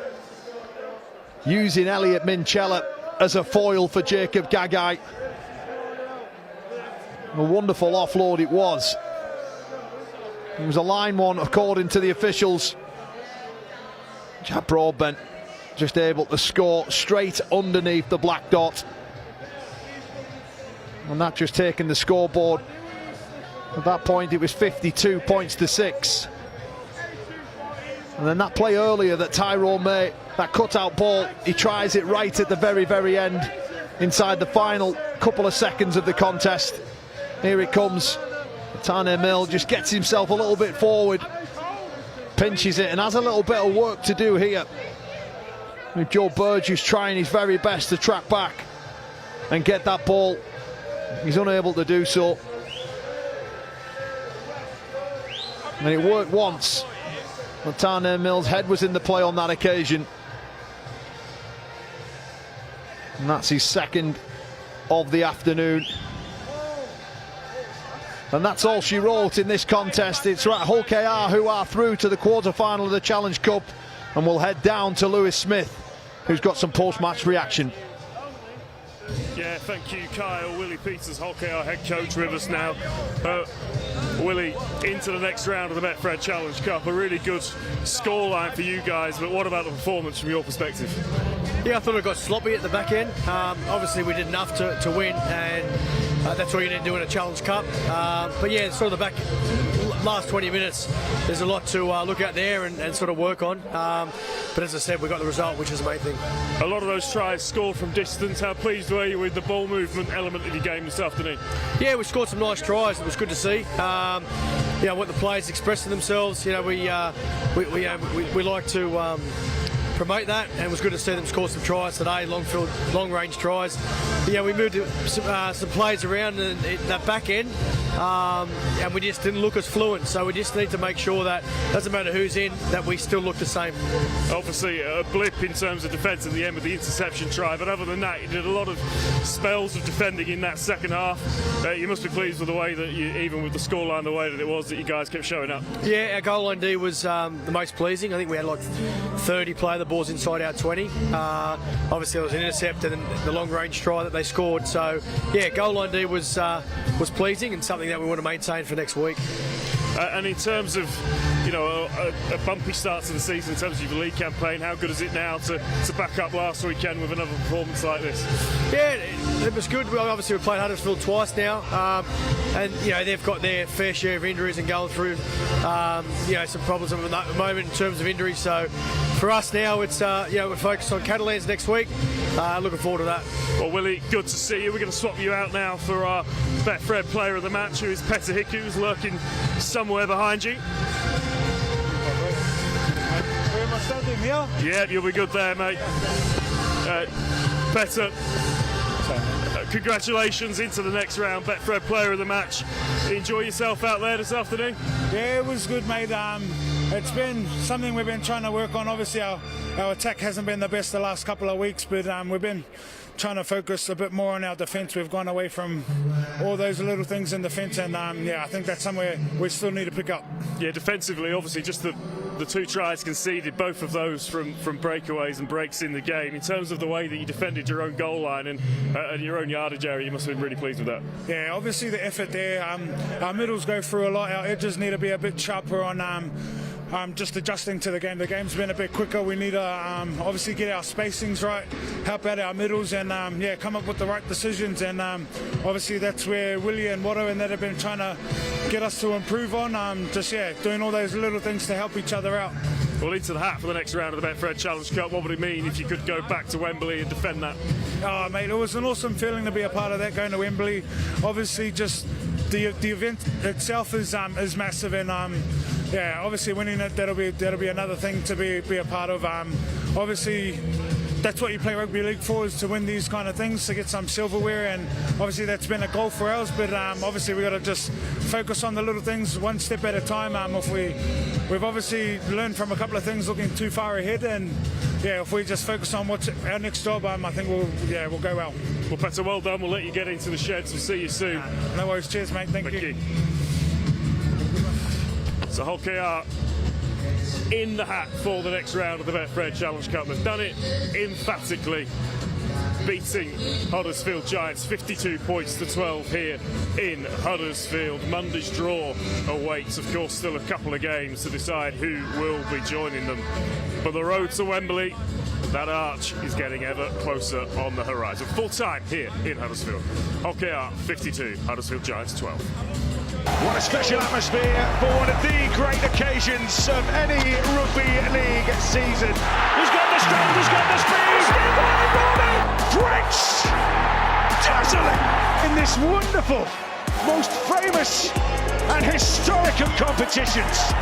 using Elliot Minchella as a foil for Jacob Gagai. A wonderful offload it was. It was a line one according to the officials. Jack Broadbent just able to score straight underneath the black dot. And that just taking the scoreboard. At that point it was 52 points to 6. And then that play earlier that Tyrone May, that cutout ball, he tries it right at the very, very end, inside the final couple of seconds of the contest. Here it comes. Tane Mill just gets himself a little bit forward, pinches it, and has a little bit of work to do here. With Joe Burgess trying his very best to track back and get that ball. He's unable to do so. And it worked once. But Tane Mill's head was in the play on that occasion. And that's his 2nd of the afternoon. And that's all she wrote in this contest. It's Hull KR who are through to the quarter-final of the Challenge Cup, and we'll head down to Lewis Smith, who's got some post-match reaction. Yeah, thank you, Kyle. Willie Peters, Hull KR head coach, with us now. Willie, into the next round of the Betfred Challenge Cup. A really good scoreline for you guys, but what about the performance from your perspective? Yeah, I thought it got sloppy at the back end. Obviously, we did enough to win, and that's all you need to do in a Challenge Cup. But yeah, sort of the last 20 minutes, there's a lot to look at there and sort of work on. But as I said, we got the result, which is the main thing. A lot of those tries scored from distance. How pleased were you with the ball movement element of your game this afternoon? Yeah, we scored some nice tries. It was good to see. You know, what the players expressing themselves. You know, we like to promote that, and it was good to see them score some tries today, long range tries. Yeah, we moved some plays around in that back end, and we just didn't look as fluent, so we just need to make sure that doesn't matter who's in, that we still look the same. Obviously a blip in terms of defence at the end with the interception try, but other than that you did a lot of spells of defending in that second half. You must be pleased with the way that you, even with the scoreline the way that it was, that you guys kept showing up. Yeah, our goal line D was the most pleasing. I think we had like 30 play the balls inside our 20. Obviously, it was an intercept and the long range try that they scored. So, yeah, goal line D was pleasing and something that we want to maintain for next week. And in terms of, you know, a bumpy start to the season in terms of your league campaign, how good is it now to back up last weekend with another performance like this? Yeah, it was good. Obviously, we played Huddersfield twice now, and you know they've got their fair share of injuries and going through, you know, some problems at the moment in terms of injuries. So for us now, it's you know, we're focused on Catalans next week. Looking forward to that. Well, Willie, good to see you. We're going to swap you out now for our Betfred player of the match, who is Petter Hickey, who's lurking somewhere behind you. Where am I standing here? Yeah, you'll be good there, mate. Petter, congratulations into the next round, Betfred player of the match. Enjoy yourself out there this afternoon? Yeah, it was good, mate. It's been something we've been trying to work on. Obviously, our attack hasn't been the best the last couple of weeks, but we've been trying to focus a bit more on our defence. We've gone away from all those little things in defence, and yeah, I think that's somewhere we still need to pick up. Yeah, defensively, obviously, just the 2 tries conceded, both of those from breakaways and breaks in the game. In terms of the way that you defended your own goal line and your own yardage area, you must have been really pleased with that. Yeah, obviously the effort there. Our middles go through a lot. Our edges need to be a bit sharper on just adjusting to the game. The game's been a bit quicker. We need to obviously get our spacings right, help out our middles, and come up with the right decisions. And obviously that's where Willie and Watto and that have been trying to get us to improve on. Doing all those little things to help each other out. Well, into the hat for the next round of the Betfred Challenge Cup. What would it mean if you could go back to Wembley and defend that? Oh, mate, it was an awesome feeling to be a part of that, going to Wembley. Obviously, just the event itself is massive, and obviously winning it, that'll be another thing to be a part of. Obviously, that's what you play rugby league for, is to win these kind of things, to get some silverware, and obviously that's been a goal for us. But obviously we've got to just focus on the little things, one step at a time. We've obviously learned from a couple of things looking too far ahead, and if we just focus on what's our next job, I think we'll go well. Well, Petter, well done. We'll let you get into the sheds. We'll see you soon. No worries. Cheers, mate. Thank you. So Hull KR in the hat for the next round of the Betfred Challenge Cup. They've done it emphatically, beating Huddersfield Giants 52 points to 12 here in Huddersfield. Monday's draw awaits. Of course, still a couple of games to decide who will be joining them. But the road to Wembley, that arch is getting ever closer on the horizon. Full time here in Huddersfield. Hull KR 52, Huddersfield Giants 12. What a special atmosphere for one of the great occasions of any rugby league season. He's got the strength, he's got the speed, French, dazzling in this wonderful, most famous and historic of competitions.